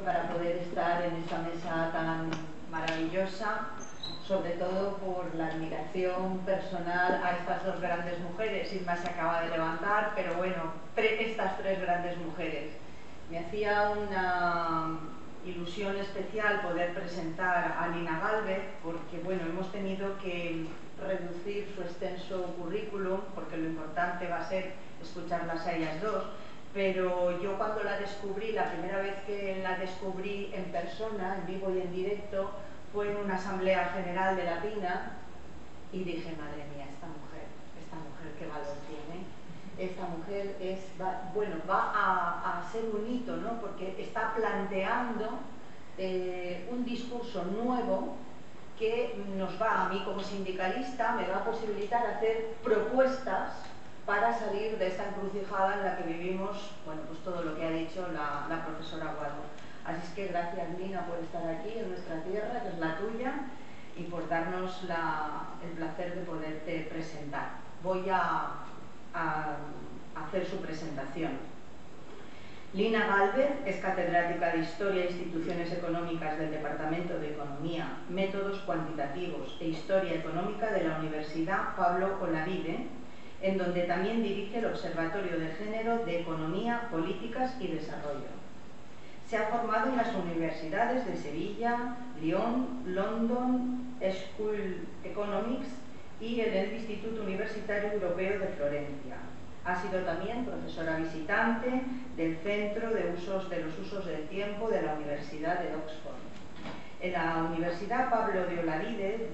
Para poder estar en esta mesa tan maravillosa, sobre todo por la admiración personal a estas dos grandes mujeres. Irma se acaba de levantar, pero bueno, estas tres grandes mujeres. Me hacía una ilusión especial poder presentar a Lina Gálvez, porque bueno, hemos tenido que reducir su extenso currículum, porque lo importante va a ser escucharlas a ellas dos. Pero yo cuando la descubrí, la primera vez que la descubrí en persona, en vivo y en directo, fue en una asamblea general de la Pina y dije, madre mía, esta mujer qué valor tiene. Esta mujer va a ser un hito, ¿no? Porque está planteando un discurso nuevo que nos va, a mí como sindicalista, me va a posibilitar hacer propuestas para salir de esta encrucijada en la que vivimos, bueno, pues todo lo que ha dicho la profesora Guado. Así es que gracias, Lina, por estar aquí en nuestra tierra, que es la tuya, y por darnos el placer de poderte presentar. Voy a hacer su presentación. Lina Gálvez es catedrática de Historia e Instituciones Económicas del Departamento de Economía, Métodos Cuantitativos e Historia Económica de la Universidad Pablo Olavide, en donde también dirige el Observatorio de Género de Economía, Políticas y Desarrollo. Se ha formado en las universidades de Sevilla, Lyon, London School Economics y en el Instituto Universitario Europeo de Florencia. Ha sido también profesora visitante del Centro de los Usos del Tiempo de la Universidad de Oxford. En la Universidad Pablo de Olavide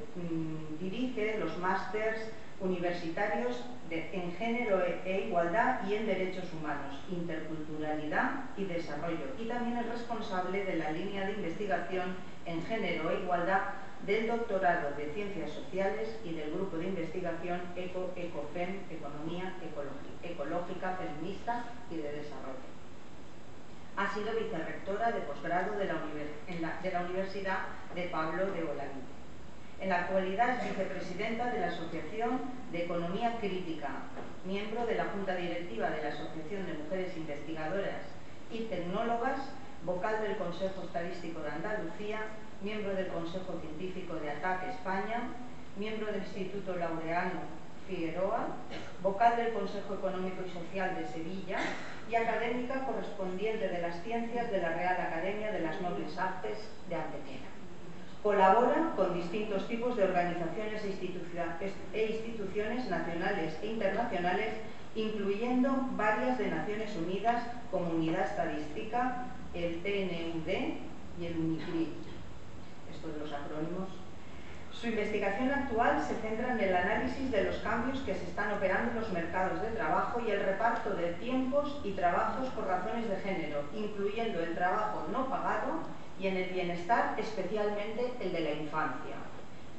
dirige los másters universitarios en Género e Igualdad y en Derechos Humanos, Interculturalidad y Desarrollo, y también es responsable de la línea de investigación en Género e Igualdad del Doctorado de Ciencias Sociales y del Grupo de Investigación ECOFEM, Economía Ecológica, Feminista y de Desarrollo. Ha sido vicerrectora de posgrado de la Universidad de Pablo de Olavide. En la actualidad es vicepresidenta de la Asociación de Economía Crítica, miembro de la Junta Directiva de la Asociación de Mujeres Investigadoras y Tecnólogas, vocal del Consejo Estadístico de Andalucía, miembro del Consejo Científico de ATAC España, miembro del Instituto Laureano Figueroa, vocal del Consejo Económico y Social de Sevilla y académica correspondiente de las Ciencias de la Real Academia de las Nobles Artes de Antequera. Colabora con distintos tipos de organizaciones e instituciones nacionales e internacionales, incluyendo varias de Naciones Unidas como Unidad Estadística, el PNUD y el UNICRI. Esto de los acrónimos. Su investigación actual se centra en el análisis de los cambios que se están operando en los mercados de trabajo y el reparto de tiempos y trabajos por razones de género, incluyendo el trabajo no pagado y en el bienestar, especialmente el de la infancia,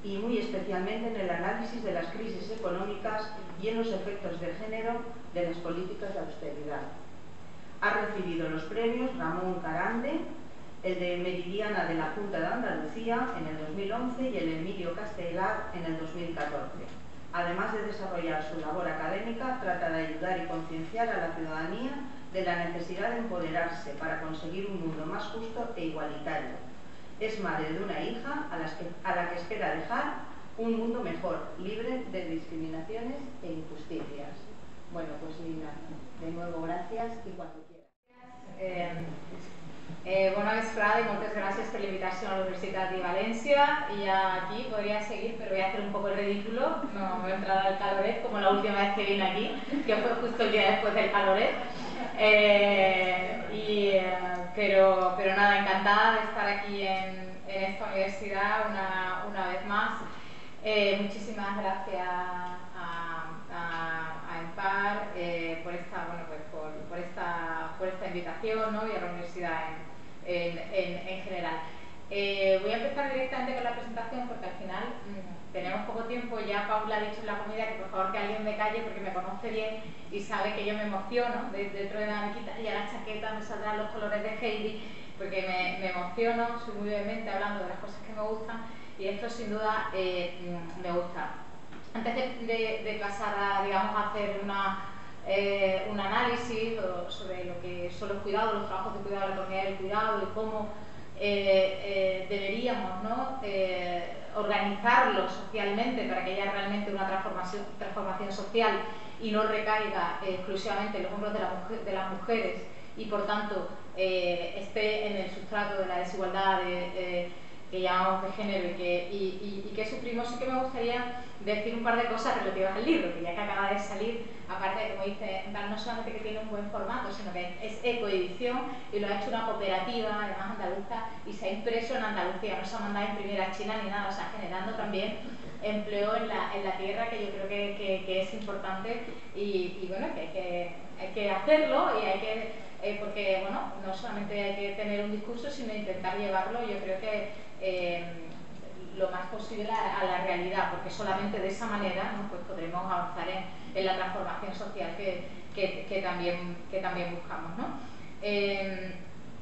y muy especialmente en el análisis de las crisis económicas y en los efectos de género de las políticas de austeridad. Ha recibido los premios Ramón Carande, el de Meridiana de la Junta de Andalucía en el 2011 y el Emilio Castelar en el 2014. Además de desarrollar su labor académica, trata de ayudar y concienciar a la ciudadanía de la necesidad de empoderarse para conseguir un mundo más justo e igualitario. Es madre de una hija a la que espera dejar un mundo mejor, libre de discriminaciones e injusticias. Bueno, pues Lina, de nuevo gracias y cuando quieras. Bona vesprada y muchas gracias por la invitación a la Universidad de Valencia. Y aquí podría seguir, pero voy a hacer un poco el ridículo. No voy a entrar al caloret como la última vez que vine aquí, que fue justo el día después del caloret. Pero nada, encantada de estar aquí en esta universidad una vez más. Muchísimas gracias a EMPAR por esta invitación, ¿no? Y a la universidad en general. Voy a empezar directamente con la presentación porque al final tenemos poco tiempo. Ya Paula ha dicho en la comida que por favor que alguien me calle porque me conoce bien y sabe que yo me emociono. Dentro de nada me quita ya la chaqueta, me saldrán los colores de Heidi porque me emociono, soy muy vehemente hablando de las cosas que me gustan y esto sin duda me gusta. Antes de pasar a, digamos, a hacer una un análisis sobre lo que son los cuidados, los trabajos de cuidado, la economía del cuidado y cómo deberíamos, ¿no?, organizarlo socialmente para que haya realmente una transformación social y no recaiga exclusivamente en los hombros de las mujeres y por tanto esté en el sustrato de la desigualdad que llamamos de género y que sufrimos. Sí que me gustaría decir un par de cosas relativas al libro, que ya que acaba de salir, aparte de, como dice, no solamente que tiene un buen formato, sino que es ecoedición y lo ha hecho una cooperativa, además andaluza, y se ha impreso en Andalucía, no se ha mandado a imprimir a China ni nada, o sea, generando también empleo en la tierra, que yo creo que es importante y bueno, que hay que hacerlo y hay que... porque, bueno, no solamente hay que tener un discurso, sino intentar llevarlo, yo creo que lo más posible a la realidad, porque solamente de esa manera, ¿no?, pues podremos avanzar en la transformación social que también buscamos, ¿no?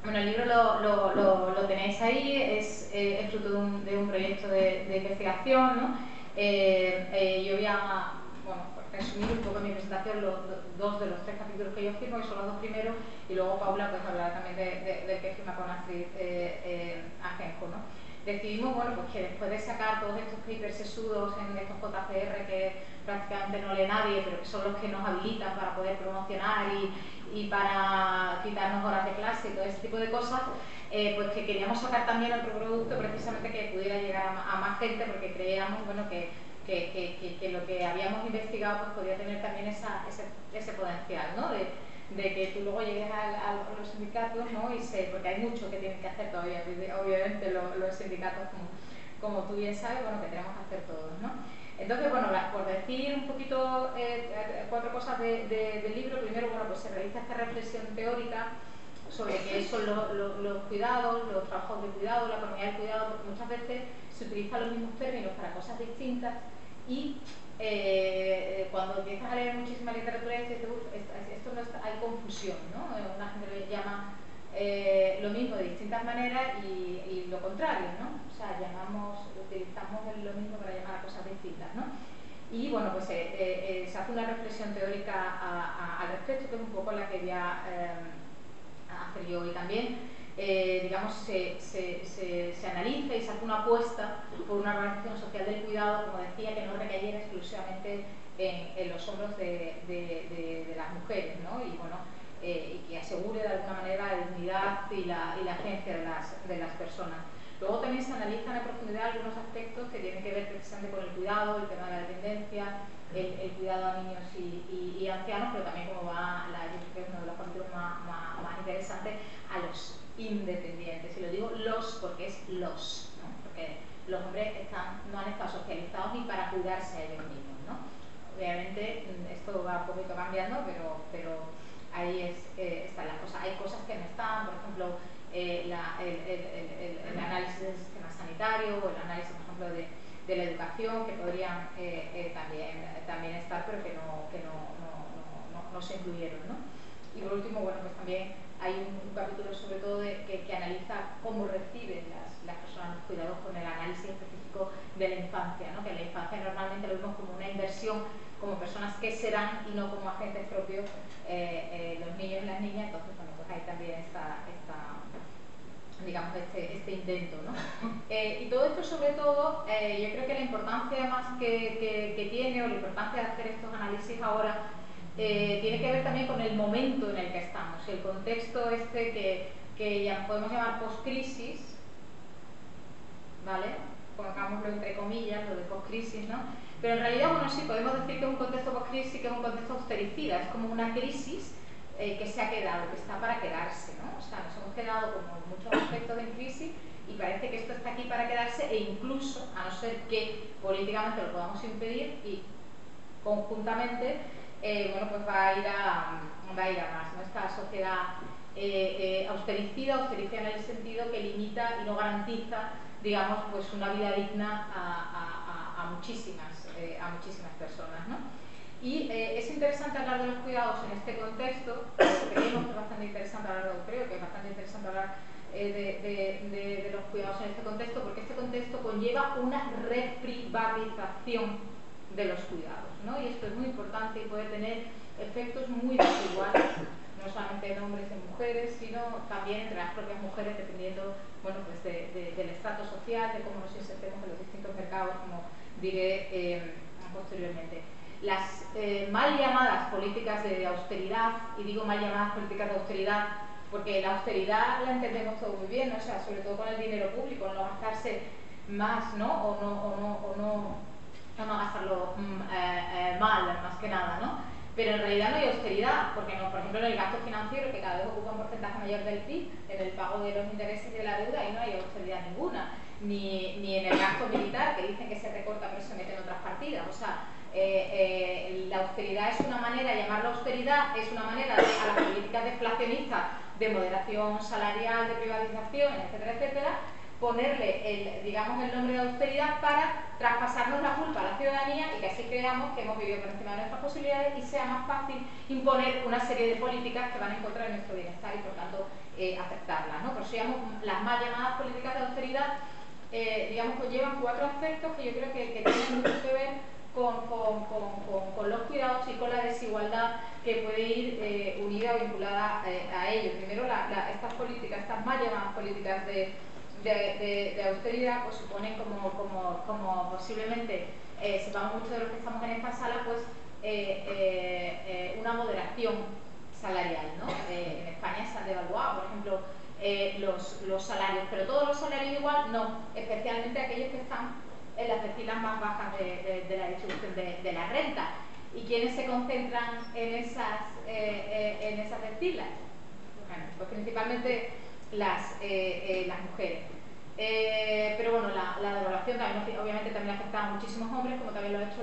Bueno, el libro lo tenéis ahí, es fruto de un proyecto de investigación, ¿no? Yo voy a, bueno, resumir un poco en mi presentación dos de los tres capítulos que yo firmo, que son los dos primeros, y luego Paula pues hablará también del que firma con Astrid Ajenjo, ¿no? Decidimos, bueno, pues que después de sacar todos estos papers sesudos en estos JCR que prácticamente no lee nadie, pero que son los que nos habilitan para poder promocionar y para quitarnos horas de clase y todo ese tipo de cosas, pues que queríamos sacar también otro producto precisamente que pudiera llegar a más gente, porque creíamos, bueno, que lo que habíamos investigado pues podía tener también ese potencial, ¿no? De que tú luego llegues a los sindicatos, ¿no? Porque hay mucho que tienen que hacer todavía, obviamente los sindicatos, como tú bien sabes, bueno, que tenemos que hacer todos, ¿no? Entonces, bueno, por decir un poquito cuatro cosas del libro, primero, bueno, pues se realiza esta reflexión teórica sobre qué son los cuidados, los trabajos de cuidado, la economía del cuidado, porque muchas veces se utilizan los mismos términos para cosas distintas y cuando empiezas a leer muchísima literatura dices, esto no está, hay confusión, ¿no? Una gente lo llama lo mismo de distintas maneras y lo contrario, ¿no? O sea, utilizamos lo mismo para llamar a cosas distintas, ¿no? Y bueno, pues se hace una reflexión teórica al respecto, que es un poco la que voy a hacer yo hoy también. Digamos, se analiza y se hace una apuesta por una organización social del cuidado, como decía, que no recayera exclusivamente en los hombros de las mujeres, ¿no? Y bueno, y que asegure de alguna manera la dignidad y la agencia de las personas. Luego también se analizan en profundidad algunos aspectos que tienen que ver precisamente con el cuidado, el tema de la dependencia, el cuidado a niños y ancianos, pero también, como va, yo creo que es uno de los capítulos más interesantes, a los independientes. Y lo digo los porque es los, ¿no? Porque los hombres no han estado socializados ni para cuidarse a ellos mismos, ¿no? Obviamente esto va un poquito cambiando, pero ahí están las cosas. Hay cosas que no están, por ejemplo, el análisis del sistema sanitario o el análisis, por ejemplo, de la educación, que podrían también estar, pero que no se incluyeron, ¿no? Y por último, bueno, pues también hay un capítulo sobre todo que analiza cómo reciben las personas los cuidados con el análisis específico de la infancia, ¿no? Que en la infancia normalmente lo vemos como una inversión, como personas que serán y no como agentes propios los niños y las niñas. Entonces, bueno, pues ahí también está digamos, este intento, ¿no? Y todo esto, sobre todo, yo creo que la importancia más que tiene, o la importancia de hacer estos análisis ahora, tiene que ver también con el momento en el que estamos, el contexto que ya podemos llamar post-crisis, ¿vale? Pongámoslo entre comillas, lo de post-crisis, ¿no? Pero en realidad, bueno, sí, podemos decir que es un contexto post-crisis, que es un contexto austericida, es como una crisis que se ha quedado, que está para quedarse, ¿no? O sea, nos hemos quedado como muchos aspectos en crisis y parece que esto está aquí para quedarse, e incluso, a no ser que políticamente lo podamos impedir y conjuntamente, bueno, pues va a ir a más, ¿no? Esta sociedad austericida en el sentido que limita y no garantiza, digamos, pues una vida digna a muchísimas personas, ¿no? Y es interesante hablar de los cuidados en este contexto, creemos que es bastante interesante hablar de los cuidados en este contexto, porque este contexto conlleva una reprivatización de los cuidados, ¿no? Y esto es muy importante y puede tener efectos muy desiguales, no solamente en hombres y en mujeres, sino también entre las propias mujeres, dependiendo, bueno, pues del estrato social, de cómo nos insertemos en los distintos mercados, como diré posteriormente. Las mal llamadas políticas de austeridad, y digo mal llamadas políticas de austeridad porque la austeridad la entendemos todo muy bien, ¿no? O sea, sobre todo con el dinero público, no gastarse más, ¿no? O no gastarlo mal, más que nada, ¿no? Pero en realidad no hay austeridad, porque no, por ejemplo, en el gasto financiero, que cada vez ocupa un porcentaje mayor del PIB, en el pago de los intereses y de la deuda, ahí no hay austeridad ninguna. Ni en el gasto militar, que dicen que se recorta pero se mete en otras partidas. O sea, la austeridad es una manera, llamarlo austeridad, es una manera de, a las políticas deflacionistas de moderación salarial, de privatización, etcétera, etcétera, ponerle digamos, el nombre de austeridad para traspasarnos la culpa a la ciudadanía y que así creamos que hemos vivido por encima de nuestras posibilidades y sea más fácil imponer una serie de políticas que van en contra de nuestro bienestar y por tanto aceptarlas, ¿no? Por eso las mal llamadas políticas de austeridad digamos, conllevan 4 aspectos que yo creo que tienen mucho que ver con los cuidados y con la desigualdad que puede ir unida o vinculada a ello. Primero, estas políticas, estas mal llamadas políticas de austeridad, pues suponen como posiblemente sepamos muchos de los que estamos en esta sala, pues una moderación salarial, ¿no? En España se han devaluado, por ejemplo, los salarios, pero todos los salarios igual no, especialmente aquellos que están en las decilas más bajas de la distribución de la renta. ¿Y quiénes se concentran en esas decilas? Bueno, pues principalmente las mujeres. Pero bueno, la devaluación también, obviamente también afecta a muchísimos hombres, como también lo ha hecho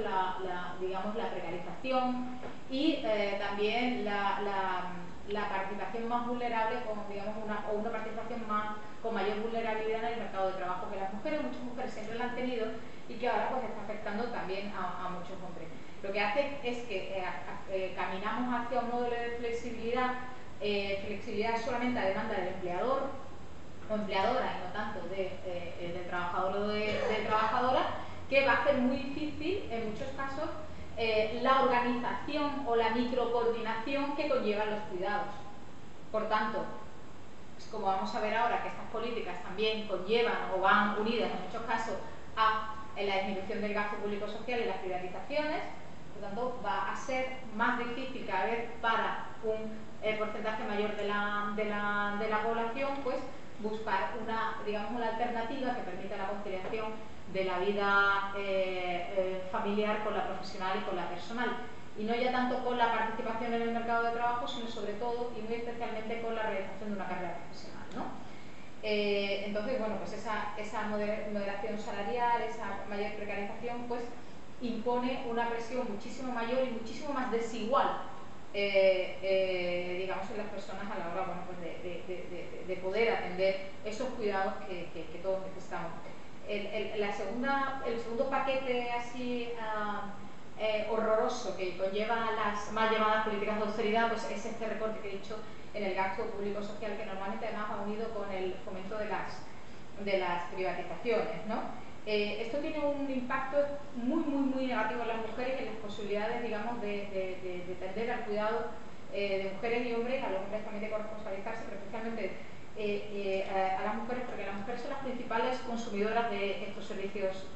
digamos, la precarización y también la participación más vulnerable, digamos, una participación con mayor vulnerabilidad en el mercado de trabajo que las mujeres. Muchas mujeres siempre la han tenido y que ahora pues está afectando también a muchos hombres. Lo que hace es que caminamos hacia un modelo de flexibilidad solamente a demanda del empleador o empleadora y no tanto del trabajador o de trabajadora, que va a hacer muy difícil en muchos casos la organización o la microcoordinación que conllevan los cuidados. Por tanto, pues como vamos a ver ahora que estas políticas también conllevan o van unidas en muchos casos a la disminución del gasto público social y las privatizaciones, por tanto va a ser más difícil cada vez para un porcentaje mayor de la población pues buscar una alternativa que permita la conciliación de la vida familiar con la profesional y con la personal, y no ya tanto con la participación en el mercado de trabajo, sino sobre todo y muy especialmente con la realización de una carrera profesional, ¿no? Entonces, bueno, pues esa moderación salarial, esa mayor precarización, pues impone una presión muchísimo mayor y muchísimo más desigual, digamos, en las personas a la hora, bueno, pues de poder atender esos cuidados que todos necesitamos. El segundo paquete así horroroso que conlleva las mal llamadas políticas de austeridad, pues es este recorte que he dicho en el gasto público social, que normalmente además va unido con el fomento de las privatizaciones, ¿no? Esto tiene un impacto muy negativo en las mujeres y en las posibilidades, digamos, de tender al cuidado de mujeres y hombres, a los hombres también de corresponsabilizarse, pero especialmente a las mujeres, porque las mujeres son las principales consumidoras de estos servicios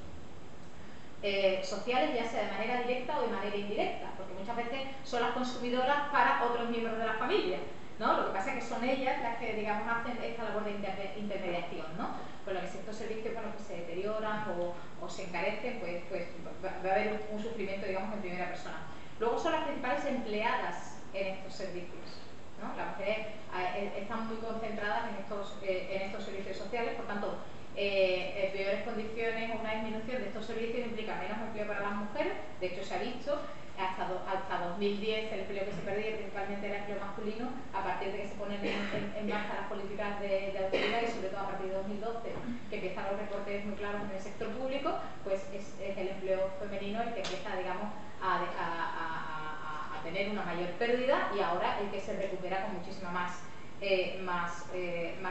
sociales, ya sea de manera directa o de manera indirecta, porque muchas veces son las consumidoras para otros miembros de la familia, ¿no? Lo que pasa es que son ellas las que, digamos, hacen esta labor de intermediación, ¿no? Con lo que si estos servicios, bueno, que se deterioran o se encarecen, pues va a haber un sufrimiento, digamos, en primera persona. Luego son las principales empleadas en estos servicios, ¿no? Las mujeres están muy concentradas en estos servicios sociales, por tanto, peores condiciones o una disminución de estos servicios implica menos empleo para las mujeres. De hecho, se ha visto hasta 2010 el empleo que se perdía principalmente era empleo masculino. A partir de que se ponen en marcha las políticas de austeridad y sobre todo a partir de 2012 que empiezan los recortes muy claros en el sector público, pues es el empleo femenino el que empieza, digamos, a tener una mayor pérdida, y ahora el que se recupera con muchísima más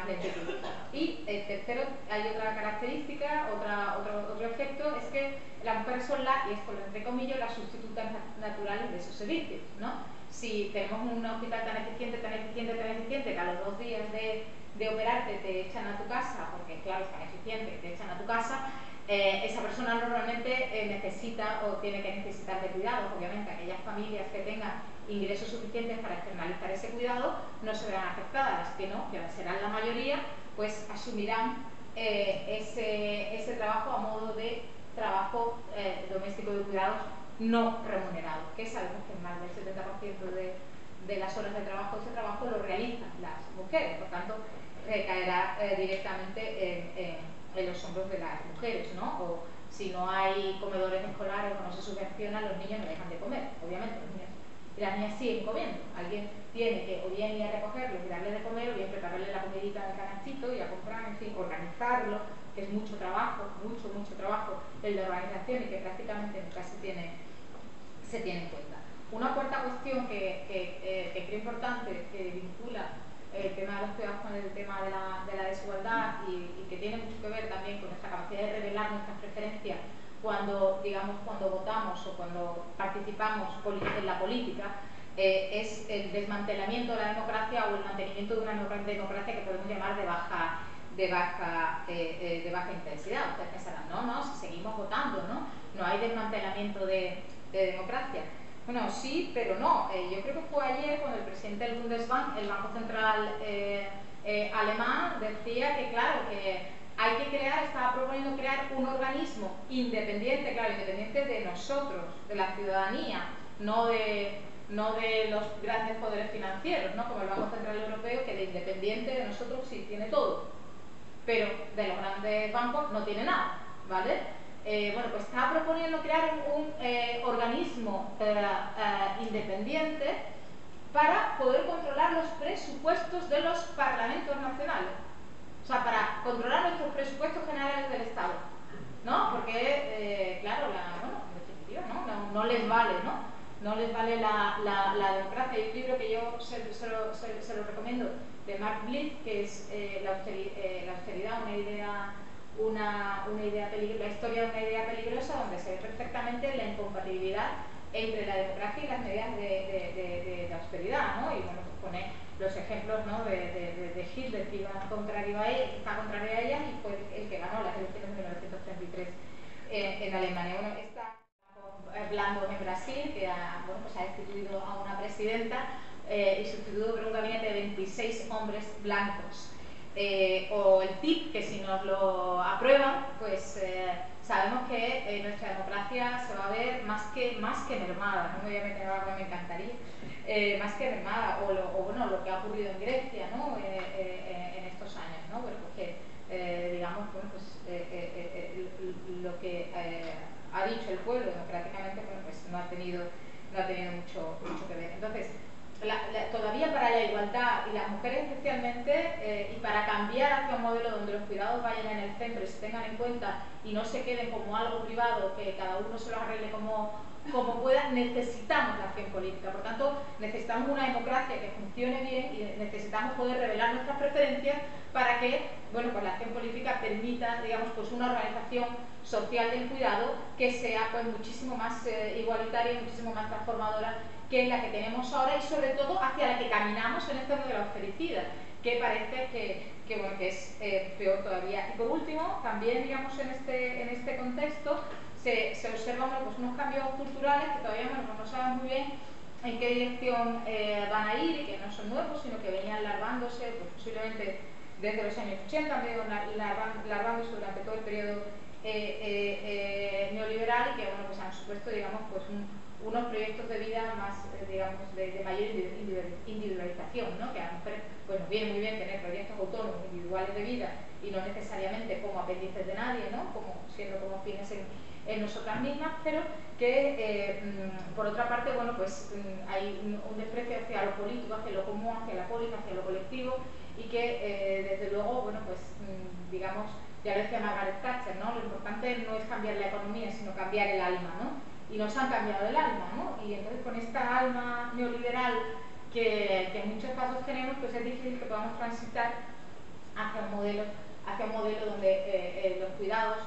lentitud. Y tercero, hay otra característica, otro efecto, es que las mujeres son y esto lo entrecomillo, las sustitutas naturales de esos servicios, ¿no? si tenemos un hospital tan eficiente, que a los 2 días de operarte te echan a tu casa, porque claro, es tan eficiente, te echan a tu casa, esa persona normalmente necesita o tiene que necesitar de cuidados. Obviamente aquellas familias que tengan ingresos suficientes para externalizar ese cuidado no se verán afectadas. Las que no, que serán la mayoría, pues asumirán ese trabajo a modo de trabajo doméstico de cuidados no remunerado, que sabemos que más del 70% de las horas de trabajo, ese trabajo lo realizan las mujeres, por tanto caerá directamente en los hombros de las mujeres, ¿no? O si no hay comedores escolares o no se subvenciona, los niños no dejan de comer, obviamente los niños y las niñas siguen comiendo. Alguien tiene que o bien ir a recogerlos y darle de comer, o bien prepararle la comidita en el canastito y a comprar, en fin, organizarlo, que es mucho trabajo, mucho trabajo el de organización y que prácticamente nunca se tiene en cuenta. Una cuarta cuestión que creo importante, que vincula el tema de los cuidados con el tema de la desigualdad y que tiene mucho que ver también con nuestra capacidad de revelar nuestras preferencias cuando votamos o cuando participamos en la política, es el desmantelamiento de la democracia o el mantenimiento de una democracia que podemos llamar de baja intensidad. Ustedes pensarán, no, si seguimos votando, no hay desmantelamiento de democracia. Bueno, sí, pero no. Yo creo que fue ayer cuando el presidente del Bundesbank, el Banco Central alemán, decía que claro, que hay que estaba proponiendo crear un organismo independiente, claro, independiente de nosotros, de la ciudadanía, no de los grandes poderes financieros, ¿no? Como el Banco Central Europeo, que de independiente de nosotros sí tiene todo, pero de los grandes bancos no tiene nada, ¿vale? Bueno, pues está proponiendo crear un organismo independiente para poder controlar los presupuestos de los parlamentos nacionales. O sea, para controlar nuestros presupuestos generales del Estado, ¿no? Porque, claro, en definitiva, no les vale, no les vale la democracia. Hay un libro que yo se lo recomiendo, de Mark Blitz, que es la austeridad, la historia de una idea peligrosa, donde se ve perfectamente la incompatibilidad entre la democracia y las medidas de austeridad, ¿no? Y bueno, pues pone los ejemplos, ¿no? de Hitler, que está contrario a ella y fue el que ganó las elecciones de 1933 en Alemania. Bueno, está Blando en Brasil, que ha destituido a una presidenta y sustituido por un gabinete de 26 hombres blancos. O el TIP, que si nos lo aprueban, pues sabemos que nuestra democracia se va a ver más que mermada. No me voy a meter algo que me encantaría, más que mermada, o bueno, lo que ha ocurrido en Grecia, ¿no? En estos años, ¿no? Bueno, pues que digamos, bueno, pues lo que ha dicho el pueblo democráticamente, bueno, pues no ha tenido mucho que ver. Entonces, todavía para la igualdad y las mujeres especialmente, y para cambiar hacia un modelo donde los cuidados vayan en el centro y se tengan en cuenta y no se queden como algo privado, que cada uno se lo arregle como pueda, necesitamos la acción política. Por tanto, necesitamos una democracia que funcione bien y necesitamos poder revelar nuestras preferencias para que, bueno, pues la acción política permita, digamos, pues una organización social del cuidado que sea pues muchísimo más igualitaria y muchísimo más transformadora que la que tenemos ahora, y sobre todo hacia la que caminamos en este modelo austericida, que parece que es peor todavía. Y por último, también, digamos, en este contexto se observan pues unos cambios culturales que todavía no sabemos muy bien en qué dirección van a ir, y que no son nuevos, sino que venían larvándose pues, posiblemente desde los años 80, han venido larvándose durante todo el periodo neoliberal, y que bueno, pues han supuesto, digamos, pues unos proyectos de vida más, digamos, de mayor individualización, ¿no? Que a las mujeres, bueno, viene muy bien tener proyectos autónomos individuales de vida y no necesariamente como apéndices de nadie, ¿no? Siendo como fines en nosotras mismas, pero que por otra parte, bueno, pues hay un desprecio hacia lo político, hacia lo común, hacia la polis, hacia lo colectivo, y que desde luego, bueno, pues digamos, ya lo decía Margaret Thatcher, ¿no? Lo importante no es cambiar la economía, sino cambiar el alma, ¿no? Y nos han cambiado el alma, ¿no? Y entonces con esta alma neoliberal que en muchos casos tenemos, pues es difícil que podamos transitar hacia un modelo donde los cuidados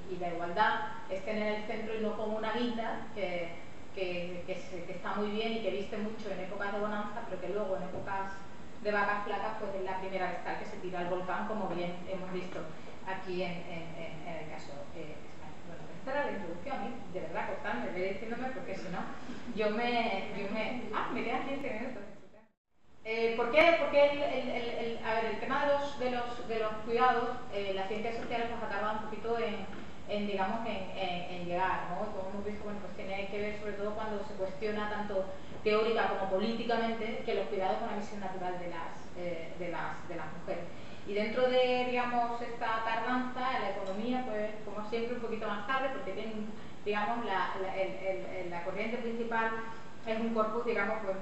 y la igualdad estén en el centro y no como una guita que que está muy bien y que viste mucho en épocas de bonanza, pero que luego en épocas de vacas flacas pues es la primera vez que se tira al volcán, como bien hemos visto aquí en el caso España. Bueno, esta era la introducción. A mí, de verdad, cortadme, ve diciéndome, porque si no, me quedan 15 minutos. ¿Por qué el tema de los cuidados, las ciencias sociales pues ha tardado un poquito en llegar, ¿no? Como hemos visto, bueno, pues tiene que ver sobre todo cuando se cuestiona tanto teórica como políticamente que los cuidados son una misión natural de las mujeres. Y dentro de, digamos, esta tardanza, la economía, pues como siempre un poquito más tarde, porque tiene, digamos, la corriente principal es un corpus, digamos, pues,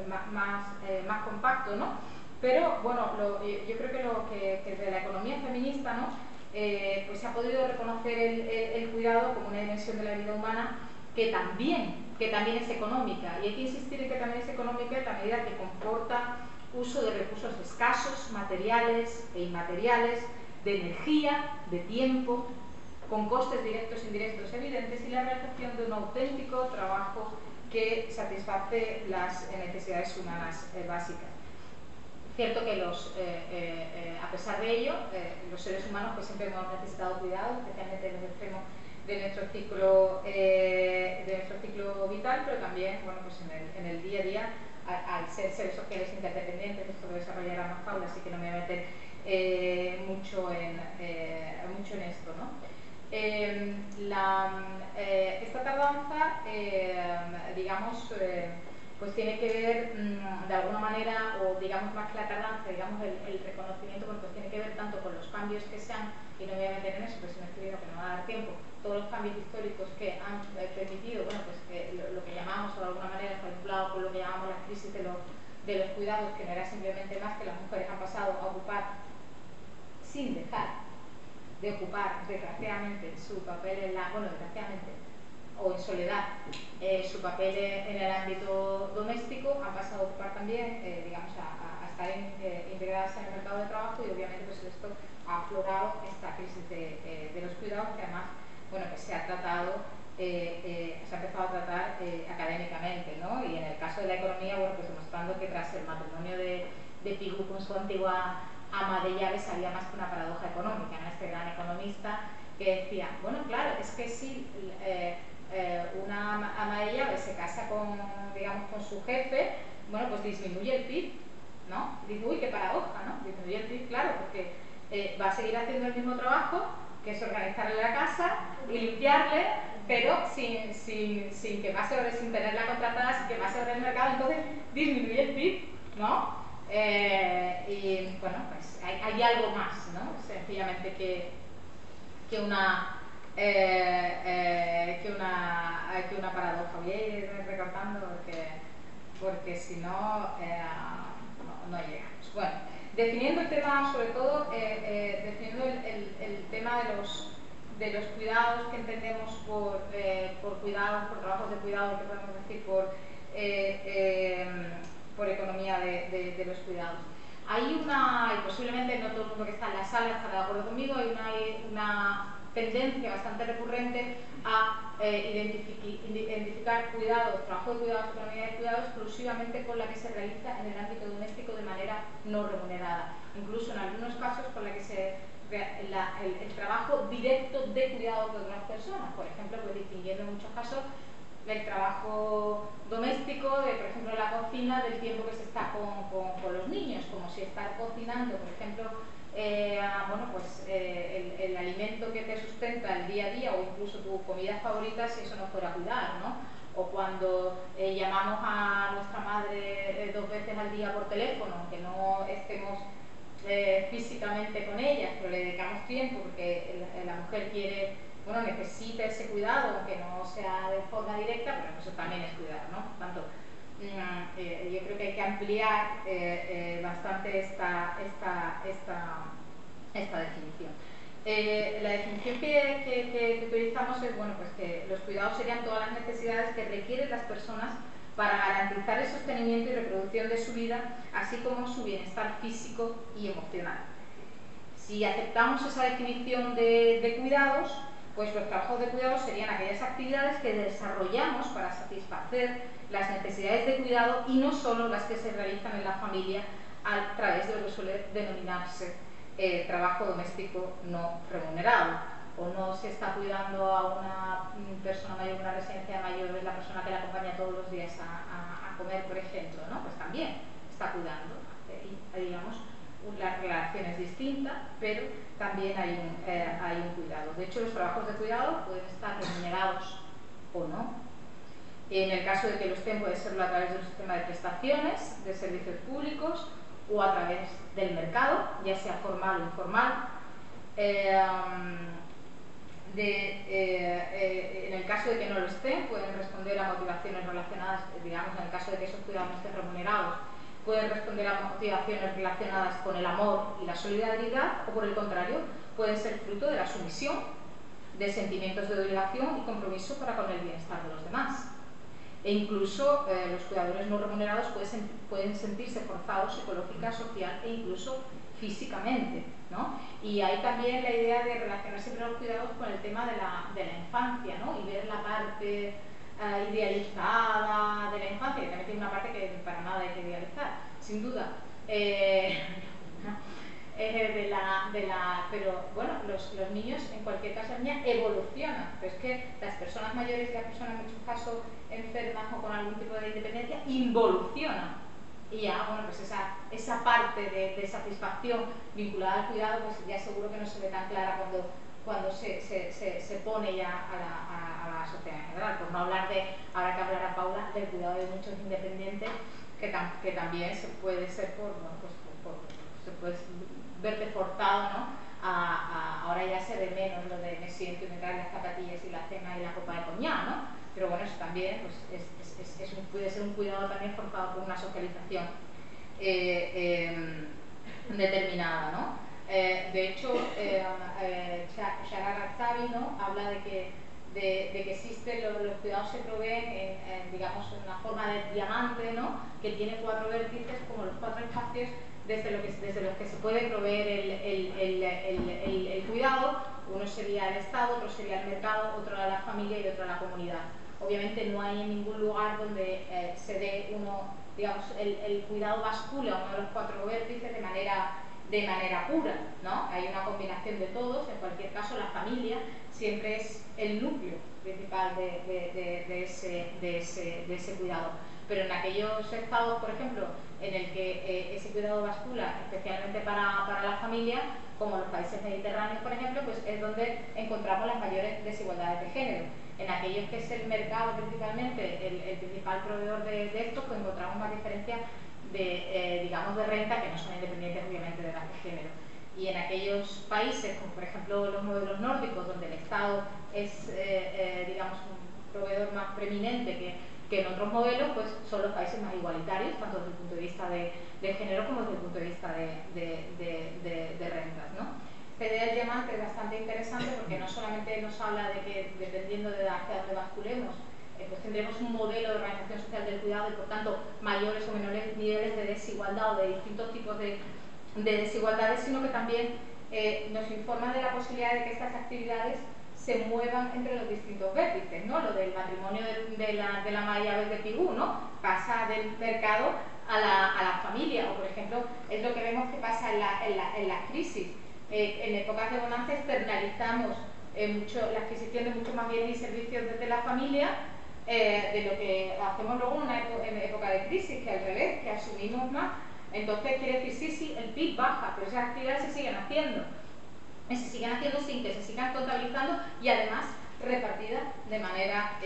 más compacto, ¿no? Pero, bueno, yo creo que desde la economía feminista, ¿no? Pues se ha podido reconocer el cuidado como una dimensión de la vida humana que también es económica. Y hay que insistir en que también es económica en la medida que comporta uso de recursos escasos, materiales e inmateriales, de energía, de tiempo, con costes directos e indirectos evidentes, y la realización de un auténtico trabajo que satisface las necesidades humanas básicas. Cierto que a pesar de ello, los seres humanos pues siempre hemos necesitado cuidado, especialmente en los extremos de nuestro ciclo vital, pero también, bueno, pues en el día a día, al ser seres sociales interdependientes. Esto lo desarrollará más Paula, así que no me voy a meter mucho en esto, ¿no? Esta tardanza, digamos, pues tiene que ver de alguna manera, o digamos más que la tardanza, digamos el reconocimiento, pues tiene que ver tanto con los cambios que se han, y no me voy a meter en eso, pues si no estoy viendo que no me va a dar tiempo, todos los cambios históricos que han permitido, bueno, pues que lo que llamamos, o de alguna manera está vinculado con lo que llamamos la crisis de los cuidados, que no era simplemente más que las mujeres han pasado a ocupar, sin dejar de ocupar, desgraciadamente, su papel desgraciadamente, o en soledad, su papel en el ámbito doméstico, han pasado a ocupar también, digamos, a estar integradas en el mercado de trabajo, y obviamente pues esto ha aflorado esta crisis de los cuidados, que además, bueno, pues se ha empezado a tratar académicamente, ¿no? Y en el caso de la economía, bueno, pues demostrando que tras el matrimonio de Pigou con su antigua ama de llaves había más que una paradoja económica, ¿no? Este gran economista que decía, bueno, claro, es que si una ama de llaves se casa con su jefe, bueno, pues disminuye el PIB, ¿no? Dice, uy, qué paradoja, ¿no? Disminuye el PIB, claro, porque va a seguir haciendo el mismo trabajo, que es organizarle la casa y limpiarle, pero sin que pase horas, sin tenerla contratada, sin que pase horas en el mercado, entonces disminuye el PIB, ¿no? Y bueno, pues hay algo más, ¿no? Sencillamente que una paradoja. Voy a ir recortando porque si no, no llegamos. Bueno, definiendo el tema, sobre todo, definiendo el tema de los cuidados que entendemos por cuidados, por trabajos de cuidado, que podemos decir por economía de los cuidados. Hay y posiblemente no todo el mundo que está en la sala estará de acuerdo conmigo, hay una tendencia bastante recurrente a identificar cuidados, trabajo de cuidados, economía de cuidados exclusivamente con la que se realiza en el ámbito doméstico de manera no remunerada. Incluso en algunos casos con la que el trabajo directo de cuidados de otras personas, por ejemplo, pues distinguiendo en muchos casos el trabajo doméstico, por ejemplo, la cocina, del tiempo que se está con los niños, como si estar cocinando, por ejemplo, el alimento que te sustenta el día a día, o incluso tu comida favorita, si eso no fuera cuidar, ¿no? O cuando llamamos a nuestra madre 2 veces al día por teléfono, aunque no estemos físicamente con ella, pero le dedicamos tiempo porque la mujer necesita ese cuidado, aunque no sea de forma directa, pero eso también es cuidar, ¿no? Por tanto, yo creo que hay que ampliar bastante esta definición. La definición que utilizamos es, bueno, pues que los cuidados serían todas las necesidades que requieren las personas para garantizar el sostenimiento y reproducción de su vida, así como su bienestar físico y emocional. Si aceptamos esa definición de cuidados, Pues los trabajos de cuidado serían aquellas actividades que desarrollamos para satisfacer las necesidades de cuidado y no solo las que se realizan en la familia a través de lo que suele denominarse trabajo doméstico no remunerado. O no se está cuidando a una persona mayor en una residencia de mayores, la persona que la acompaña todos los días a comer, por ejemplo, ¿no? Pues también está cuidando. Digamos, la relación es distinta, pero también hay un cuidado. De hecho, los trabajos de cuidado pueden estar remunerados o no. En el caso de que lo estén, puede serlo a través de un sistema de prestaciones, de servicios públicos o a través del mercado, ya sea formal o informal. En el caso de que no lo estén, pueden responder a motivaciones relacionadas, digamos, en el caso de que esos cuidados no estén remunerados, pueden responder a motivaciones relacionadas con el amor y la solidaridad, o por el contrario, pueden ser fruto de la sumisión, de sentimientos de obligación y compromiso para con el bienestar de los demás. E incluso los cuidadores no remunerados pueden sentirse forzados psicológica, social e incluso físicamente, ¿no? Y hay también la idea de relacionar siempre los cuidados con el tema de la infancia, ¿no? Y ver la parte idealizada de la infancia, que también tiene una parte que para nada hay que idealizar, sin duda. Pero bueno, los niños, en cualquier caso, las niñas evolucionan, pero es que las personas mayores y las personas en muchos casos enfermas o con algún tipo de independencia involucionan. Y ya, bueno, pues esa parte de satisfacción vinculada al cuidado, pues ya seguro que no se ve tan clara cuando se pone ya a la sociedad en general. Por no hablar ahora que hablará Paula, del cuidado de muchos independientes, que también se puede ser se puede verte forzado, ¿no? Ahora ya se ve menos lo de me siento y me traen las zapatillas y la cena y la copa de coñac, ¿no? Pero bueno, eso también pues, puede ser un cuidado también forzado por una socialización determinada, ¿no? De hecho, Shahar Razavi, ¿no? Habla de que existen los cuidados se proveen digamos, en una forma de diamante, ¿no? Que tiene 4 vértices, como los 4 espacios desde los que se puede proveer el cuidado. Uno sería el Estado, otro sería el mercado, otro la familia y otro la comunidad. Obviamente no hay en ningún lugar donde se dé digamos, el cuidado bascula uno de los 4 vértices de manera pura, ¿no? Hay una combinación de todos. En cualquier caso, la familia siempre es el núcleo principal de ese cuidado. Pero en aquellos estados, por ejemplo, en el que ese cuidado bascula especialmente para la familia, como los países mediterráneos, por ejemplo, pues es donde encontramos las mayores desigualdades de género. En aquellos que es el mercado principalmente, el principal proveedor de esto, pues encontramos más diferencias digamos, de renta que no son independientes obviamente de las de género. Y en aquellos países, como por ejemplo los modelos nórdicos, donde el Estado es, digamos, un proveedor más preeminente que en otros modelos, pues son los países más igualitarios, tanto desde el punto de vista de género como desde el punto de vista de rentas, ¿no? Esta idea del diamante es bastante interesante porque no solamente nos habla de que dependiendo de hacia dónde basculemos, pues tendremos un modelo de organización social del cuidado y por tanto mayores o menores niveles de desigualdad o de distintos tipos de desigualdades, sino que también nos informa de la posibilidad de que estas actividades se muevan entre los distintos vértices, ¿no? Lo del matrimonio de la María de Pigú, ¿no? Pasa del mercado a la familia, o por ejemplo es lo que vemos que pasa en la crisis. En épocas de bonanza externalizamos la adquisición de muchos más bienes y servicios desde la familia, de lo que hacemos luego en época de crisis, que al revés, que asumimos más. Entonces quiere decir, sí, el PIB baja, pero esas actividades se siguen haciendo. Y se siguen haciendo sin que se sigan contabilizando y además repartidas de manera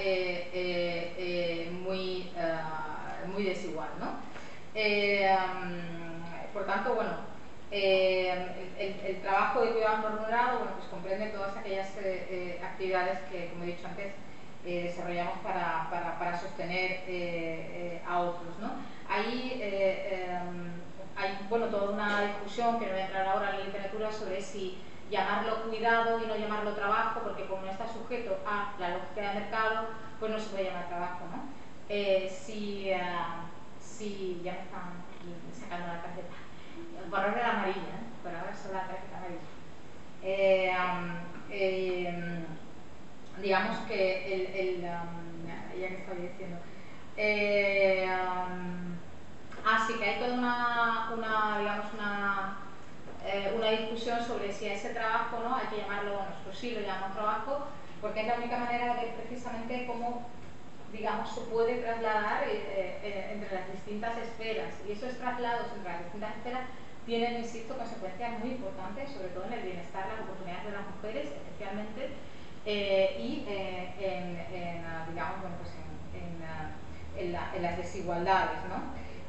muy desigual, ¿no? Por tanto, bueno, el trabajo de cuidado no remunerado, bueno, pues comprende todas aquellas actividades que, como he dicho antes, desarrollamos para sostener a otros, ¿no? Ahí hay, bueno, toda una discusión que no voy a entrar ahora en la literatura sobre si llamarlo cuidado y no llamarlo trabajo, porque como no está sujeto a la lógica de mercado, pues no se puede llamar trabajo, ¿no? Si ya me están sacando la tarjeta, por ahora la amarilla, por ahora solo la tarjeta amarilla. digamos que ya que estaba diciendo, así que hay toda una discusión sobre si a ese trabajo, ¿no?, hay que llamarlo, bueno, nosotros sí lo llamamos trabajo, porque es la única manera de ver precisamente cómo, digamos, se puede trasladar entre las distintas esferas, y esos traslados entre las distintas esferas tienen, insisto, consecuencias muy importantes, sobre todo en el bienestar, las oportunidades de las mujeres, especialmente, y digamos, bueno, pues en las desigualdades, ¿no?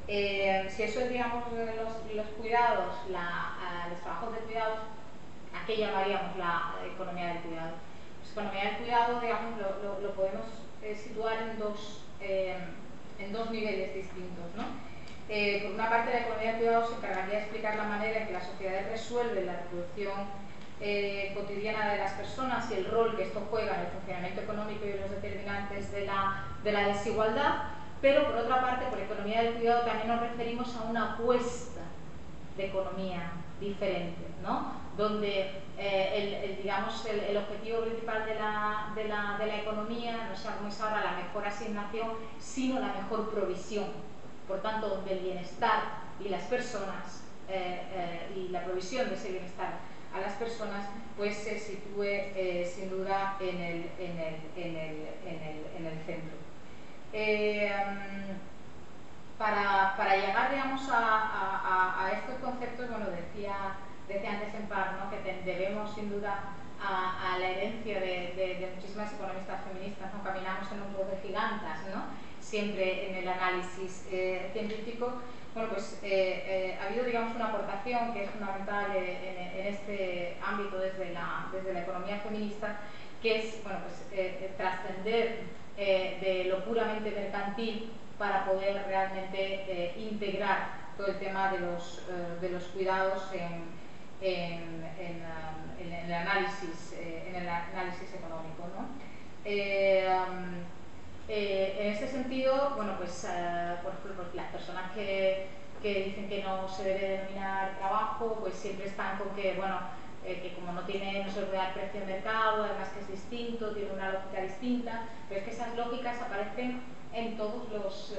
Si eso es, digamos, los cuidados, los trabajos de cuidados, ¿a qué llamaríamos la economía del cuidado? Pues economía del cuidado, digamos, lo podemos situar en dos niveles distintos, ¿no? Por una parte, la economía del cuidado se encargaría de explicar la manera en que las sociedades resuelven la reproducción cotidiana de las personas y el rol que esto juega en el funcionamiento económico y en los determinantes de la desigualdad, pero por otra parte, por economía del cuidado también nos referimos a una apuesta de economía diferente, ¿no? Donde digamos, el objetivo principal de la economía no sea, como es ahora, la mejor asignación, sino la mejor provisión. Por tanto, donde el bienestar y las personas y la provisión de ese bienestar a las personas pues se sitúe sin duda en el centro. Para llegar, digamos, a estos conceptos, bueno, decía antes en par, ¿no?, que debemos sin duda a la herencia de muchísimas economistas feministas, ¿no? Caminamos en hombros de gigantas, ¿no?, siempre en el análisis científico. Bueno, pues ha habido, digamos, una aportación que es fundamental en este ámbito desde la economía feminista, que es, bueno, pues trascender de lo puramente mercantil para poder realmente integrar todo el tema de los cuidados en el análisis económico, ¿no? En este sentido, bueno, pues por ejemplo, las personas que dicen que no se debe denominar trabajo, pues siempre están con que, bueno, que como no se le puede dar precio de mercado, además que es distinto, tiene una lógica distinta, pero es que esas lógicas aparecen en todos los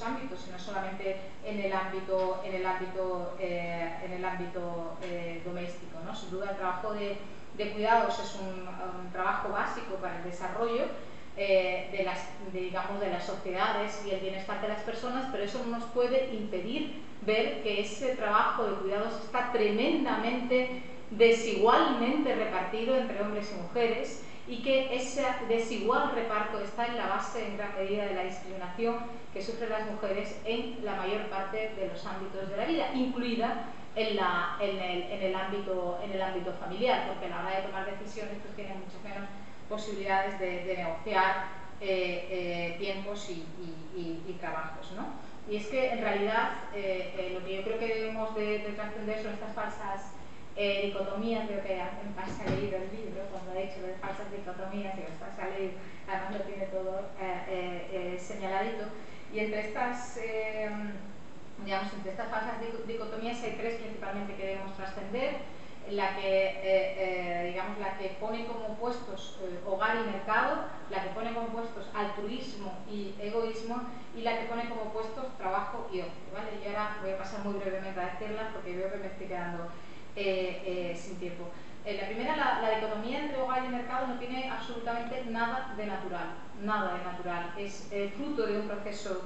ámbitos, y no solamente en el ámbito doméstico, ¿no? Sin duda el trabajo de cuidados es un trabajo básico para el desarrollo digamos, de las sociedades y el bienestar de las personas, pero eso no nos puede impedir ver que ese trabajo de cuidados está tremendamente desigualmente repartido entre hombres y mujeres, y que ese desigual reparto está en la base en gran medida de la discriminación que sufren las mujeres en la mayor parte de los ámbitos de la vida, incluida en el ámbito familiar, porque a la hora de tomar decisiones pues tienen mucho menos posibilidades de negociar tiempos y trabajos, ¿no? Y es que en realidad lo que yo creo que debemos de trascender son estas falsas dicotomías. Creo que en parte se ha leído el libro cuando ha dicho lo de falsas dicotomías, y se ha leído, además lo tiene todo señaladito, y entre estas digamos, entre estas falsas dicotomías hay tres principalmente que debemos trascender. La que pone como opuestos hogar y mercado, la que pone como opuestos altruismo y egoísmo, y la que pone como opuestos trabajo y ocio, ¿vale? Y ahora voy a pasar muy brevemente a decirlas porque veo que me estoy quedando sin tiempo. La primera, la dicotomía entre hogar y mercado no tiene absolutamente nada de natural, es fruto de un proceso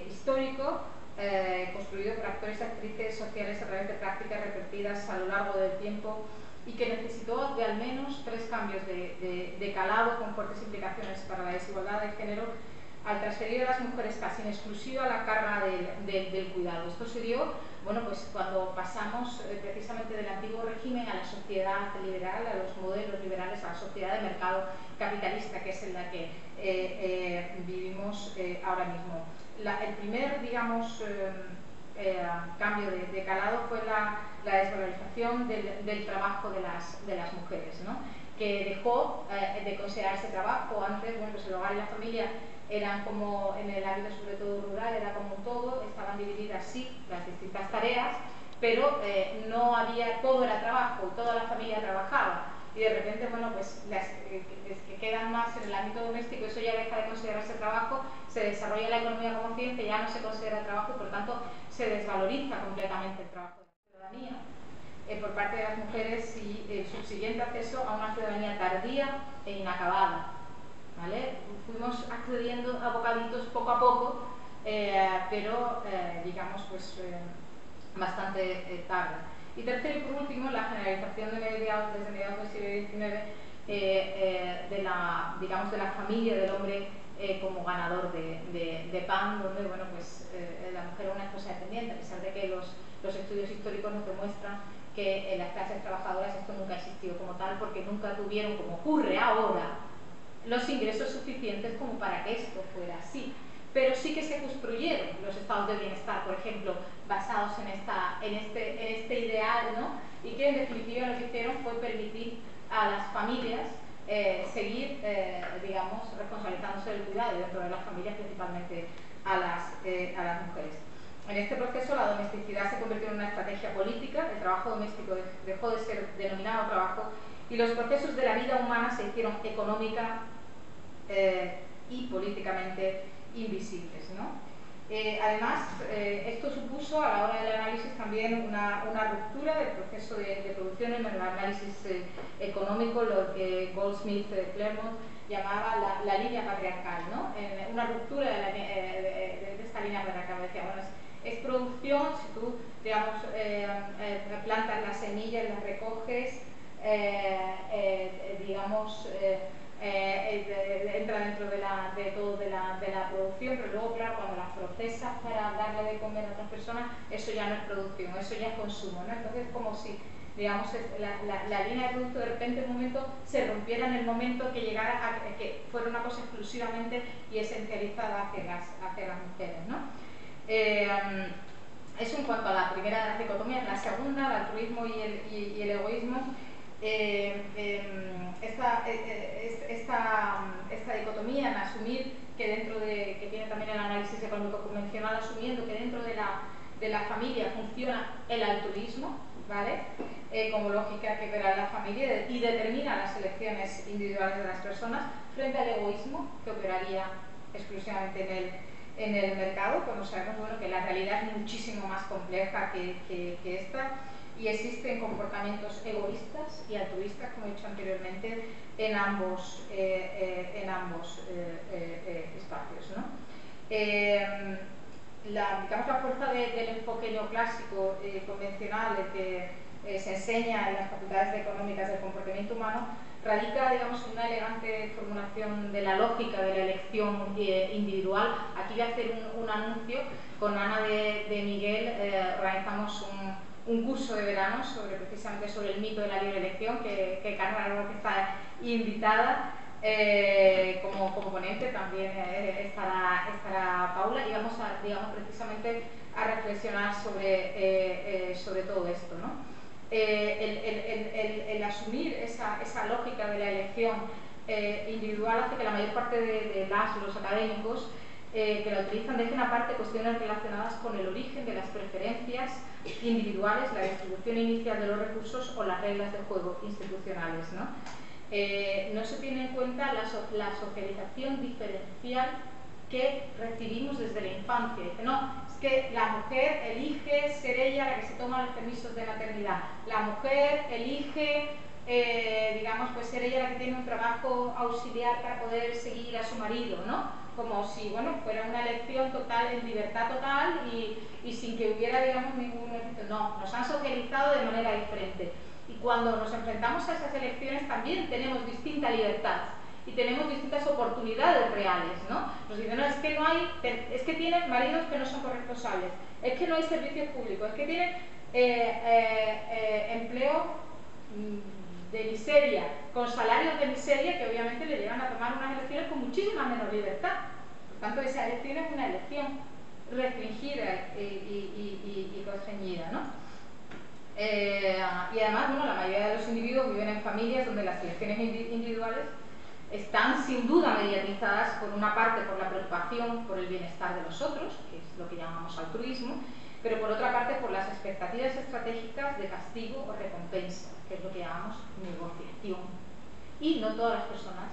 histórico construido por actores y actrices sociales a través de prácticas repetidas a lo largo del tiempo, y que necesitó de al menos tres cambios de calado con fuertes implicaciones para la desigualdad de género al transferir a las mujeres casi en exclusiva la carga del cuidado. Esto se dio, bueno, pues cuando pasamos precisamente del antiguo régimen a la sociedad liberal, a los modelos liberales, a la sociedad de mercado capitalista, que es en la que vivimos ahora mismo. El primer, digamos, cambio de calado fue la desvalorización del trabajo de las mujeres, ¿no? Que dejó de considerarse trabajo. Antes, bueno, pues el hogar y la familia eran como, en el ámbito sobre todo rural, era como un todo, estaban divididas sí las distintas tareas, pero no había, todo era trabajo, toda la familia trabajaba. y de repente, bueno, pues que quedan más en el ámbito doméstico, eso ya deja de considerarse trabajo, se desarrolla la economía como ciencia, ya no se considera trabajo y por tanto se desvaloriza completamente el trabajo de la ciudadanía por parte de las mujeres y el subsiguiente acceso a una ciudadanía tardía e inacabada. ¿Vale? Fuimos accediendo a bocaditos poco a poco, pero digamos pues bastante tarde. Y tercero y por último, la generalización de desde mediados del siglo XIX de la familia del hombre como ganador de pan, donde bueno, pues, la mujer era una cosa dependiente, a pesar de que los estudios históricos nos demuestran que en las clases trabajadoras esto nunca existió como tal, porque nunca tuvieron, como ocurre ahora, los ingresos suficientes como para que esto fuera así. Pero sí que se construyeron los estados de bienestar, por ejemplo, basados en este ideal, ¿no? Y que en definitiva lo que hicieron fue permitir a las familias seguir, digamos, responsabilizándose del cuidado, y dentro de las familias principalmente a las mujeres. En este proceso la domesticidad se convirtió en una estrategia política, el trabajo doméstico dejó de ser denominado trabajo y los procesos de la vida humana se hicieron económica y políticamente invisibles, ¿no? Además, esto supuso a la hora del análisis también una ruptura del proceso de producción en el análisis económico, lo que Goldsmith-Clermont llamaba la línea patriarcal, ¿no? Una ruptura de esta línea patriarcal. Decía, bueno, es producción, si tú, digamos, plantas las semillas, las recoges, digamos, entra dentro de la producción, pero luego, claro, cuando las procesas para darle de comer a otras personas, eso ya no es producción, eso ya es consumo, ¿no? Entonces, como si, digamos, la línea de producto de repente en un momento se rompiera en el momento que llegara a que fuera una cosa exclusivamente y esencializada hacia las mujeres, ¿no? Eso en cuanto a la primera de las dicotomías. La segunda, el altruismo y el egoísmo. Esta dicotomía en asumir que dentro de, que tiene también el análisis económico convencional, asumiendo que dentro de la familia funciona el altruismo, ¿vale? Como lógica que opera la familia y determina las elecciones individuales de las personas, frente al egoísmo que operaría exclusivamente en el mercado, cuando sabemos, bueno, que la realidad es muchísimo más compleja que esta, y existen comportamientos egoístas y altruistas, como he dicho anteriormente, en ambos espacios, ¿no? Digamos, la fuerza del enfoque neoclásico convencional que se enseña en las facultades económicas del comportamiento humano radica, digamos, en una elegante formulación de la lógica de la elección individual. Aquí voy a hacer un anuncio. Con Ana de Miguel realizamos un curso de verano precisamente sobre el mito de la libre elección, que Carmen está invitada como ponente, también estará Paula, y vamos a, digamos, precisamente a reflexionar sobre todo esto, ¿no? El asumir esa lógica de la elección individual hace que la mayor parte de los académicos que la utilizan dejen aparte cuestiones relacionadas con el origen de las preferencias individuales, la distribución inicial de los recursos o las reglas de juego institucionales, ¿no? No se tiene en cuenta la socialización diferencial que recibimos desde la infancia. Dice, no, es que la mujer elige ser ella la que se toma los permisos de maternidad. La mujer elige, digamos, pues ser ella la que tiene un trabajo auxiliar para poder seguir a su marido, ¿no? Como si, bueno, fuera una elección total, en libertad total y sin que hubiera, digamos, ningún efecto. No, nos han socializado de manera diferente. Y cuando nos enfrentamos a esas elecciones también tenemos distinta libertad y tenemos distintas oportunidades reales, ¿no? Nos dicen, no, es que tienen maridos que no son corresponsables, es que no hay servicios públicos, es que tienen empleo de miseria, con salarios de miseria que obviamente le llevan a tomar unas elecciones con muchísima menos libertad. Por tanto, esa elección es una elección restringida y constreñida, ¿no? Y además, bueno, la mayoría de los individuos viven en familias donde las elecciones individuales están sin duda mediatizadas por una parte por la preocupación por el bienestar de los otros, que es lo que llamamos altruismo, pero por otra parte por las expectativas estratégicas de castigo o recompensa, que es lo que llamamos negociación. Y no todas las personas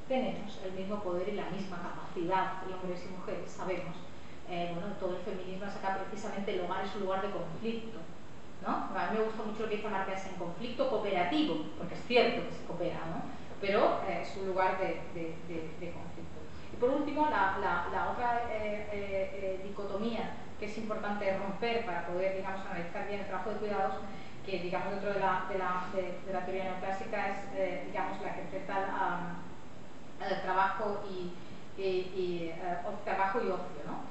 tenemos el mismo poder y la misma capacidad, y hombres y mujeres sabemos. Bueno, todo el feminismo saca precisamente el hogar es un lugar de conflicto, ¿no? A mí me gusta mucho lo que dice Marqués en conflicto cooperativo, porque es cierto que se coopera, ¿no? Pero es un lugar de conflicto. Y por último, la otra dicotomía que es importante romper para poder, digamos, analizar bien el trabajo de cuidados, que, digamos, dentro de la teoría neoclásica es, digamos, la que enfrenta al trabajo trabajo y ocio, ¿no?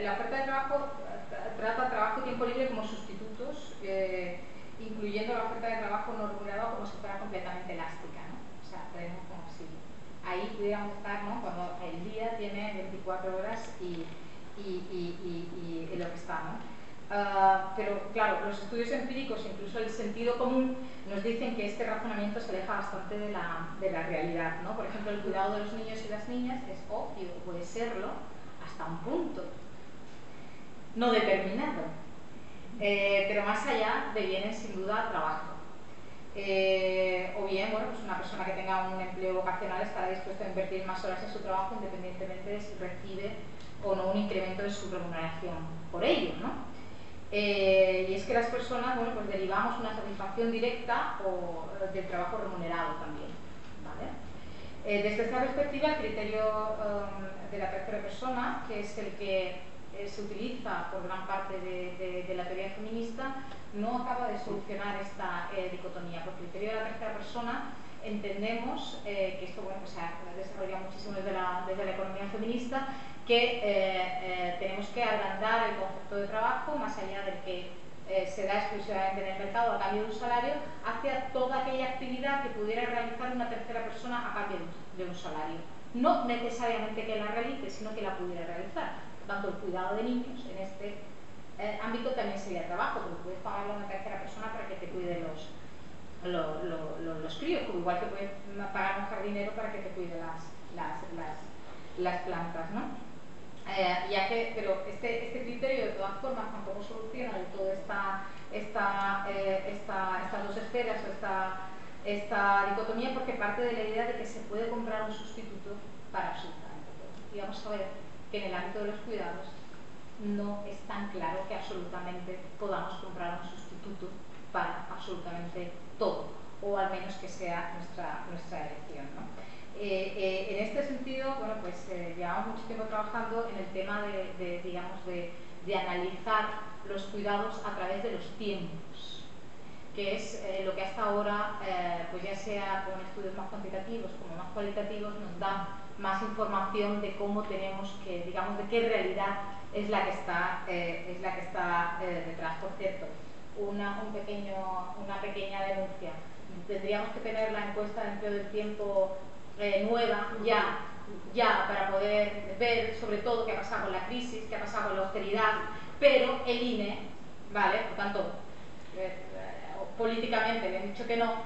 La oferta de trabajo trata trabajo y tiempo libre como sustitutos, incluyendo la oferta de trabajo no remunerado como si fuera completamente elástica, ¿no? O sea, tenemos como si ahí pudiéramos estar, ¿no? Cuando el día tiene 24 horas y lo que está, ¿no? Pero claro, los estudios empíricos, incluso el sentido común, nos dicen que este razonamiento se aleja bastante de la realidad, ¿no? Por ejemplo, el cuidado de los niños y las niñas es ocio, puede serlo hasta un punto no determinado, pero más allá deviene sin duda trabajo. O bien, bueno, pues una persona que tenga un empleo vocacional estará dispuesta a invertir más horas en su trabajo independientemente de si recibe o no un incremento de su remuneración por ello, ¿no? Y es que las personas, bueno, pues derivamos una satisfacción directa o del trabajo remunerado también, ¿vale? Desde esta perspectiva, el criterio de la tercera persona, que es el que se utiliza por gran parte de la teoría feminista, no acaba de solucionar esta dicotomía. Por criterio de la tercera persona entendemos que esto, bueno, pues se ha desarrollado muchísimo desde la economía feminista, que tenemos que agrandar el concepto de trabajo más allá del que se da exclusivamente en el mercado a cambio de un salario, hacia toda aquella actividad que pudiera realizar una tercera persona a cambio de un salario. No necesariamente que la realice, sino que la pudiera realizar. Por tanto, el cuidado de niños en este ámbito también sería trabajo, porque puedes pagarle a una tercera persona para que te cuide los críos, como igual que puedes pagar a un jardinero para que te cuide las plantas, ¿no? Pero este criterio de todas formas tampoco soluciona de todo estas dos esferas o esta dicotomía, porque parte de la idea de que se puede comprar un sustituto para absolutamente todo. Y vamos a ver que en el ámbito de los cuidados no es tan claro que absolutamente podamos comprar un sustituto para absolutamente todo, o al menos que sea nuestra elección, ¿no? En este sentido, bueno, pues llevamos mucho tiempo trabajando en el tema de analizar los cuidados a través de los tiempos, que es lo que hasta ahora, pues ya sea con estudios más cuantitativos como más cualitativos, nos dan más información de cómo tenemos que, digamos, de qué realidad es la que está detrás. Por cierto, una pequeña denuncia. Tendríamos que tener la encuesta de empleo del tiempo nueva ya para poder ver sobre todo qué ha pasado con la crisis, qué ha pasado con la austeridad, pero el INE, ¿vale? Por tanto, políticamente le han dicho que no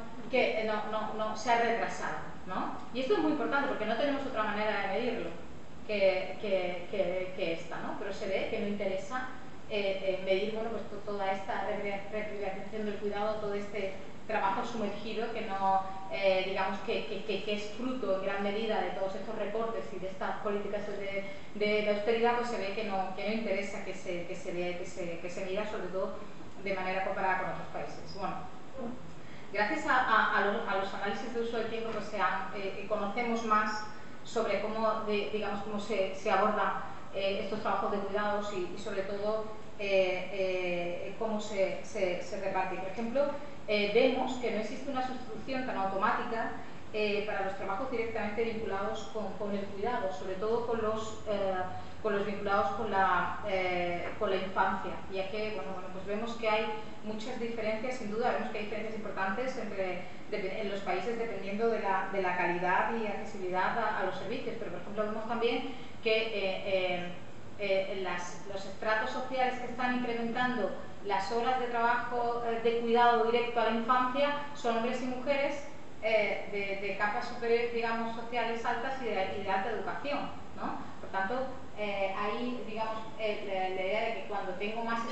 se ha retrasado, ¿no? Y esto es muy importante porque no tenemos otra manera de medirlo que esta, ¿no? Pero se ve que no interesa medir, bueno, pues toda esta reprivatización del cuidado, todo este trabajo sumergido que no, digamos que es fruto en gran medida de todos estos recortes y de estas políticas de austeridad, pues se ve que no interesa que se mida, sobre todo de manera comparada con otros países. Bueno, gracias a los análisis de uso del tiempo, pues conocemos más sobre cómo, digamos, cómo se abordan estos trabajos de cuidados y sobre todo cómo se reparte. Por ejemplo, vemos que no existe una sustitución tan automática para los trabajos directamente vinculados con el cuidado, sobre todo con los vinculados con la infancia, ya que bueno, pues vemos que hay muchas diferencias, sin duda vemos que hay diferencias importantes en los países dependiendo de la calidad y accesibilidad a los servicios, pero por ejemplo vemos también que los estratos sociales que están incrementando las horas de trabajo de cuidado directo a la infancia son hombres y mujeres de capas superiores, digamos, sociales altas y de alta educación, ¿no? Por tanto, ahí, digamos, la idea de que cuando tengo más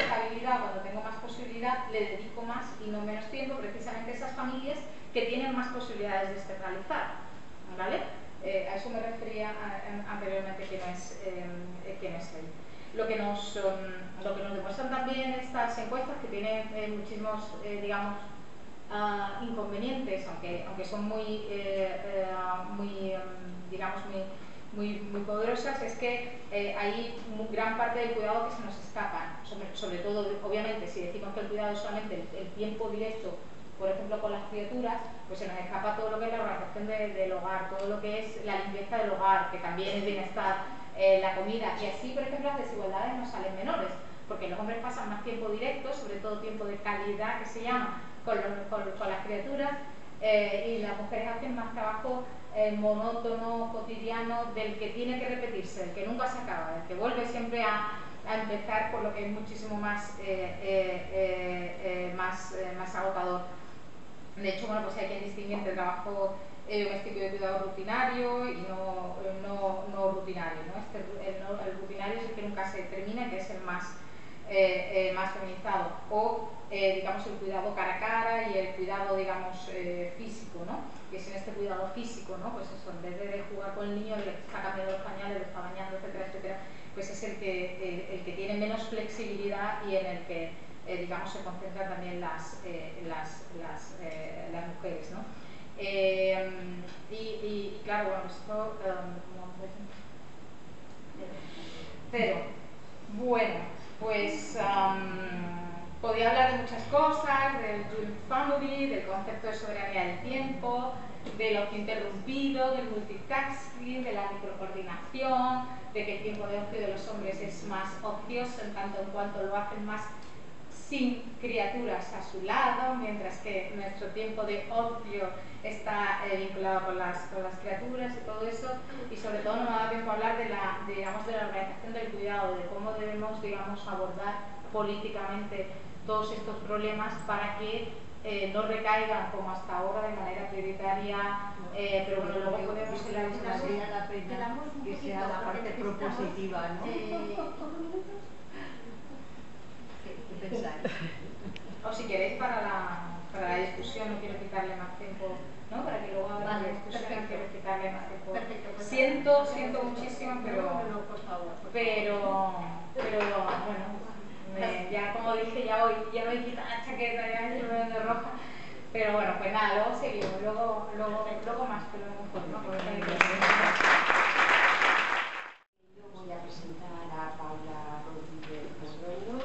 lo que nos demuestran también estas encuestas, que tienen muchísimos, digamos, inconvenientes, aunque son muy, digamos, muy poderosas, es que hay gran parte del cuidado que se nos escapan, sobre todo, obviamente, si decimos que el cuidado es solamente el tiempo directo, por ejemplo, con las criaturas, pues se nos escapa todo lo que es la organización del hogar, todo lo que es la limpieza del hogar, que también es bienestar, la comida, y así, por ejemplo, las desigualdades nos salen menores, porque los hombres pasan más tiempo directo, sobre todo tiempo de calidad, que se llama, con las criaturas, y las mujeres hacen más trabajo monótono, cotidiano, del que tiene que repetirse, del que nunca se acaba, del que vuelve siempre a empezar, por lo que es muchísimo más, más agotador. De hecho, bueno, pues hay que distinguir entre trabajo doméstico y de cuidado rutinario y no rutinario, ¿no? El rutinario es el que nunca se termina, que es el más feminizado, o digamos el cuidado cara a cara y el cuidado, digamos, físico, ¿no? Que es en este cuidado físico, ¿no? Pues eso, en vez de jugar con el niño, le está cambiando los pañales, le está bañando, etcétera, etcétera, pues es el que tiene menos flexibilidad y en el que digamos, se concentran también las mujeres, ¿no? Y claro, bueno, esto cero. Bueno, pues podía hablar de muchas cosas, del Joint Family, del concepto de soberanía del tiempo, del ocio interrumpido, del multitasking, de la microcoordinación, de que el tiempo de ocio de los hombres es más ocioso en tanto en cuanto lo hacen más sin criaturas a su lado, mientras que nuestro tiempo de ocio está vinculado con las criaturas y todo eso, y sobre todo no me da tiempo a hablar de la organización del cuidado, de cómo debemos, digamos, abordar políticamente todos estos problemas para que no recaigan como hasta ahora de manera prioritaria, pero bueno, luego podemos hablar de que sea la parte propositiva, ¿no? ¿Qué pensáis? O si queréis para la discusión, no quiero quitarle más tiempo, ¿no? Para que luego haga la discusión, no quiero quitarle más tiempo. Siento muchísimo, pero bueno, ya como dije, ya me he quitado la chaqueta, ya me estoy de roja. Pero bueno, pues nada, luego seguimos, luego más, pero no mejor, ¿no? Yo voy a presentar a Paula Rodríguez Moreno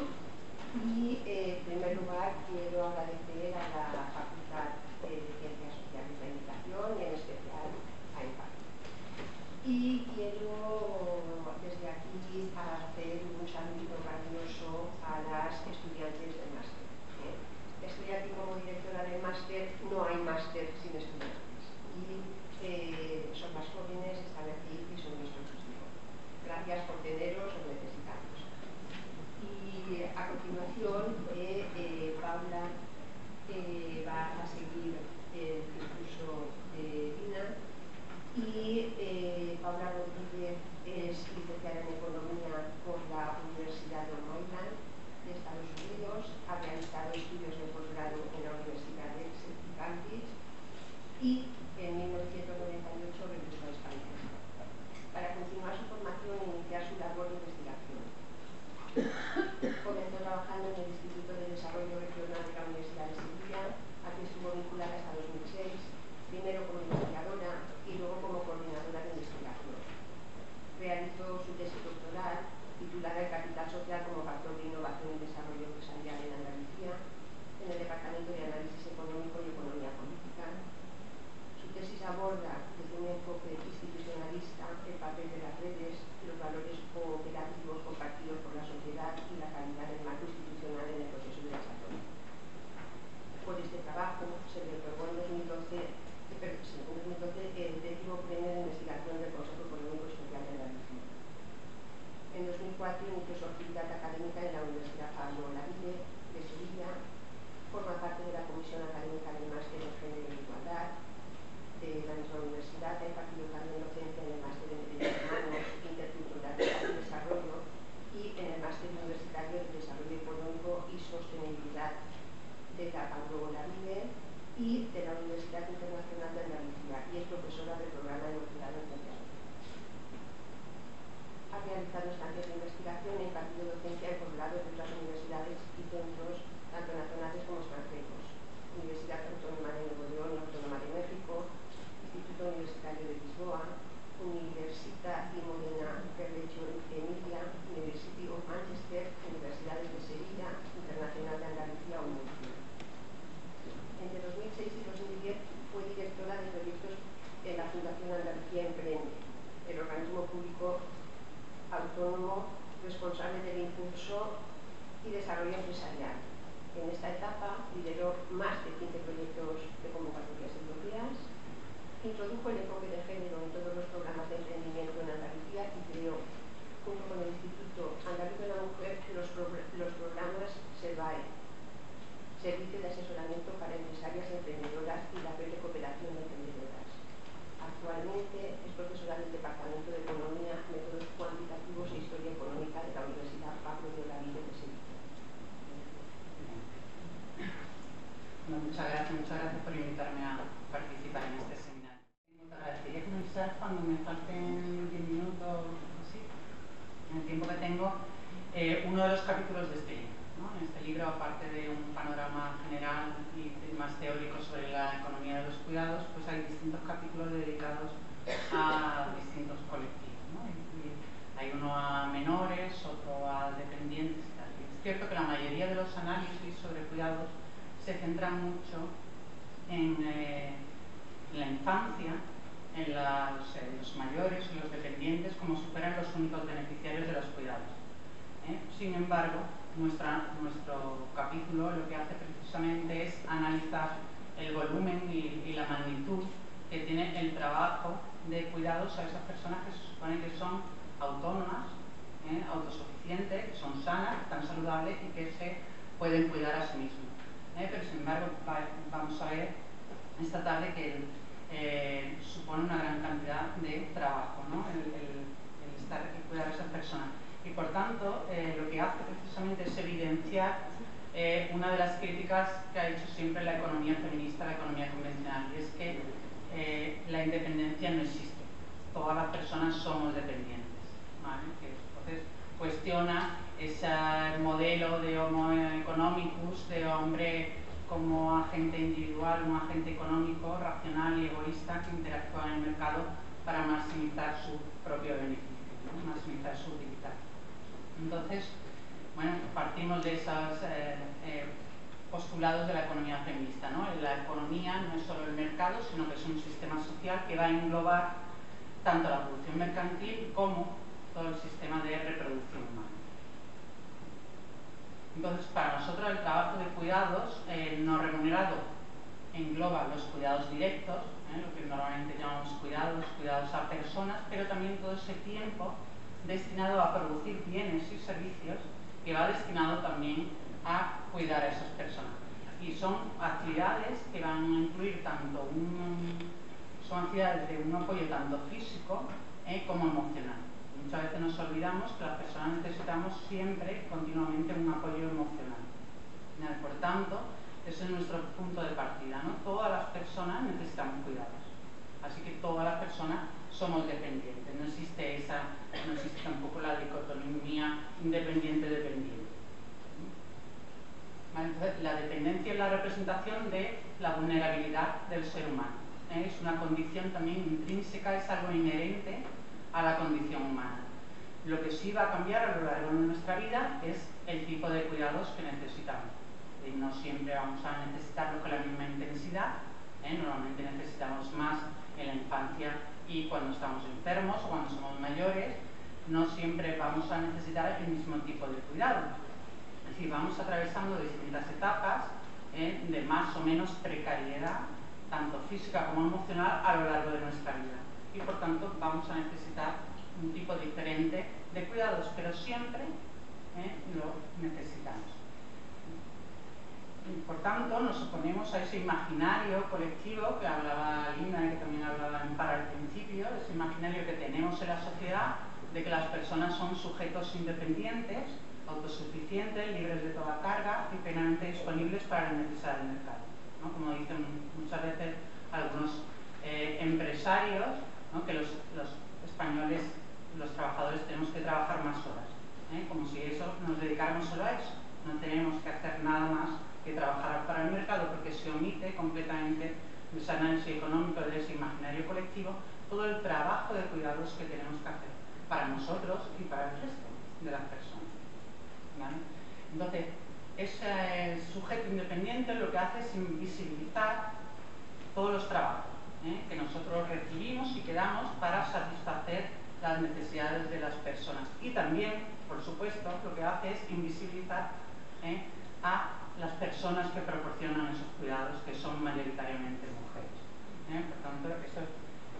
y en primer lugar quiero agradecer a la Facultad de Ciencias Sociales la invitación y en especial a EPA. Y quiero desde aquí hacer un saludo cariñoso a las estudiantes del máster. Estoy aquí como directora del máster, no hay máster sin estudiantes y son más jóvenes, están aquí y son nuestros testigos. Gracias por teneros, os necesitamos. Y a continuación Paula va a seguir el discurso de Dina y Paula Rodríguez es licenciada en Economía por la Universidad de Long Island de Estados Unidos, ha realizado estudios de posgrado en la Universidad de Cambridge y en 1998 regresó a España para continuar su formación e iniciar su labor de investigación. Comenzó trabajando en el Instituto de Desarrollo Regional de la Universidad de Sevilla, a que estuvo vinculada hasta 2006, primero como investigadora y luego como coordinadora de investigación. Realizó su tesis doctoral titulada El capital social como factor de innovación y desarrollo empresarial en Andalucía, en el Departamento de Análisis Económico y Economía Política. Su tesis aborda desde un enfoque institucionalista el papel de las redes, los valores cooperativos compartidos por la sociedad y la calidad del marco institucional en el proceso de desarrollo. Por este trabajo se le otorgó en 2012 el 10º premio de investigación del Consejo Económico y Social de Andalucía. En 2004 inició su actividad académica en la Universidad Pablo Olavide de Sevilla, forma parte de la Comisión Académica del Máster en Género e Igualdad de la misma universidad, ha impartido también docencia en el Máster en Derechos Humanos, Interculturalidad y Desarrollo y en el Máster Universitario de Desarrollo Económico y Sostenibilidad de la Pablo Olavide y de la Universidad Internacional de Andalucía y es profesora del programa de doctorado en Ciencias Sociales. Ha realizado estancias de investigación e impartido docencia en posgrados de otras universidades y centros, tanto nacionales como extranjeros. Universidad Autónoma de Nuevo León y Autónoma de México, Instituto Universitario de Lisboa, Università di Modena per Reggio Emilia, University of Manchester, Universidades de Sevilla, Internacional de Andalucía o Murcia. Entre 2006 y 2010 fue directora de proyectos en la Fundación Andalucía Emprende, el organismo público autónomo responsable del impulso y desarrollo empresarial. En esta etapa lideró más de 15 proyectos de convocatorias europeas, introdujo el enfoque de género en todos los programas de emprendimiento en Andalucía y creó, junto con el Instituto Andaluz de la Mujer, los programas SERVAE, Servicio de Asesoramiento para Empresarias y Emprendedoras, y la Red de Cooperación de Emprendedoras. Actualmente es profesora del Departamento de Economía, Métodos Cuantitativos e Historia Económica de la Universidad Pablo de Olavide de Sevilla. Muchas gracias por invitarme a participar en este seminario. Agradecería comenzar cuando me falten 10 minutos, así, en el tiempo que tengo, uno de los capítulos de este libro, ¿no? En este libro, aparte de un panorama general y más teórico sobre la economía de los cuidados, pues hay distintos capítulos dedicados a distintos colectivos, ¿no? Y hay uno a menores, otro a dependientes y tal. Y es cierto que la mayoría de los análisis sobre cuidados se centran mucho en la infancia, en los mayores, en los dependientes, como si fueran los únicos beneficiarios de los cuidados. Sin embargo, nuestro capítulo lo que hace precisamente es analizar el volumen y la magnitud que tiene el trabajo de cuidados a esas personas que se supone que son autónomas, autosuficientes, que son sanas, que están saludables y que se pueden cuidar a sí mismos. Pero sin embargo vamos a ver esta tarde que supone una gran cantidad de trabajo, ¿no? el cuidar a esas personas. Y por tanto, lo que hace precisamente es evidenciar una de las críticas que ha hecho siempre la economía feminista, la economía convencional, y es que la independencia no existe. Todas las personas somos dependientes, ¿vale? Entonces cuestiona ese modelo de homo economicus, de hombre como agente individual, un agente económico, racional y egoísta que interactúa en el mercado para maximizar su propio beneficio, ¿no? Maximizar su utilidad. Entonces, bueno, partimos de esos postulados de la economía feminista, ¿no? La economía no es solo el mercado, sino que es un sistema social que va a englobar tanto la producción mercantil como todo el sistema de reproducción humana. Entonces, para nosotros el trabajo de cuidados no remunerado engloba los cuidados directos, lo que normalmente llamamos cuidados a personas, pero también todo ese tiempo destinado a producir bienes y servicios que va destinado también a cuidar a esas personas. Y son actividades que van a incluir tanto son actividades de un apoyo tanto físico como emocional. Muchas veces nos olvidamos que las personas necesitamos siempre, continuamente, un apoyo emocional. Por tanto, ese es nuestro punto de partida, ¿no? Todas las personas necesitamos cuidados. Así que todas las personas somos dependientes. No existe tampoco la dicotomía independiente-dependiente. ¿Vale? Entonces, la dependencia es la representación de la vulnerabilidad del ser humano. Es una condición también intrínseca, es algo inherente a la condición humana. Lo que sí va a cambiar a lo largo de nuestra vida es el tipo de cuidados que necesitamos. No siempre vamos a necesitarlo con la misma intensidad, normalmente necesitamos más en la infancia y cuando estamos enfermos o cuando somos mayores, no siempre vamos a necesitar el mismo tipo de cuidado. Es decir, vamos atravesando distintas etapas de más o menos precariedad, tanto física como emocional, a lo largo de nuestra vida. Y por tanto vamos a necesitar un tipo diferente de cuidados, pero siempre lo necesitamos. Y por tanto nos oponemos a ese imaginario colectivo que hablaba Linda y que también hablaba para el principio, ese imaginario que tenemos en la sociedad de que las personas son sujetos independientes, autosuficientes, libres de toda carga y plenamente disponibles para las necesidades del mercado, ¿no? Como dicen muchas veces algunos empresarios, ¿no? Que los españoles los trabajadores tenemos que trabajar más horas, como si eso nos dedicáramos solo a eso. No tenemos que hacer nada más que trabajar para el mercado, porque se omite completamente de ese análisis económico, de ese imaginario colectivo, todo el trabajo de cuidados que tenemos que hacer para nosotros y para el resto de las personas, ¿vale? Entonces, ese sujeto independiente lo que hace es invisibilizar todos los trabajos que nosotros recibimos y que damos para satisfacer las necesidades de las personas. Y también, por supuesto, lo que hace es invisibilizar a las personas que proporcionan esos cuidados, que son mayoritariamente mujeres. Por tanto, eso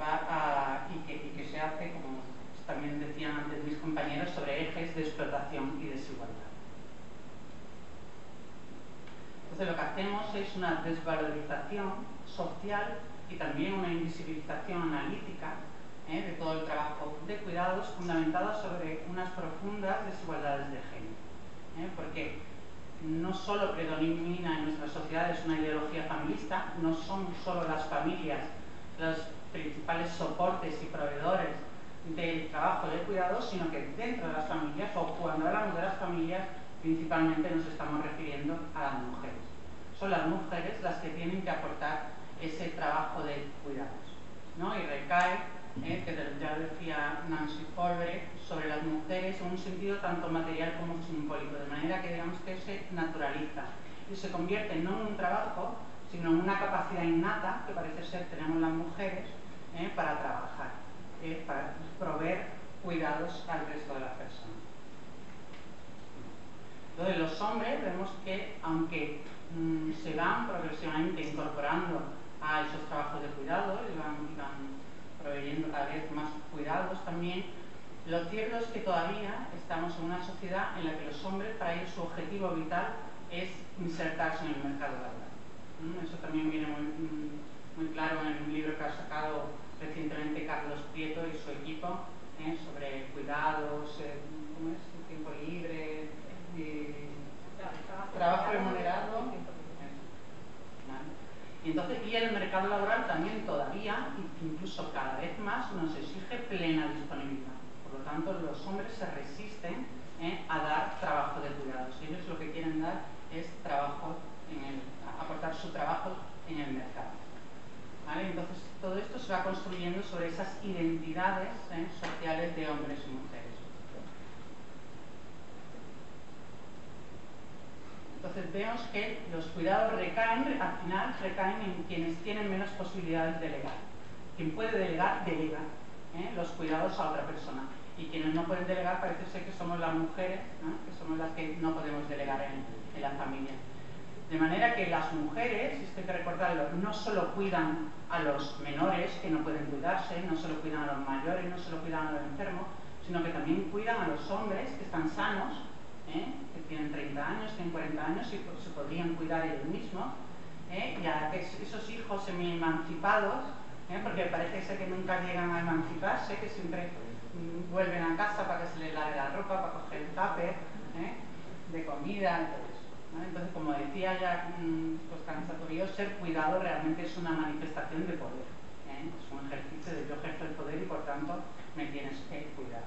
va a... y que se hace, como también decían antes mis compañeros, sobre ejes de explotación y desigualdad. Entonces lo que hacemos es una desvalorización social y también una invisibilización analítica de todo el trabajo de cuidados fundamentada sobre unas profundas desigualdades de género. Porque no solo predomina en nuestras sociedades una ideología familista, no son solo las familias los principales soportes y proveedores del trabajo de cuidados, sino que dentro de las familias, o cuando hablamos de las familias, principalmente nos estamos refiriendo a las mujeres. Son las mujeres las que tienen que aportar ese trabajo de cuidados, ¿no? Y recae, que ya decía Nancy Folbre, sobre las mujeres en un sentido tanto material como simbólico, de manera que digamos que se naturaliza y se convierte no en un trabajo, sino en una capacidad innata que parece ser tenemos las mujeres para trabajar, para proveer cuidados al resto de las personas. Entonces los hombres vemos que, aunque se van progresivamente incorporando a esos trabajos de cuidado y van proveyendo cada vez más cuidados también, lo cierto es que todavía estamos en una sociedad en la que los hombres, para ellos su objetivo vital es insertarse en el mercado laboral. Eso también viene muy claro en un libro que ha sacado recientemente Carlos Prieto y su equipo sobre cuidados, ¿cómo es? Tiempo libre, trabajo remunerado. Y entonces, y el mercado laboral también todavía, incluso cada vez más, nos exige plena disponibilidad. Por lo tanto, los hombres se resisten a dar trabajo de cuidados. Ellos lo que quieren dar es trabajo aportar su trabajo en el mercado. ¿Vale? Entonces, todo esto se va construyendo sobre esas identidades sociales de hombres y mujeres. Entonces vemos que los cuidados al final recaen en quienes tienen menos posibilidades de delegar. Quien puede delegar, delega los cuidados a otra persona. Y quienes no pueden delegar parece ser que somos las mujeres, que somos las que no podemos delegar en la familia. De manera que las mujeres, esto hay que recordarlo, no solo cuidan a los menores que no pueden cuidarse, no solo cuidan a los mayores, no solo cuidan a los enfermos, sino que también cuidan a los hombres que están sanos, que tienen 30 años, tienen 40 años y se podrían cuidar ellos mismos, y a esos hijos semi-emancipados, porque parece ser que nunca llegan a emanciparse, que siempre vuelven a casa para que se les lave la ropa, para coger el tupper de comida y todo eso. Entonces, como decía ya Constanza Torío, ser cuidado realmente es una manifestación de poder, es un ejercicio de yo ejerzo el poder y por tanto me tienes que cuidar.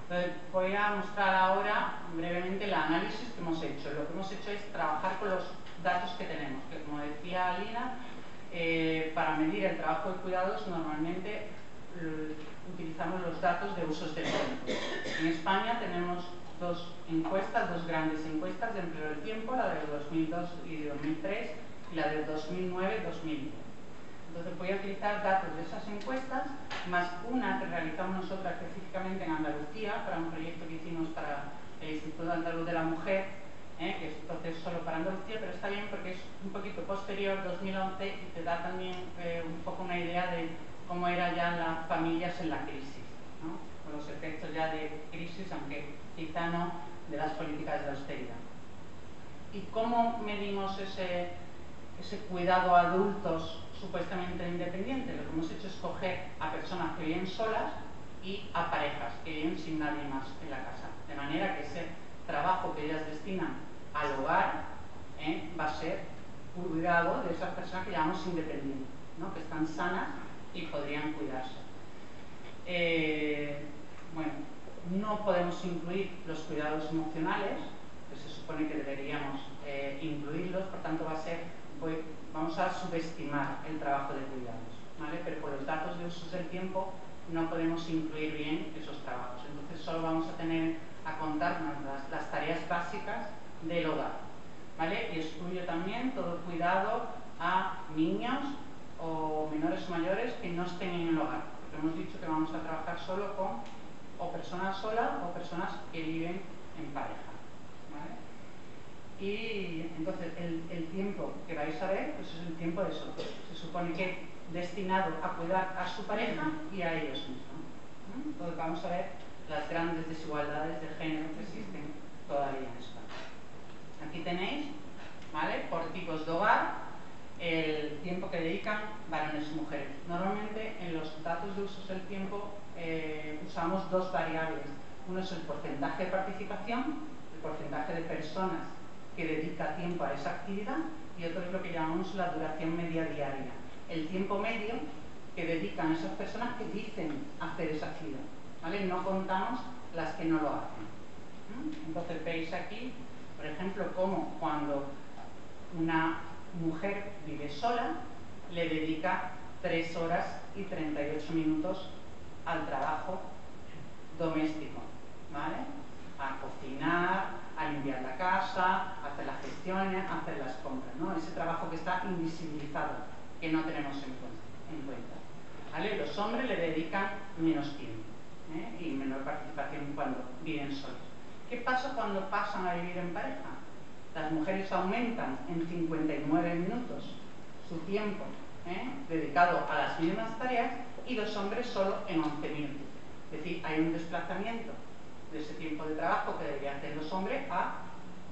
Entonces, voy a mostrar ahora brevemente el análisis que hemos hecho. Lo que hemos hecho es trabajar con los datos que tenemos, que como decía Lina, para medir el trabajo de cuidados normalmente utilizamos los datos de usos del tiempo. En España tenemos dos grandes encuestas de empleo del tiempo, la de 2002 y 2003 y la de 2009-2010. Entonces voy a utilizar datos de esas encuestas, más una que realizamos nosotras específicamente en Andalucía, para un proyecto que hicimos para el Instituto Andaluz de la Mujer, que es entonces solo para Andalucía, pero está bien porque es un poquito posterior, 2011, y te da también un poco una idea de cómo eran ya las familias en la crisis, ¿no? Con los efectos ya de crisis, aunque quizá no de las políticas de austeridad. ¿Y cómo medimos ese cuidado a adultos supuestamente independientes? Lo que hemos hecho es coger a personas que viven solas y a parejas que viven sin nadie más en la casa, de manera que ese trabajo que ellas destinan al hogar va a ser cuidado de esas personas que llamamos independientes, ¿no? Que están sanas y podrían cuidarse. Bueno, no podemos incluir los cuidados emocionales, que se supone que deberíamos incluirlos, por tanto vamos a subestimar el trabajo de cuidados, ¿vale? Pero por los datos de usos del tiempo no podemos incluir bien esos trabajos. Entonces solo vamos a tener a contarnos las tareas básicas del hogar, ¿vale? Y excluyo también todo cuidado a niños o menores o mayores que no estén en el hogar, porque hemos dicho que vamos a trabajar solo con o personas solas o personas que viven en pareja, ¿vale? Y entonces el tiempo que vais a ver pues es el tiempo de eso. Se supone que destinado a cuidar a su pareja y a ellos mismos. Entonces vamos a ver las grandes desigualdades de género que existen todavía en España. Aquí tenéis, ¿vale?, por tipos de hogar, el tiempo que dedican varones y mujeres. Normalmente en los datos de usos del tiempo usamos dos variables. Uno es el porcentaje de participación, el porcentaje de personas que dedica tiempo a esa actividad, y otro es lo que llamamos la duración media diaria, el tiempo medio que dedican esas personas que dicen hacer esa actividad, ¿vale? No contamos las que no lo hacen. Entonces veis aquí, por ejemplo, cómo cuando una mujer vive sola, le dedica 3 horas y 38 minutos al trabajo doméstico, ¿vale? A cocinar, a limpiar la casa, a hacer las gestiones, a hacer las compras, ¿no? Ese trabajo que está invisibilizado, que no tenemos en cuenta, ¿vale? Los hombres le dedican menos tiempo, y menor participación cuando viven solos. ¿Qué pasa cuando pasan a vivir en pareja? Las mujeres aumentan en 59 minutos su tiempo dedicado a las mismas tareas y los hombres solo en 11 minutos. Es decir, hay un desplazamiento de ese tiempo de trabajo que deberían hacer los hombres a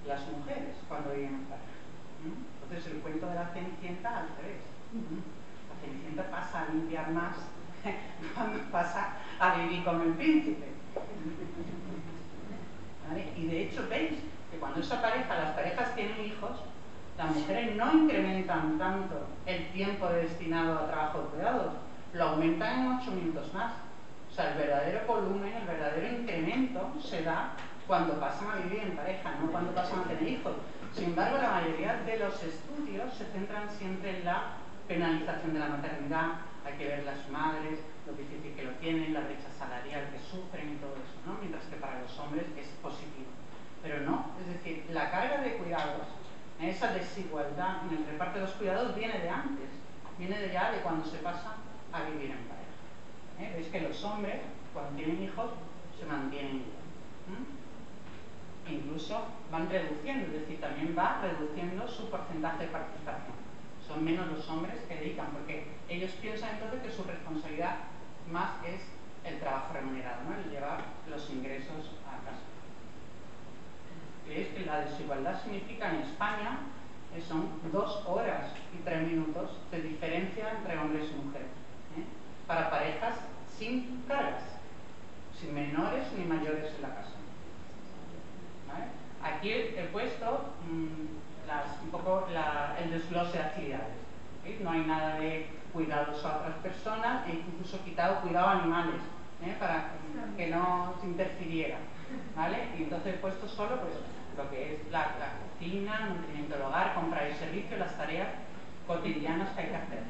las mujeres cuando viven en pareja. Entonces el cuento de la Cenicienta al revés. La Cenicienta pasa a limpiar más cuando pasa a vivir con el príncipe. ¿Vale? Y de hecho veis que cuando las parejas tienen hijos, las mujeres no incrementan tanto el tiempo destinado a trabajo de cuidados, lo aumentan en 8 minutos más. O sea, el verdadero volumen, el verdadero incremento se da cuando pasan a vivir en pareja, no cuando pasan a tener hijos. Sin embargo, la mayoría de los estudios se centran siempre en la penalización de la maternidad. Hay que ver las madres, lo difícil que lo tienen, la brecha salarial que sufren y todo eso, ¿no? Mientras que para los hombres es positivo. Pero no, es decir, la carga de cuidados, esa desigualdad en el reparto de los cuidados viene de antes, viene de ya de cuando se pasa a vivir en pareja. Veis que los hombres, cuando tienen hijos, se mantienen igual. Incluso van reduciendo, es decir, también va reduciendo su porcentaje de participación. Son menos los hombres que dedican, porque ellos piensan entonces que su responsabilidad más es el trabajo remunerado, ¿no?, el llevar los ingresos a casa. Veis que la desigualdad significa en España son 2 horas y 3 minutos de diferencia entre hombres y mujeres, para parejas sin cargas, sin menores ni mayores en la casa. ¿Vale? Aquí he puesto un poco el desglose de actividades. ¿Veis? No hay nada de cuidados a otras personas, e incluso he quitado cuidado a animales, para que no se interfiriera, ¿vale? Y entonces he puesto solo pues lo que es la cocina, el mantenimiento del hogar, comprar y servicio, las tareas cotidianas que hay que hacer,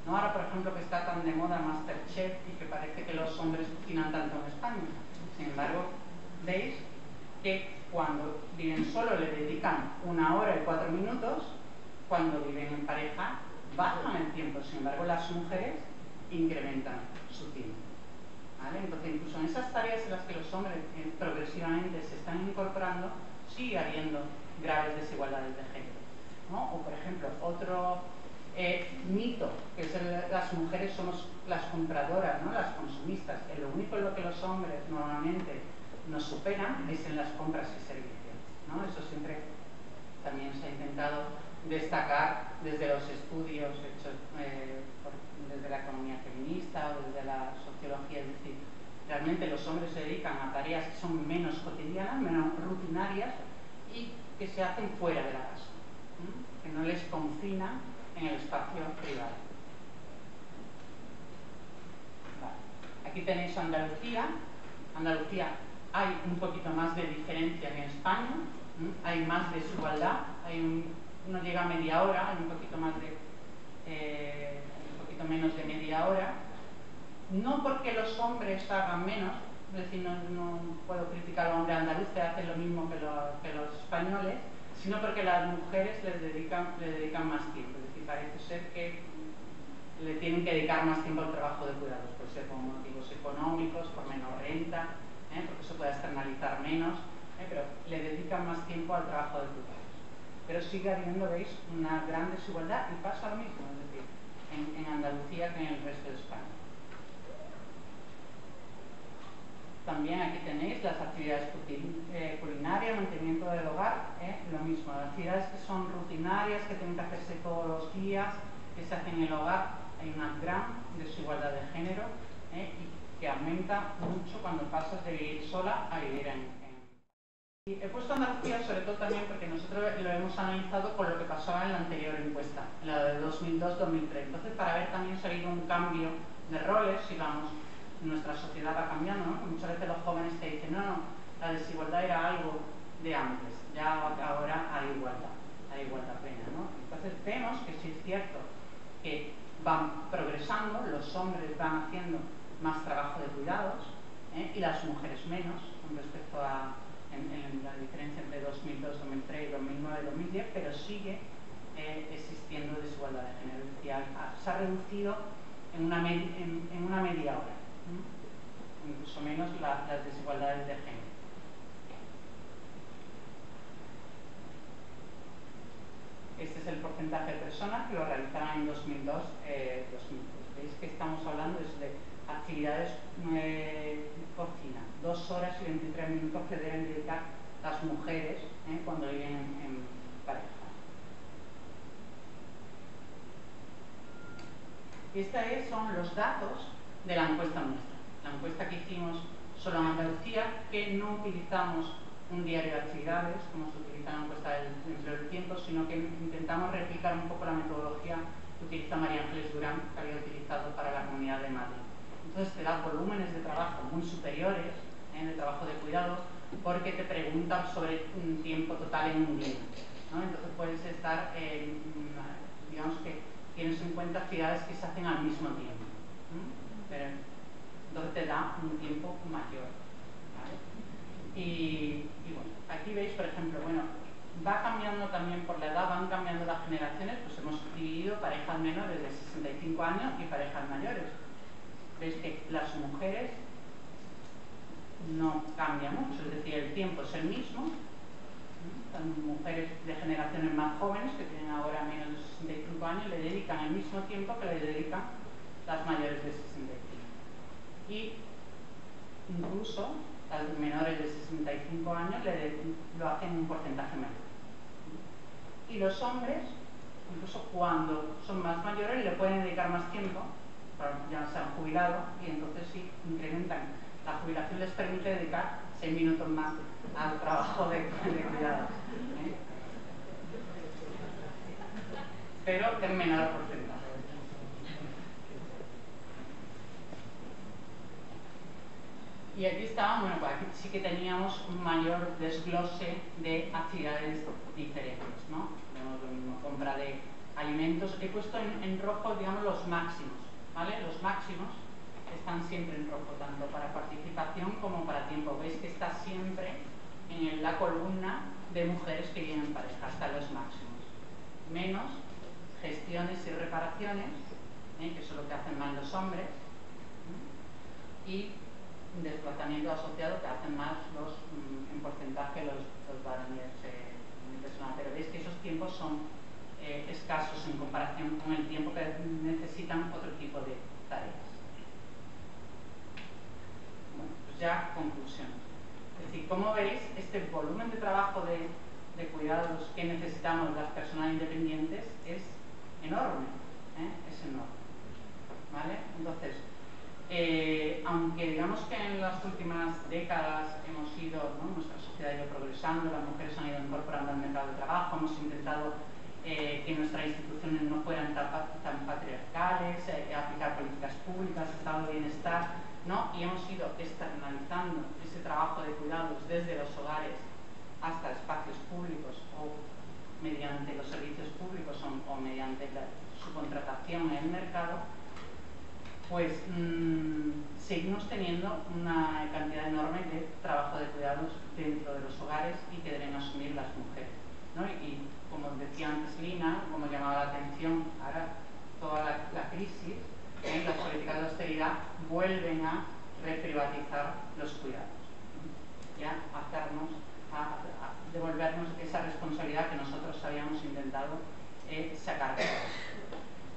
¿no? Ahora, por ejemplo, que está tan de moda Masterchef y que parece que los hombres cocinan tanto en España. Sin embargo, veis que cuando viven solo le dedican 1 hora y 4 minutos, cuando viven en pareja bajan el tiempo. Sin embargo, las mujeres incrementan su tiempo, ¿vale? Entonces, incluso en esas tareas en las que los hombres progresivamente se están incorporando, sigue habiendo graves desigualdades de género, ¿no? O, por ejemplo, otro mito, que es las mujeres somos las compradoras, ¿no?, las consumistas. Lo único en lo que los hombres normalmente nos superan es en las compras y servicios, ¿no? Eso siempre también se ha intentado destacar desde los estudios hechos desde la economía feminista o desde la sociología. Es decir, realmente los hombres se dedican a tareas que son menos cotidianas, menos rutinarias y que se hacen fuera de la casa, que no les confina en el espacio privado. Vale. Aquí tenéis Andalucía. Andalucía hay un poquito más de diferencia que en España, hay más desigualdad, no llega a media hora, hay un poquito menos de media hora. No porque los hombres hagan menos, es decir, no puedo criticar al hombre andaluz que hace lo mismo que los españoles, sino porque las mujeres le dedican más tiempo. Es decir, parece ser que le tienen que dedicar más tiempo al trabajo de cuidados, por ser por motivos económicos, por menor renta, porque se puede externalizar menos, pero le dedican más tiempo al trabajo de cuidados. Pero sigue habiendo, veis, una gran desigualdad y pasa lo mismo, es decir, en Andalucía que en el resto de España. También aquí tenéis las actividades culinarias, mantenimiento del hogar, lo mismo, las actividades que son rutinarias, que tienen que hacerse todos los días, que se hacen en el hogar. Hay una gran desigualdad de género y que aumenta mucho cuando pasas de vivir sola a vivir Y he puesto Andalucía sobre todo también porque nosotros lo hemos analizado con lo que pasaba en la anterior encuesta, la de 2002-2003. Entonces, para ver también si ha habido un cambio de roles, si vamos, nuestra sociedad va cambiando, ¿no? Muchas veces los jóvenes te dicen, no, la desigualdad era algo de antes, ya ahora hay igualdad plena, ¿no? Entonces vemos que sí es cierto que van progresando, los hombres van haciendo más trabajo de cuidados y las mujeres menos con respecto a en la diferencia entre 2002, 2003 y 2009, 2010, pero sigue existiendo desigualdad de género. Es decir, se ha reducido en una media hora, incluso menos las desigualdades de género. Este es el porcentaje de personas que lo realizaron en 2002, 2003. Veis que estamos hablando de actividades de cocina, 2 horas y 23 minutos que deben dedicar las mujeres cuando viven en pareja. Estos son los datos de la encuesta nuestra. La encuesta que hicimos solo en Andalucía, que no utilizamos un diario de actividades, como se utiliza en la encuesta del empleo del tiempo, sino que intentamos replicar un poco la metodología que utiliza María Ángeles Durán, que había utilizado para la Comunidad de Madrid. Entonces te da volúmenes de trabajo muy superiores, de trabajo de cuidado, porque te preguntan sobre un tiempo total en un día, ¿no? Entonces puedes estar, digamos que tienes en cuenta actividades que se hacen al mismo tiempo, pero entonces te da un tiempo mayor, ¿vale? Y bueno, aquí veis, por ejemplo, bueno, va cambiando también por la edad, van cambiando las generaciones, pues hemos dividido parejas menores de 65 años y parejas mayores. Veis que las mujeres no cambia mucho, es decir, el tiempo es el mismo. Son mujeres de generaciones más jóvenes que tienen ahora menos de 65 años, le dedican el mismo tiempo que le dedican las mayores de 65. Y incluso las menores de 65 años lo hacen en un porcentaje menor. Y los hombres, incluso cuando son más mayores, le pueden dedicar más tiempo, ya se han jubilado, y entonces sí incrementan. La jubilación les permite dedicar 6 minutos más al trabajo de cuidado, pero en menor porcentaje. Y aquí está, bueno, pues aquí sí que teníamos un mayor desglose de actividades diferentes, ¿no? Tenemos lo mismo, compra de alimentos. He puesto en rojo, digamos, los máximos, ¿vale? Los máximos están siempre en rojo, tanto para participación como para tiempo. Veis que está siempre en la columna de mujeres que viven en pareja, hasta los máximos. Menos gestiones y reparaciones, que eso es lo que hacen más los hombres, y desplazamiento asociado que hacen más en porcentaje los varones personal. Pero veis que esos tiempos son escasos en comparación con el tiempo que necesitan otro tipo de tareas. Bueno, pues ya conclusión. Es decir, como veis, este volumen de trabajo de cuidados que necesitamos las personas independientes es enorme, es enorme, ¿vale? Entonces, aunque digamos que en las últimas décadas hemos ido, ¿no? Nuestra sociedad ha ido progresando, las mujeres han ido incorporando al mercado de trabajo, hemos intentado que nuestras instituciones no fueran tan patriarcales, aplicar políticas públicas, estado de bienestar, ¿no? Y hemos ido externalizando ese trabajo de cuidados desde los hogares hasta espacios públicos o mediante los servicios públicos o mediante su contratación en el mercado, pues seguimos teniendo una cantidad enorme de trabajo de cuidados dentro de los hogares y que deben asumir las mujeres, ¿no? Y como decía antes Lina, como llamaba la atención, ahora toda la crisis, las políticas de austeridad vuelven a reprivatizar los cuidados, ¿no? Ya a devolvernos esa responsabilidad que nosotros habíamos intentado sacar.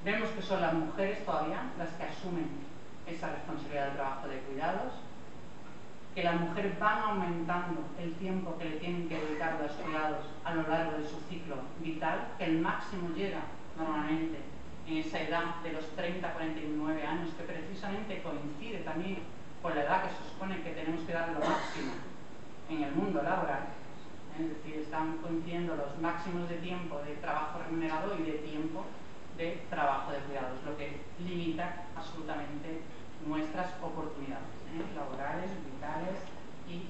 Vemos que son las mujeres todavía las que asumen esa responsabilidad del trabajo de cuidados, que las mujeres van aumentando el tiempo que le tienen que dedicar a los cuidados a lo largo de su ciclo vital, que el máximo llega normalmente en esa edad de los 30-49 años, que precisamente coincide también con la edad que se supone que tenemos que dar lo máximo en el mundo laboral. Es decir, están coincidiendo los máximos de tiempo de trabajo remunerado y de tiempo de trabajo de cuidados, lo que limita absolutamente nuestras oportunidades laborales, vitales y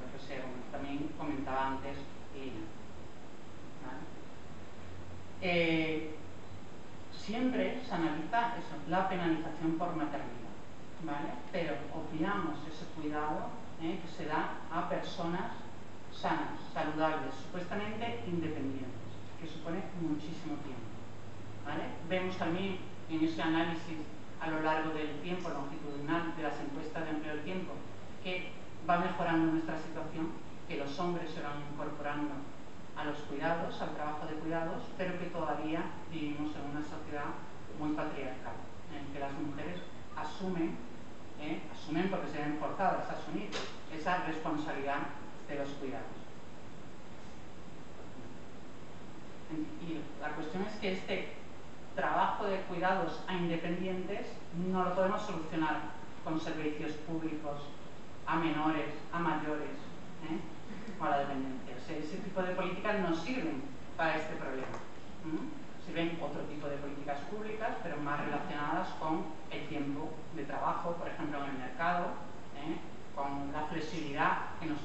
lo que sea, como también comentaba antes Lina. ¿Vale? Siempre se analiza eso, la penalización por maternidad, ¿vale? Pero obviamos ese cuidado que se da a personas sanas, saludables, supuestamente independientes, que supone muchísimo tiempo, ¿vale? Vemos también en ese análisis a lo largo del tiempo longitudinal de las encuestas de empleo del tiempo que va mejorando nuestra situación, que los hombres se van incorporando a los cuidados, al trabajo de cuidados, pero que todavía vivimos en una sociedad muy patriarcal, en que las mujeres asumen porque se ven forzadas a asumir esa responsabilidad de los cuidados. Y la cuestión es que este trabajo de cuidados a independientes no lo podemos solucionar con servicios públicos a menores, a mayores, o a la dependencia. O sea, ese tipo de políticas no sirven para este problema. Sirven otro tipo de políticas públicas, pero más relacionadas con el tiempo de trabajo, por ejemplo, en el mercado, con la flexibilidad que nos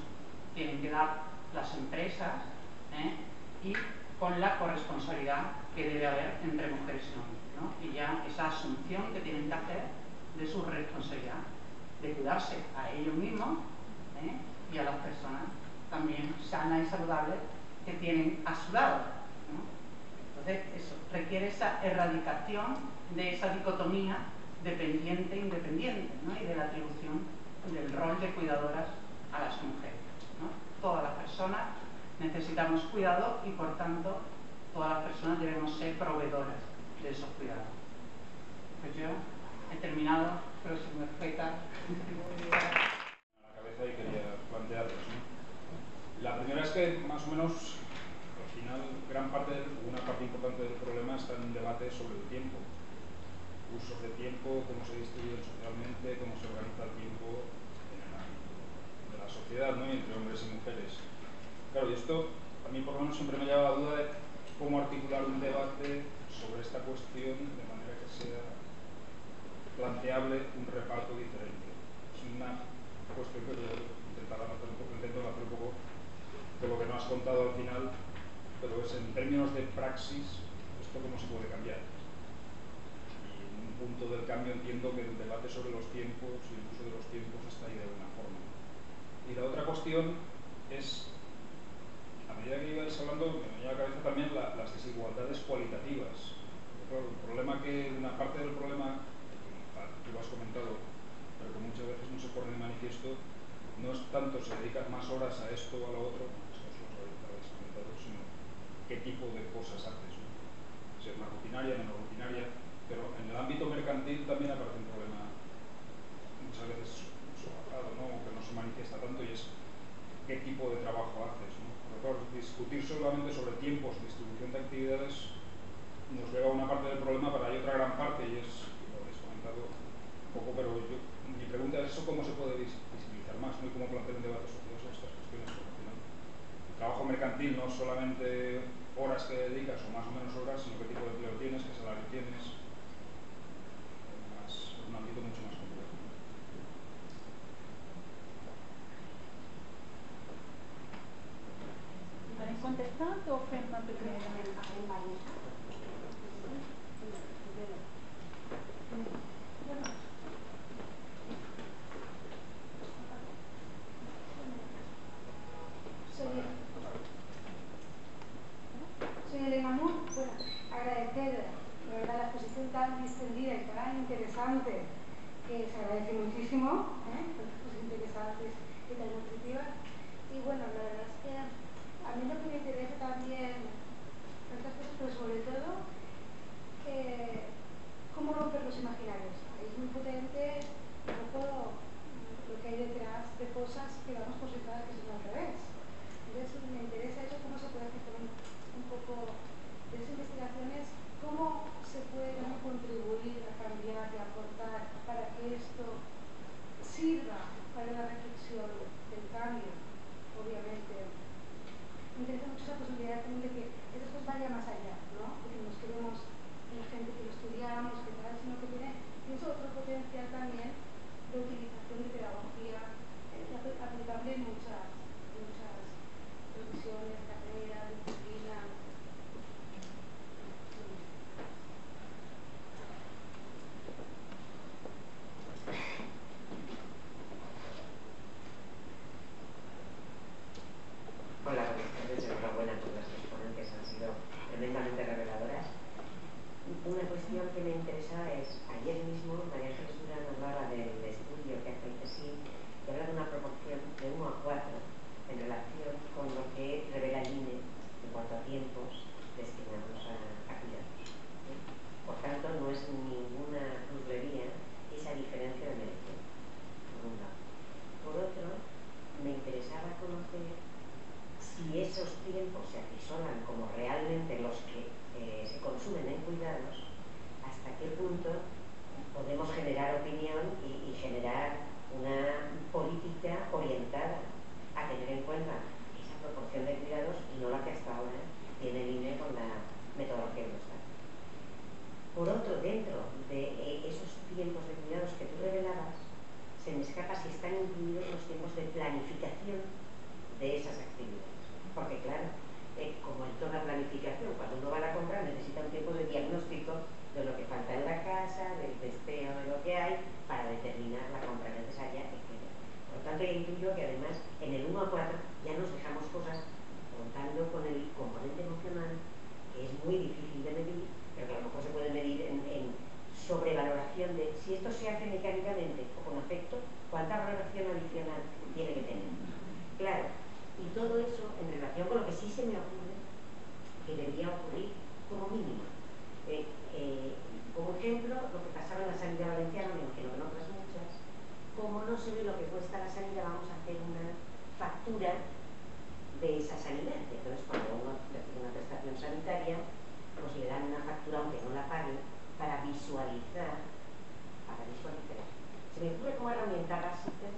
tienen que dar las empresas, y con la corresponsabilidad que debe haber entre mujeres y hombres, ¿no? Y ya esa asunción que tienen que hacer de su responsabilidad, de cuidarse a ellos mismos y a las personas también sanas y saludables que tienen a su lado, ¿no? Entonces, eso requiere esa erradicación de esa dicotomía dependiente-independiente, ¿no? Y de la atribución del rol de cuidadoras a las mujeres, ¿no? Todas las personas necesitamos cuidado y, por tanto, todas las personas debemos ser proveedoras de esos cuidados. Pues yo he terminado, pero se me respeta. A la cabeza y quería plantearlos, ¿no? La primera es que, más o menos, al final, una parte importante del problema está en un debate sobre el tiempo. Usos de tiempo, cómo se distribuyen socialmente, cómo se organiza el tiempo en el ámbito de la sociedad, ¿no? Y entre hombres y mujeres. Claro, y esto a mí por lo menos siempre me lleva a la duda de cómo articular un debate sobre esta cuestión de manera que sea planteable un reparto diferente. Es una cuestión que intento hacer un poco con lo que no has contado al final, pero es en términos de praxis, esto cómo se puede cambiar. Y en un punto del cambio entiendo que el debate sobre los tiempos y el uso de los tiempos está ahí de alguna forma. Y la otra cuestión es, a medida que ibais hablando, me venía a la cabeza también las desigualdades cualitativas. Claro, una parte del problema, que tú has comentado, pero que muchas veces no se pone de manifiesto, no es tanto si dedicas más horas a esto o a lo otro, esto os lo habéis comentado, sino qué tipo de cosas haces, ¿no? Si es más rutinaria, menos rutinaria, pero en el ámbito mercantil también aparece un problema muchas veces solapado, ¿no? Que no se manifiesta tanto, y es qué tipo de trabajo haces, ¿no? Pero claro, discutir solamente sobre tiempos, distribución de actividades, nos lleva a una parte del problema, pero hay otra gran parte, y es, lo habéis comentado un poco, pero mi pregunta es eso, ¿cómo se puede visibilizar más, ¿no? Y cómo plantear un debate social sobre estas cuestiones, porque al final el trabajo mercantil no es solamente horas que dedicas o más o menos horas, sino qué tipo de empleo tienes, qué salario tienes, es un ámbito mucho más complejo. empezando ou fem na primeira? Soy Elena Moore. Bueno, agradecer de verdad la exposición tan distendida y tan interesante, que se agradece muchísimo, cosas interesantes y tan nutritivas. Y bueno, la verdad es que a mí lo que me interesa también, tantas cosas, pero sobre todo, cómo romper los imaginarios. Es muy potente un poco lo que hay detrás de cosas que damos por sentadas que son al revés. Entonces me interesa eso, cómo se puede hacer un poco de esas investigaciones, cómo se puede también contribuir a cambiar y aportar para que esto sirva para la reflexión del cambio, obviamente. Me interesa mucho esa posibilidad también de que estas cosas vayan más allá, ¿no? De que nos quedemos en la gente que lo estudiamos, que tal, sino que tiene, pienso, otro potencial también de utilización de pedagogía aplicable en muchas profesiones, carreras, disciplinas. Hola, buenas tardes. Enhorabuena por las exponentes, han sido tremendamente reveladoras. Una cuestión que me interesaba es, ayer mismo María Ángeles Durán hablaba del estudio que hace el CSIC y habla de una proporción de 1 a 4 en relación con lo que revela el INE en cuanto a tiempos destinados a cuidados. Por tanto, no es ninguna plusvalía esa diferencia de medición, por un lado. Por otro, me interesaba conocer si esos tiempos se acrisolan como realmente los que se consumen en cuidados, hasta qué punto podemos generar opinión y generar una política orientada a tener en cuenta esa proporción de cuidados y no la que hasta ahora tiene el INE con la metodología Eurostat. Por otro, dentro de esos tiempos de cuidados que tú revelabas, se me escapa si están incluidos los tiempos de planificación de esas actividades. Porque claro, como en toda planificación, cuando uno va a la compra necesita un tiempo de diagnóstico de lo que falta en la casa, del testeo de lo que hay, para determinar la compra necesaria, etc. Por lo tanto, ya intuyo que además en el 1 a 4 ya nos dejamos cosas contando con el componente emocional, que es muy difícil de medir, pero que a lo mejor se puede medir en sobrevaloración de si esto se hace mecánicamente o con afecto, cuánta valoración adicional tiene que tener. Claro, y todo eso en relación con lo que sí se me ocurre que debería ocurrir como mínimo. Como ejemplo, lo que pasaba en la sanidad valenciana, me imagino que en otras muchas, como no se ve lo que cuesta la sanidad, vamos a hacer una factura de esa sanidad. Entonces, cuando uno recibe una prestación sanitaria, pues le dan una factura, aunque no la pague, para visualizar. Se me ocurre como herramienta básica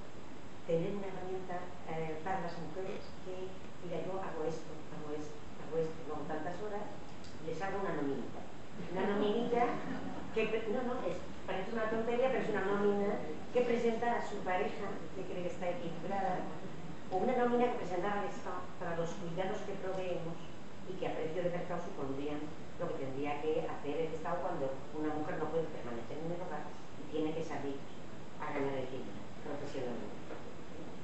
tener una herramienta para las mujeres que diga, yo hago esto, luego tantas horas, les hago una nominita. Una nominita que, parece una tontería, pero es una nómina que presenta a su pareja, que cree que está equilibrada, o una nómina que presenta al Estado para los cuidados que proveemos y que a precio de mercado supondrían lo que tendría que hacer el Estado cuando una mujer no puede permanecer en el hogar y tiene que salir a ganar el dinero profesionalmente.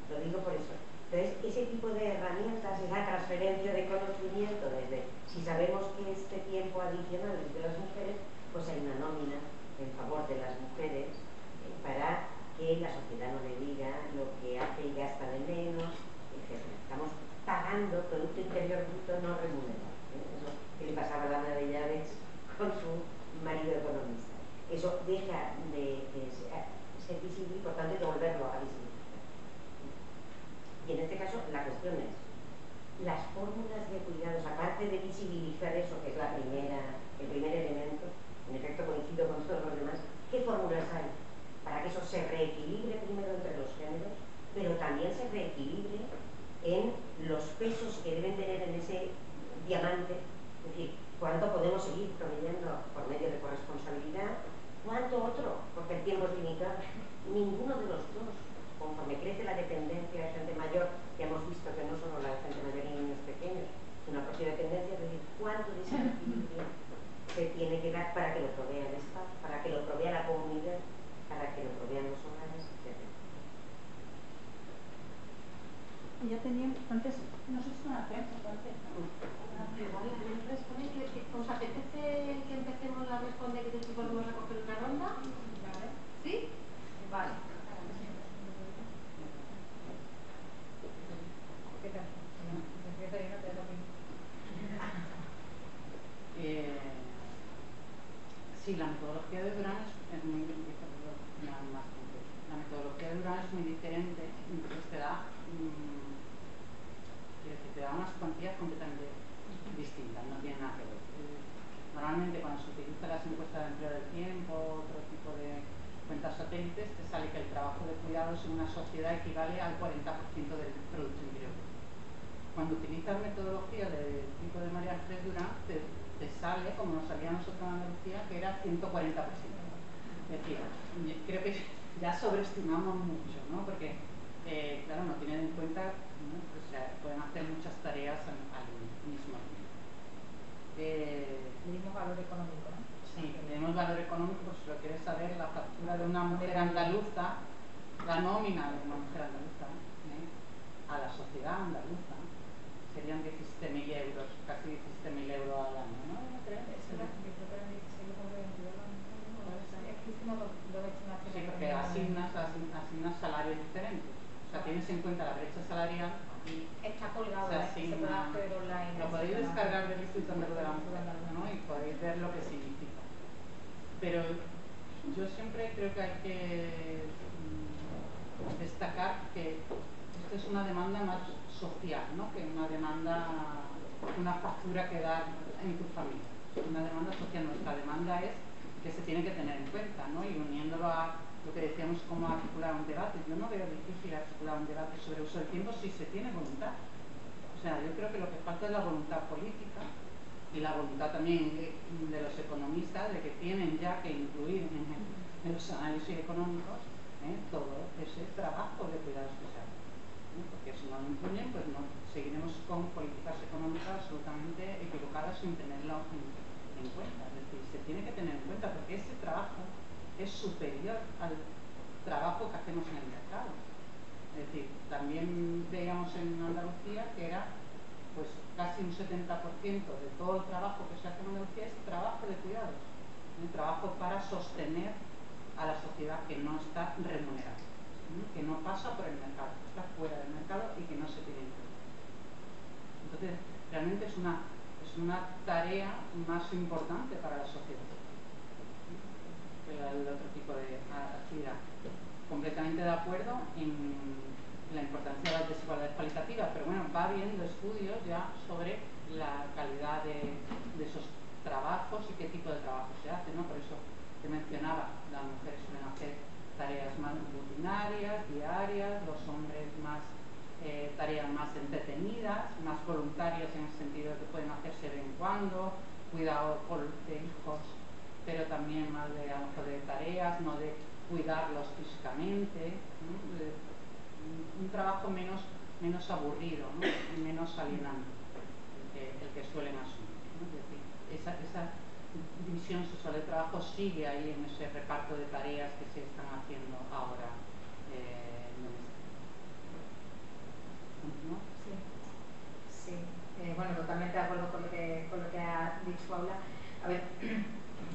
Lo digo por eso. Entonces, ese tipo de herramientas, esa transferencia de conocimiento, desde si sabemos que este tiempo adicional es de las mujeres, pues hay una nómina en favor de las mujeres para que la sociedad no le diga lo que hace y gasta de menos, etc. Estamos pagando Producto Interior Bruto no remunerado. Eso que le pasaba a la ama de llaves con su marido economista. Eso deja de ser visible y por tanto hay que volverlo a visibilizar. Y en este caso la cuestión es, las fórmulas de cuidados, aparte de visibilizar eso, que es el primer elemento, en efecto coincido con todos los demás, ¿qué fórmulas hay para que eso se reequilibre primero entre los géneros, pero también se reequilibre en los pesos que deben tener en ese diamante? Es decir, ¿cuánto podemos seguir proveyendo por medio de corresponsabilidad? ¿Cuánto otro? Porque el tiempo es limitado. Ninguno de los dos. Conforme crece la dependencia de gente mayor, que hemos visto que no solo la de gente mayor y niños pequeños, sino una prensa, parece. Igual responde que os apetece que empecemos a responder y después volvemos a coger otra ronda. Vale. ¿Sí? Vale. ¿Qué tal? Empiezo yo, no te dejo Sí, la metodología de Durán es muy diferente. La metodología de Durán es muy diferente, entonces te da, te da unas cuantías completamente distintas, no tiene nada que ver. Normalmente cuando se utilizan las encuestas de empleo del tiempo, otro tipo de cuentas satélites, te sale que el trabajo de cuidados en una sociedad equivale al 40% del Producto Interior Bruto. Cuando utilizas metodología del tipo de María Ángeles Durán, te sale, como nos salía a nosotros en Andalucía, que era 140%. Es decir, creo que ya sobreestimamos mucho, ¿no? Porque, claro, no tienen en cuenta, ¿no? O sea, pueden hacer muchas tareas al mismo tiempo. Le dimos valor económico, ¿no? Sí, le dimos valor económico. Si lo quieres saber, la factura de una mujer andaluza, la nómina de una mujer andaluza, a la sociedad andaluza, serían 17.000 euros, casi 17.000 euros al año, ¿no? Yo creo que eran 16 o 22 años. Es que hicimos dos estimaciones. Sí, porque asignas salarios diferentes. O sea, tienes en cuenta la brecha salarial y está colgado, se puede hacer online. lo podéis descargar del Instituto Andaluz de la Mujer, ¿no? Y podéis ver lo que significa. Pero yo siempre creo que hay que destacar que esto es una demanda más social, ¿no? Que una demanda, una factura que dar en tu familia. Una demanda social. Nuestra demanda es que se tiene que tener en cuenta, ¿no? Y uniéndolo a lo que decíamos, cómo articular un debate. Yo no veo difícil articular un debate sobre uso del tiempo si se tiene voluntad. O sea, yo creo que lo que falta es la voluntad política y la voluntad también de los economistas de que tienen ya que incluir en los análisis económicos todo ese trabajo de cuidados especiales. Porque si no lo incluyen, pues no seguiremos con políticas económicas absolutamente equivocadas sin tenerlo en cuenta. Es decir, se tiene que tener en cuenta porque ese trabajo es superior al trabajo que hacemos en el mercado. Es decir, también veíamos en Andalucía que era pues casi un 70% de todo el trabajo que se hace en Andalucía es trabajo de cuidados, un trabajo para sostener a la sociedad que no está remunerada, que no pasa por el mercado, que está fuera del mercado y que no se tiene en cuenta. Entonces, realmente es una tarea más importante para la sociedad que el otro tipo de actividad. Completamente de acuerdo en la importancia de las desigualdades cualitativas, pero bueno, va habiendo estudios ya sobre la calidad de esos trabajos y qué tipo de trabajo se hace, ¿no? Por eso te mencionaba, las mujeres suelen hacer tareas más rutinarias, diarias, los hombres más tareas más entretenidas, más voluntarias en el sentido de que pueden hacerse de vez en cuando, cuidado de hijos, pero también más de, a lo mejor de tareas, no de cuidarlos físicamente, ¿no? Un trabajo menos aburrido, ¿no? Y menos alienante el que suelen asumir, ¿no? Es decir, esa división sexual de trabajo sigue ahí en ese reparto de tareas que se están haciendo ahora en el ¿no? Sí. Bueno, totalmente de acuerdo con lo que ha dicho Paula. A ver,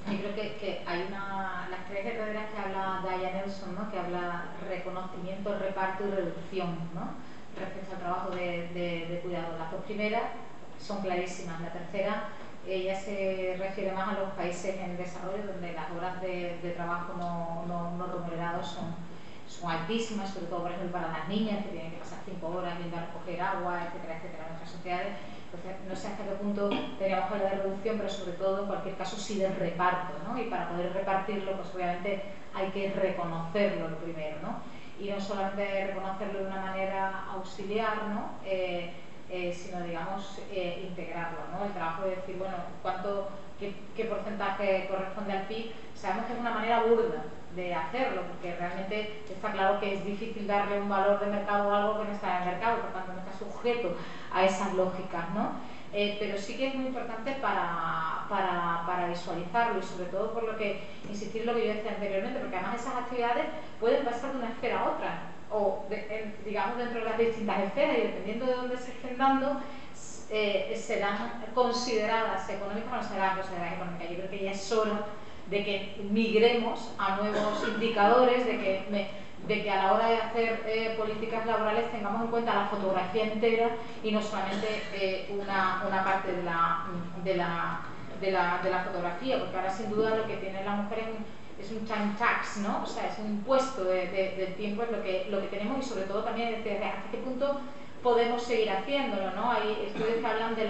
yo creo que hay las tres herederas que habla Gaia Nelson, ¿no? Que habla reconocimiento, reparto y reducción, ¿no? Respecto al trabajo de cuidado. Las dos primeras son clarísimas. La tercera, ella se refiere más a los países en desarrollo donde las horas de trabajo no remunerados son altísimas, sobre todo por ejemplo para las niñas que tienen que pasar 5 horas yendo a recoger agua, etcétera, etcétera, en nuestras sociedades. Entonces, no sé hasta qué punto tendríamos que hablar de reducción, pero sobre todo, en cualquier caso, sí del reparto, ¿no? Y para poder repartirlo, pues obviamente hay que reconocerlo lo primero, ¿no? Y no solamente reconocerlo de una manera auxiliar, ¿no? Sino, digamos, integrarlo, ¿no? El trabajo de decir, bueno, qué porcentaje corresponde al PIB, sabemos que es una manera burda de hacerlo, porque realmente está claro que es difícil darle un valor de mercado a algo que no está en el mercado, por tanto no está sujeto a esas lógicas, ¿no? Pero sí que es muy importante para visualizarlo y sobre todo por lo que insistir en lo que yo decía anteriormente, porque además esas actividades pueden pasar de una esfera a otra o digamos dentro de las distintas esferas y dependiendo de dónde se estén dando serán consideradas económicas o no serán consideradas económicas. Yo creo que ya es hora de que migremos a nuevos indicadores, de que a la hora de hacer políticas laborales tengamos en cuenta la fotografía entera y no solamente una parte de la fotografía, porque ahora sin duda lo que tiene la mujer es un time tax, ¿no? O sea, es un impuesto del tiempo, es lo que tenemos, y sobre todo también desde hasta qué punto podemos seguir haciéndolo, ¿no? Hay estudios que hablan de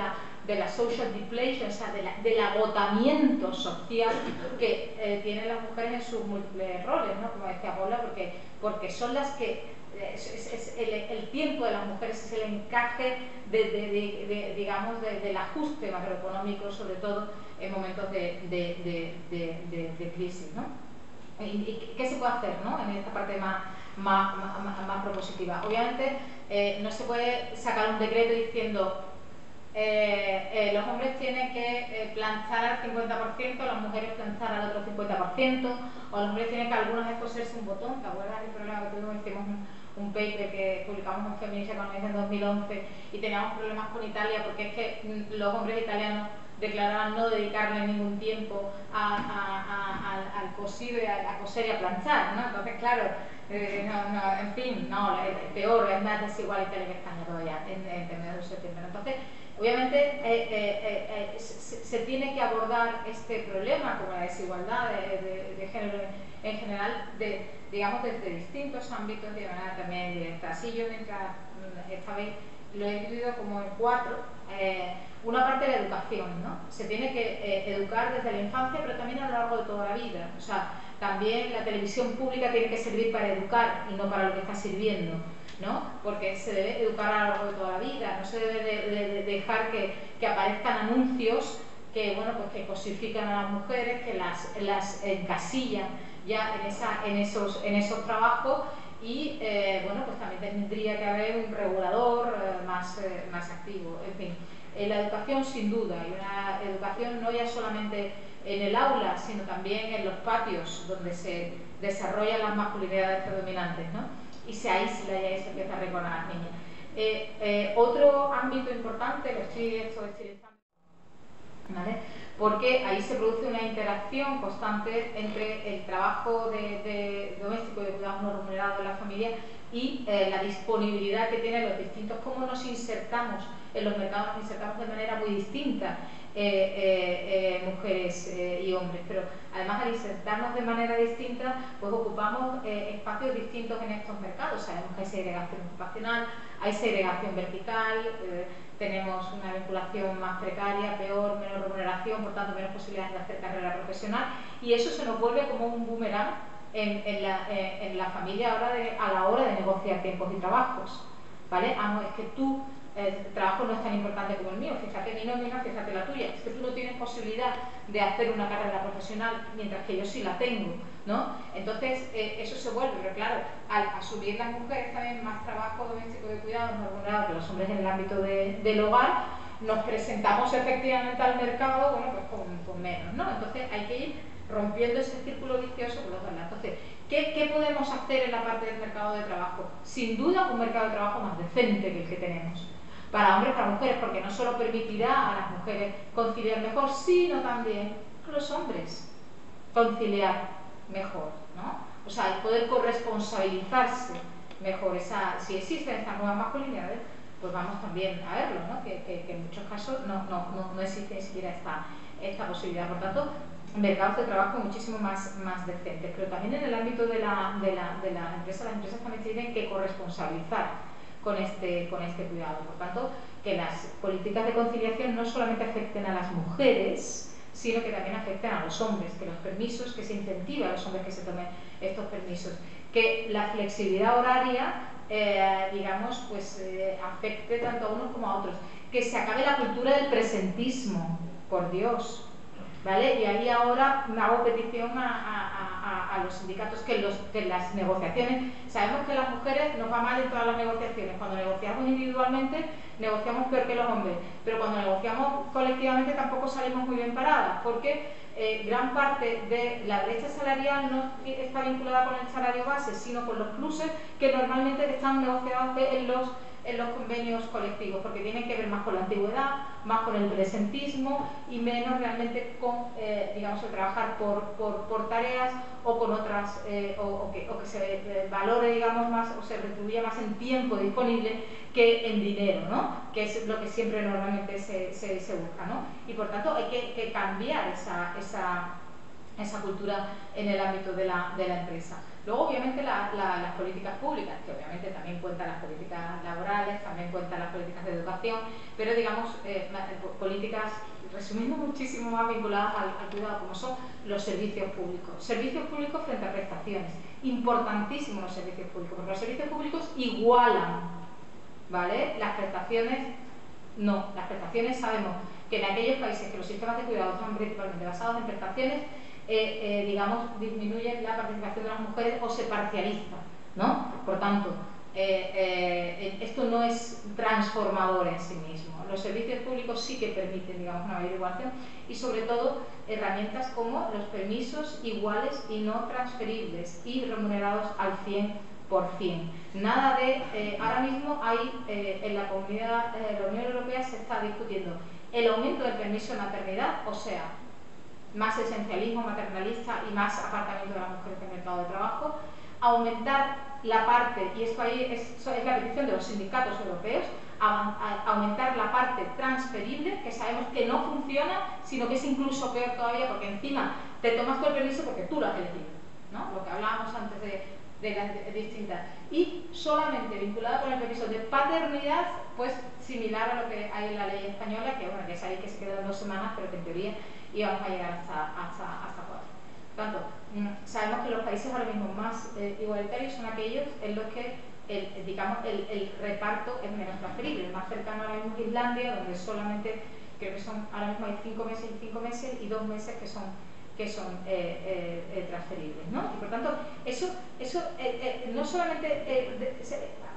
la social depletion, o sea, del agotamiento social que tienen las mujeres en sus múltiples roles, ¿no? Como decía Paula, porque son las que el tiempo de las mujeres es el encaje digamos, del ajuste macroeconómico, sobre todo en momentos de crisis, ¿no? ¿Y qué se puede hacer, ¿no? En esta parte más propositiva? Obviamente no se puede sacar un decreto diciendo los hombres tienen que planchar al 50%, las mujeres planchar al otro 50%, o los hombres tienen que algunas veces coserse un botón. ¿Te acuerdas del problema que tuvimos? Hicimos un paper que publicamos en Feminist Economics en 2011 y teníamos problemas con Italia porque es que los hombres italianos declaraban no dedicarle ningún tiempo al cosido y a coser y a planchar, ¿no? Entonces, claro, en fin, peor, es más desigual Italia que España todavía en términos de septiembre. Entonces, obviamente se tiene que abordar este problema como la desigualdad de género en general, digamos, desde distintos ámbitos de manera también directa. Así yo esta vez lo he dividido como en 4. Una parte de la educación, ¿no? Se tiene que educar desde la infancia, pero también a lo largo de toda la vida. O sea, también la televisión pública tiene que servir para educar y no para lo que está sirviendo, ¿no? Porque se debe educar a lo largo de toda la vida. No se debe de dejar que aparezcan anuncios que, bueno, pues que cosifican a las mujeres, que las encasillan ya en esos trabajos. Y bueno, pues también tendría que haber un regulador más activo. En fin, la educación sin duda, y una educación no ya solamente en el aula, sino también en los patios donde se desarrollan las masculinidades predominantes, ¿no? Y se aísla y ahí se empieza a recordar a las niñas. Otro ámbito importante, lo estoy estilizando, ¿vale? Porque ahí se produce una interacción constante entre el trabajo de doméstico y de cuidados no remunerados en la familia y la disponibilidad que tienen los distintos, cómo nos insertamos en los mercados, nos insertamos de manera muy distinta mujeres y hombres, pero además al insertarnos de manera distinta, pues ocupamos espacios distintos en estos mercados. Sabemos que hay segregación ocupacional, hay segregación vertical, tenemos una vinculación más precaria, peor, menos remuneración, por tanto menos posibilidades de hacer carrera profesional, y eso se nos vuelve como un boomerang en la familia a la hora de negociar tiempos y trabajos, ¿vale? Es que tu trabajo no es tan importante como el mío, fíjate mi nómina, fíjate la tuya, es que tú no tienes posibilidad de hacer una carrera profesional mientras que yo sí la tengo, ¿no? Entonces eso se vuelve, pero claro, al asumir las mujeres también más trabajo doméstico de cuidado no remunerado que los hombres en el ámbito del hogar, nos presentamos efectivamente al mercado, bueno, pues con menos, ¿no? Entonces hay que ir rompiendo ese círculo vicioso por los dos lados. Entonces, ¿qué podemos hacer en la parte del mercado de trabajo? Sin duda un mercado de trabajo más decente que el que tenemos, para hombres, para mujeres, porque no solo permitirá a las mujeres conciliar mejor, sino también a los hombres conciliar mejor, ¿no? O sea, el poder corresponsabilizarse mejor. Si existen estas nuevas masculinidades, pues vamos también a verlo, ¿no? Que en muchos casos no existe ni siquiera esta posibilidad. Por tanto, mercados de trabajo muchísimo más decentes. Pero también en el ámbito de la empresa, las empresas también tienen que corresponsabilizar con este cuidado. Por tanto, que las políticas de conciliación no solamente afecten a las mujeres, sino que también afecten a los hombres, que los permisos, que se incentive a los hombres que se tomen estos permisos, que la flexibilidad horaria, digamos, pues afecte tanto a unos como a otros, que se acabe la cultura del presentismo, por Dios, ¿vale? Y ahí ahora me hago petición a los sindicatos que en las negociaciones, sabemos que las mujeres nos va mal en todas las negociaciones, cuando negociamos individualmente negociamos peor que los hombres, pero cuando negociamos colectivamente tampoco salimos muy bien paradas, porque gran parte de la brecha salarial no está vinculada con el salario base, sino con los pluses que normalmente están negociados en los en los convenios colectivos, porque tienen que ver más con la antigüedad, más con el presentismo y menos realmente con, digamos, el trabajar por tareas o con otras, o que se valore, digamos, más o se retribuya más en tiempo disponible que en dinero, ¿no? Que es lo que siempre normalmente se busca, ¿no? Y por tanto hay que cambiar esa cultura en el ámbito de la empresa. Luego, obviamente, las políticas públicas, que obviamente también cuentan las políticas laborales, también cuentan las políticas de educación, pero digamos, políticas, resumiendo, muchísimo más vinculadas al cuidado, como son los servicios públicos. Servicios públicos frente a prestaciones. Importantísimos los servicios públicos, porque los servicios públicos igualan, ¿vale? Las prestaciones, no. Las prestaciones sabemos que en aquellos países que los sistemas de cuidado están principalmente basados en prestaciones, digamos, disminuyen la participación de las mujeres o se parcializa, ¿no? Por tanto, esto no es transformador en sí mismo. Los servicios públicos sí que permiten, digamos, una mayor igualación y, sobre todo, herramientas como los permisos iguales y no transferibles y remunerados al 100%. Nada de... ahora mismo hay en la comunidad, la Unión Europea se está discutiendo el aumento del permiso de maternidad, o sea, más esencialismo maternalista y más apartamiento de las mujeres del mercado de trabajo, aumentar la parte, y esto ahí es la petición de los sindicatos europeos, aumentar la parte transferible, que sabemos que no funciona, sino que es incluso peor todavía, porque encima te tomas tú el permiso porque tú lo has elegido, ¿no? Lo que hablábamos antes de las distintas, y solamente vinculada con el permiso de paternidad, pues similar a lo que hay en la ley española, que bueno, ya sabéis que se quedan 2 semanas, pero que en teoría íbamos a llegar hasta 4. Por tanto, sabemos que los países ahora mismo más igualitarios son aquellos en los que el reparto es menos transferible. El más cercano ahora mismo es Islandia, donde solamente, creo que son, ahora mismo hay 5 meses y 5 meses y 2 meses que son transferibles, ¿no? Y por tanto, eso no solamente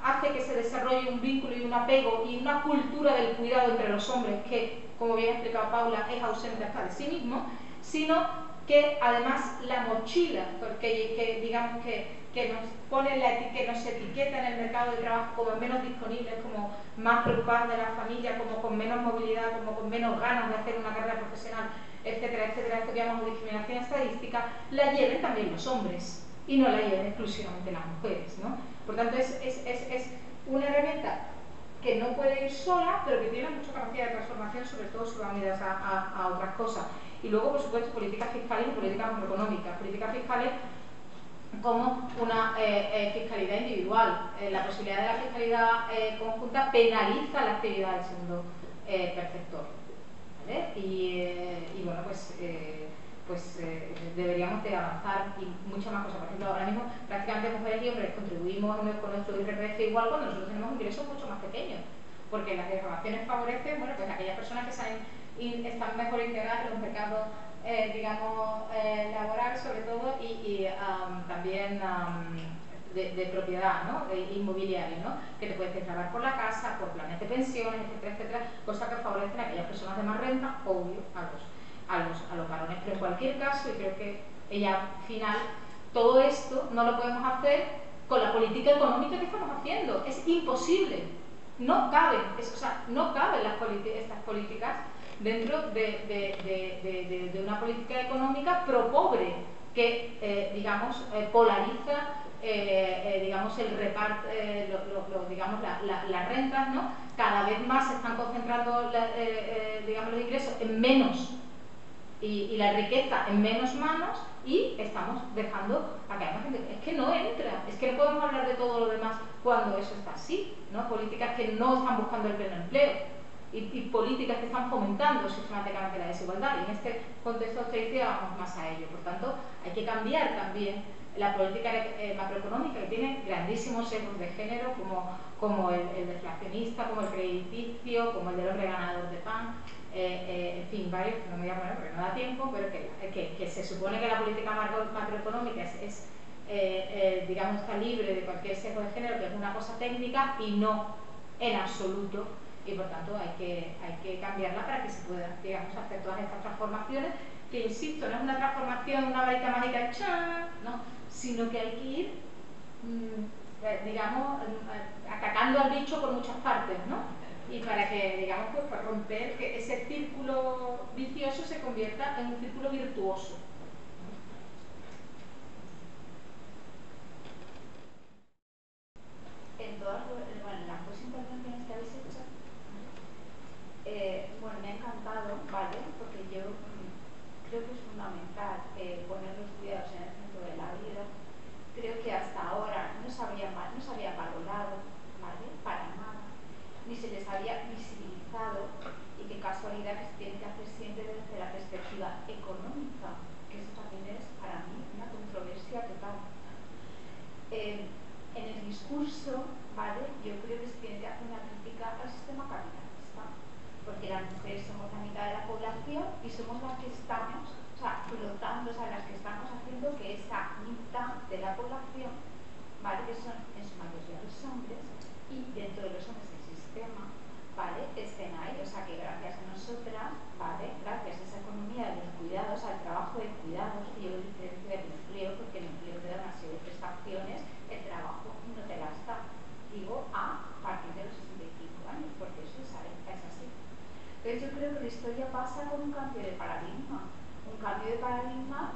hace que se desarrolle un vínculo y un apego y una cultura del cuidado entre los hombres que, como bien ha explicado Paula, es ausente hasta de sí mismo, sino que además la mochila digamos que nos pone que nos etiqueta en el mercado de trabajo como menos disponibles, como más preocupadas de la familia, como con menos movilidad, como con menos ganas de hacer una carrera profesional, etcétera, etcétera, esto que llamamos discriminación estadística, la lleven también los hombres y no la lleven exclusivamente las mujeres, ¿no? Por tanto, es una herramienta que no puede ir sola, pero que tiene mucha capacidad de transformación, sobre todo si va unidas a otras cosas. Y luego, por supuesto, políticas fiscales y políticas macroeconómicas. Políticas fiscales como una fiscalidad individual. La posibilidad de la fiscalidad conjunta penaliza la actividad del segundo perceptor, ¿vale? Y bueno, pues deberíamos de avanzar y muchas más cosas. Por ejemplo, ahora mismo prácticamente mujeres y hombres contribuimos con nuestro IRPF igual cuando nosotros tenemos ingresos mucho más pequeños, porque las desgravaciones favorecen, bueno, pues aquellas personas que están mejor integradas en los mercados, digamos, laboral sobre todo y también de propiedad, ¿no? Inmobiliaria, ¿no? Que te puedes desgravar por la casa, por planes de pensiones, etcétera, etcétera, cosas que favorecen a aquellas personas de más renta, obvio, a los varones. Pero en cualquier caso, y creo que ella final, todo esto no lo podemos hacer con la política económica que estamos haciendo. Es imposible. No caben, no caben estas políticas dentro de una política económica pro-pobre que, digamos, polariza, digamos, el reparto, digamos, las rentas, ¿no? Cada vez más se están concentrando, digamos, los ingresos en menos y la riqueza en menos manos y estamos dejando a que haya más gente. Es que no entra, es que no podemos hablar de todo lo demás cuando eso está así, ¿no? Políticas que no están buscando el pleno empleo y políticas que están fomentando sistemáticamente la desigualdad, y en este contexto de austeridad vamos más a ello. Por tanto, hay que cambiar también la política macroeconómica, que tiene grandísimos sesgos de género, como el deflacionista, como el crediticio, como el del hombre ganador de pan, en fin, varios que no me voy a poner porque no da tiempo, pero que se supone que la política macroeconómica digamos, está libre de cualquier sesgo de género, que es una cosa técnica y no en absoluto, y por tanto hay que cambiarla para que se puedan, digamos, hacer todas estas transformaciones, que insisto, no es una transformación, una varita mágica, ¡chan!, no, sino que hay que ir digamos, atacando al bicho por muchas partes, ¿no? Y para que, digamos, pues para romper que ese círculo vicioso se convierta en un círculo virtuoso. En todas las dos intervenciones que habéis hecho, bueno, me ha encantado, ¿vale? Porque yo creo que es fundamental poner los cuidados en el centro de la vida. Creo que hasta ahora no se había valorado, ¿vale? Para nada, ni se les había visibilizado, y qué casualidad que se tiene que hacer siempre desde la perspectiva económica, que eso también es para mí una controversia total. En el discurso, ¿vale? Yo creo que se tiene que hacer una crítica al sistema capitalista, porque las mujeres somos la mitad de la población y somos las que estamos, o sea, flotando, o sea, las que estamos haciendo que esa mitad de la población, ¿vale? Que son en su mayoría los hombres, y dentro de los hombres el sistema, ¿vale? Estén ahí, o sea, que gracias a nosotras, ¿vale? Gracias a esa economía de los cuidados, al trabajo de cuidados, y yo diferencio del empleo, porque el empleo te da una serie de prestaciones, el trabajo no te las da, digo, a partir de los 65 años, porque eso es así. Entonces yo creo que la historia pasa con un cambio de paradigma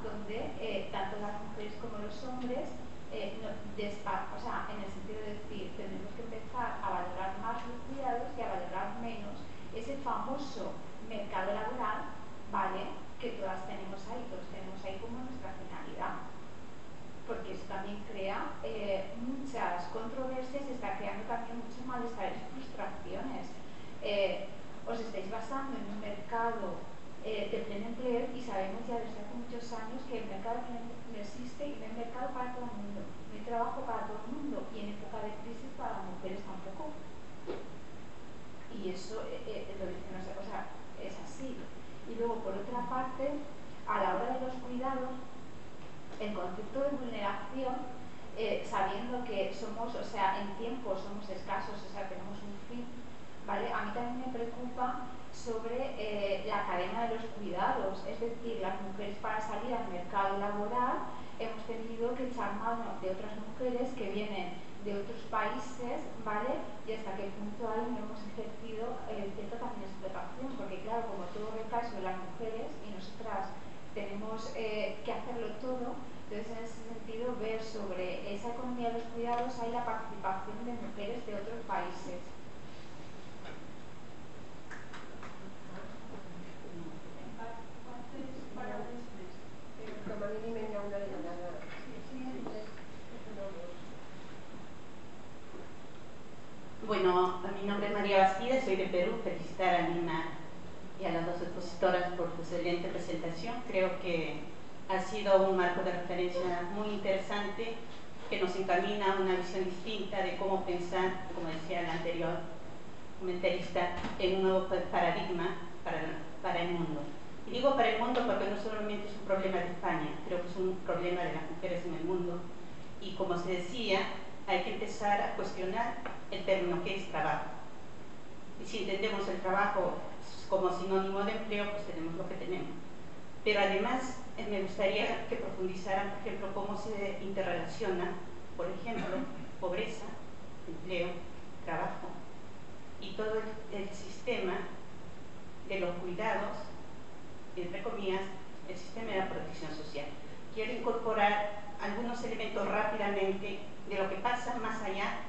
donde tanto las mujeres como los hombres, o sea, en el sentido de decir, tenemos que empezar a valorar más los cuidados y a valorar menos ese famoso mercado laboral, ¿vale? Que todas tenemos ahí, todos tenemos ahí como nuestra finalidad. Porque eso también crea muchas controversias y está creando también muchos malestares y frustraciones. Os estáis basando en un mercado de pleno empleo y sabemos ya desde hace muchos años que el mercado no existe y no hay mercado para todo el mundo, no hay trabajo para todo el mundo, y en época de crisis para las mujeres tampoco. Y eso lo dicen, o sea, es así. Y luego, por otra parte, a la hora de los cuidados, el concepto de vulneración, sabiendo que somos, o sea, en tiempo somos escasos, o sea, tenemos un fin, ¿vale? A mí también me preocupa sobre la cadena de los cuidados, es decir, las mujeres para salir al mercado laboral hemos tenido que echar mano de otras mujeres que vienen de otros países, ¿vale? Y hasta qué punto ahí no hemos ejercido cierta también explotación, porque claro, como todo recae sobre las mujeres y nosotras tenemos que hacerlo todo, entonces en ese sentido ver sobre esa economía de los cuidados hay la participación de mujeres de otros países. Bueno, mi nombre es María Bastida, soy de Perú. Felicitar a Nina y a las dos expositoras por su excelente presentación. Creo que ha sido un marco de referencia muy interesante que nos encamina a una visión distinta de cómo pensar, como decía el anterior comentarista, en un nuevo paradigma para el mundo. Y digo para el mundo porque no solamente es un problema de España, creo que es un problema de las mujeres en el mundo. Y como se decía, hay que empezar a cuestionar el término que es trabajo. Y si entendemos el trabajo como sinónimo de empleo, pues tenemos lo que tenemos. Pero además me gustaría que profundizaran, por ejemplo, cómo se interrelaciona, por ejemplo, pobreza, empleo, trabajo y todo el sistema de los cuidados, entre comillas, el sistema de la protección social. Quiero incorporar algunos elementos rápidamente de lo que pasa más allá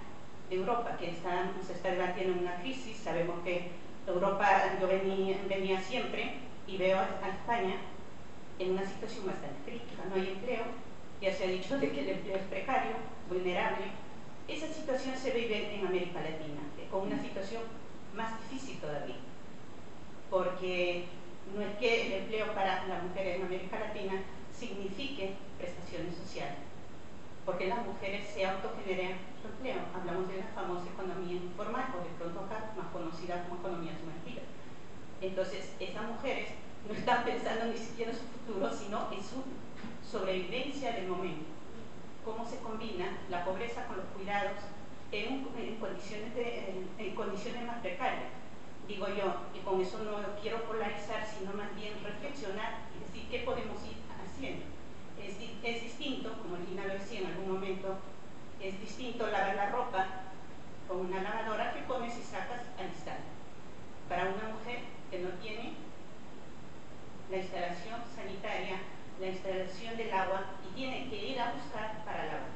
de Europa, que se está debatiendo en una crisis. Sabemos que Europa, yo venía siempre y veo a España en una situación bastante crítica. No hay empleo, ya se ha dicho de que el empleo es precario, vulnerable. Esa situación se vive en América Latina, con una situación más difícil todavía, porque no es que el empleo para las mujeres en América Latina signifique prestaciones sociales, porque las mujeres se autogeneran su empleo. Hablamos de la famosa economía informal, o de pronto acá más conocida como economía sumergida. Entonces, esas mujeres no están pensando ni siquiera en su futuro, sino en su sobrevivencia del momento. Cómo se combina la pobreza con los cuidados en condiciones más precarias. Digo yo, y con eso no quiero polarizar, sino más bien reflexionar y decir qué podemos ir haciendo. Es distinto, como Lina lo decía en algún momento, Es distinto lavar la ropa con una lavadora que pones y sacas al instante. Para una mujer que no tiene la instalación sanitaria, la instalación del agua y tiene que ir a buscar para lavar.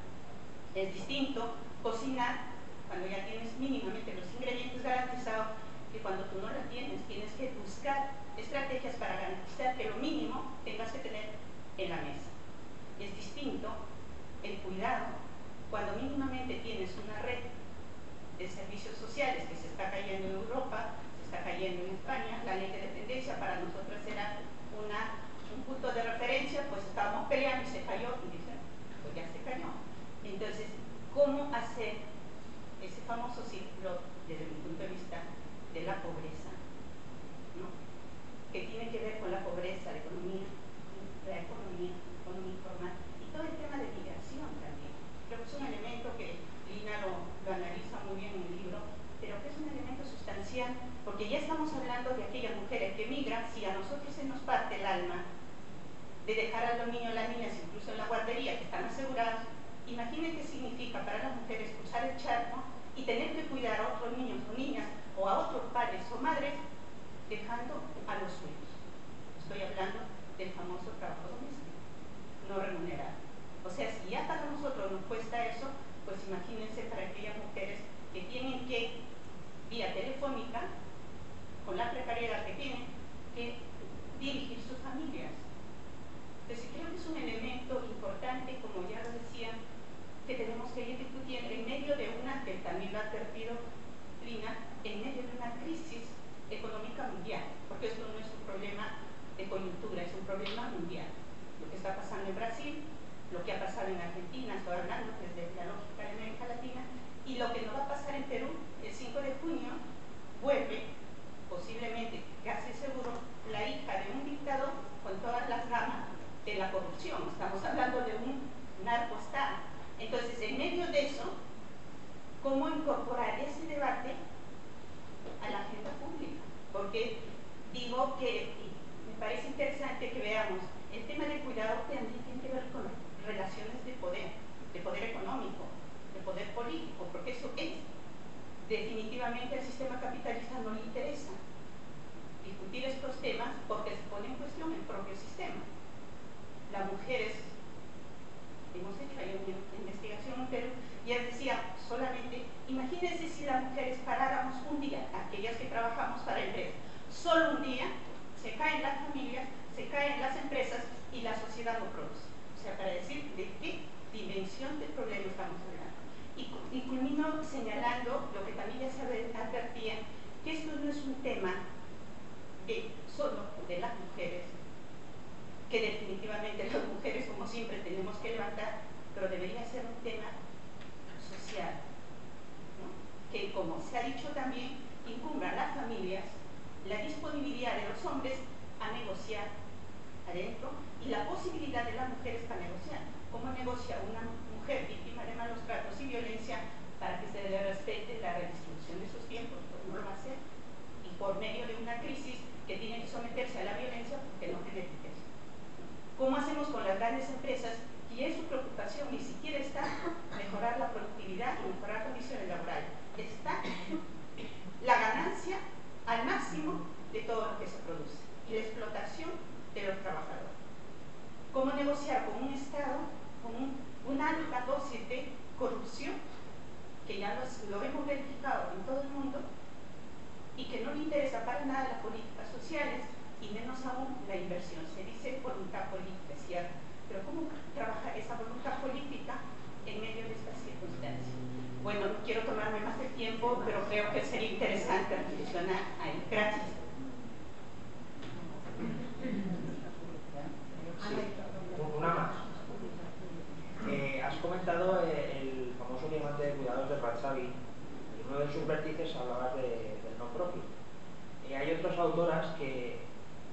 Es distinto cocinar cuando ya tienes mínimamente los ingredientes garantizados que cuando tú no la tienes. Tienes que buscar estrategias para garantizar que lo mínimo tengas que tener en la mesa. Es distinto el cuidado cuando mínimamente tienes una red de servicios sociales que se está cayendo en Europa, se está cayendo en España. La ley de dependencia para nosotros era un punto de referencia, pues estábamos peleando y se cayó y dicen, pues ya se cayó. Entonces, ¿cómo hacer ese famoso ciclo desde mi punto de vista de la pobreza, ¿no? Que tiene que ver con la pobreza, la economía informal y todo el tema de migración también? Creo que es un elemento que Lina lo analiza muy bien en el libro, pero que es un elemento sustancial, porque ya estamos hablando de aquellas mujeres que migran. Si a nosotros se nos parte el alma de dejar a los niños y las niñas incluso en la guardería, que están asegurados, imaginen qué significa para las mujeres cruzar el charco y tener que cuidar a otros niños o niñas o a otros padres o madres dejando a los suyos. Estoy hablando del famoso trabajo doméstico, no remunerado. O sea, si ya para nosotros nos cuesta eso, pues imagínense para aquellas mujeres que tienen que, vía telefónica, con la precariedad que tienen, que dirigir sus familias. Entonces creo que es un elemento importante, como ya lo decía, que tenemos que ir discutiendo en medio de una, que también lo ha advertido Lina, en medio de una crisis económica mundial, porque esto no es un problema de coyuntura, es un problema mundial. Lo que está pasando en Brasil, lo que ha pasado en Argentina, estoy hablando desde la lógica de América Latina, y lo que no va a pasar en Perú el 5 de junio, vuelve, posiblemente, casi seguro, la hija de un dictador con todas las gamas de la corrupción. Estamos hablando de un narcoestado. Entonces, en medio de eso, ¿cómo incorporar ese debate a la agenda pública? Porque digo que me parece interesante que veamos el tema del cuidado que también tiene que ver con relaciones de poder económico, de poder político, porque eso es. Definitivamente al sistema capitalista no le interesa discutir estos temas porque se pone en cuestión el propio sistema. Las mujeres, hemos hecho ahí una investigación en Perú, y él decía solamente, imagínense si las mujeres paráramos un día, aquellas que trabajamos para empresas, solo un día, se caen las familias, se caen las empresas y la sociedad no produce. O sea, para decir de qué dimensión del problema estamos hablando. Y culmino señalando lo que también ya se advertía, que esto no es un tema solo de las mujeres, que definitivamente las mujeres, como siempre, tenemos que levantar, pero debería ser un tema social, ¿no? Que, como se ha dicho también, incumbra a las familias la disponibilidad de los hombres a negociar adentro y la posibilidad de las mujeres para negociar. ¿Cómo negocia una mujer víctima de malos tratos y violencia para que se le respete la redistribución de sus tiempos? Pues no lo va a hacer. Y por medio de una crisis que tiene que someterse a la violencia porque no tiene riqueza. ¿Cómo hacemos con las grandes empresas? Y es su preocupación, ni siquiera está mejorar la productividad y mejorar condiciones laborales. Está la ganancia al máximo de todo lo que se produce y la explotación de los trabajadores. ¿Cómo negociar con un Estado con una alta dosis de corrupción, que ya lo hemos verificado en todo el mundo, y que no le interesa para nada las políticas sociales y menos aún la inversión? Se dice voluntad política, es cierto, pero ¿cómo trabajar esa voluntad política en medio de estas circunstancias? Bueno, no quiero tomarme más el tiempo, pero creo que sería interesante reflexionar ahí. Gracias. Sí, una más. Has comentado el famoso diamante de cuidados de Ratzavi. En uno de sus vértices hablabas del no propio. Hay otras autoras que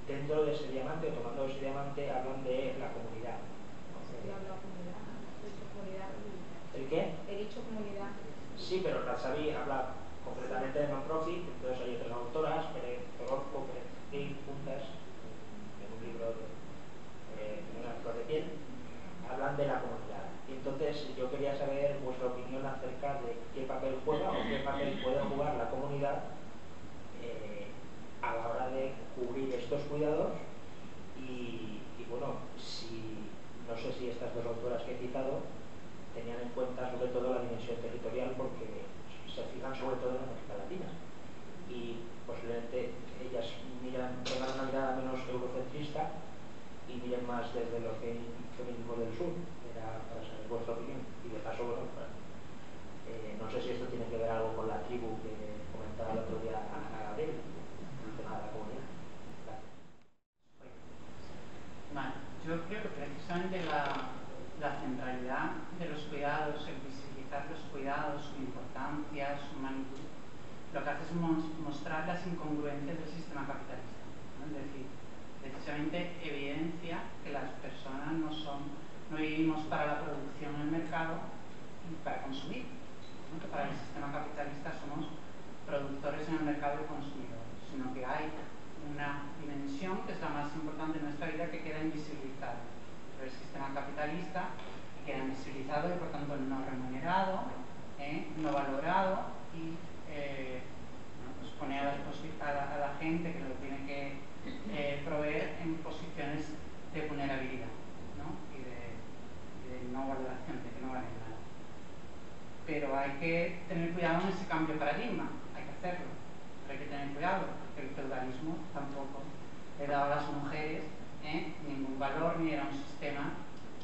dentro de ese diamante, o tomando ese diamante, hablan de la comunidad. ¿El qué? He dicho comunidad. Sí, pero Ratzavi habla concretamente de non-profit, entonces hay otras autoras, Pérez Orozco, Pérez Gil, juntas, en un libro de una flor de piel, hablan de la comunidad. Y entonces yo quería saber vuestra opinión estos cuidados y bueno, no sé si estas dos autoras que he citado tenían en cuenta sobre todo la dimensión territorial, porque se fijan sobre todo en América Latina y posiblemente ellas tengan una mirada menos eurocentrista y miren más desde los feminismos del sur. Era para saber vuestra opinión y de paso, bueno, no sé si esto tiene que ver algo con la tribu que comentaba el otro día a Gabriel, el tema de la comunidad. Gracias. Vale, yo creo que precisamente la centralidad de los cuidados, el visibilizar los cuidados, su importancia, su magnitud, lo que hace es mostrar las incongruencias del sistema capitalista, ¿no? Es decir, precisamente evidencia que las personas no vivimos para la producción en el mercado y para consumir, ¿no? Que para el sistema capitalista somos productores en el mercado y consumidores, sino que hay una dimensión que es la más importante en nuestra vida que queda invisibilizada por el sistema capitalista, que queda invisibilizado y por tanto no remunerado, no valorado y pues pone a la gente que lo tiene que proveer en posiciones de vulnerabilidad, ¿no? y de no valoración, de que no valen nada. Pero hay que tener cuidado en ese cambio de paradigma, hay que hacerlo, pero hay que tener cuidado porque el feudalismo tampoco le daba a las mujeres ningún valor ni era un sistema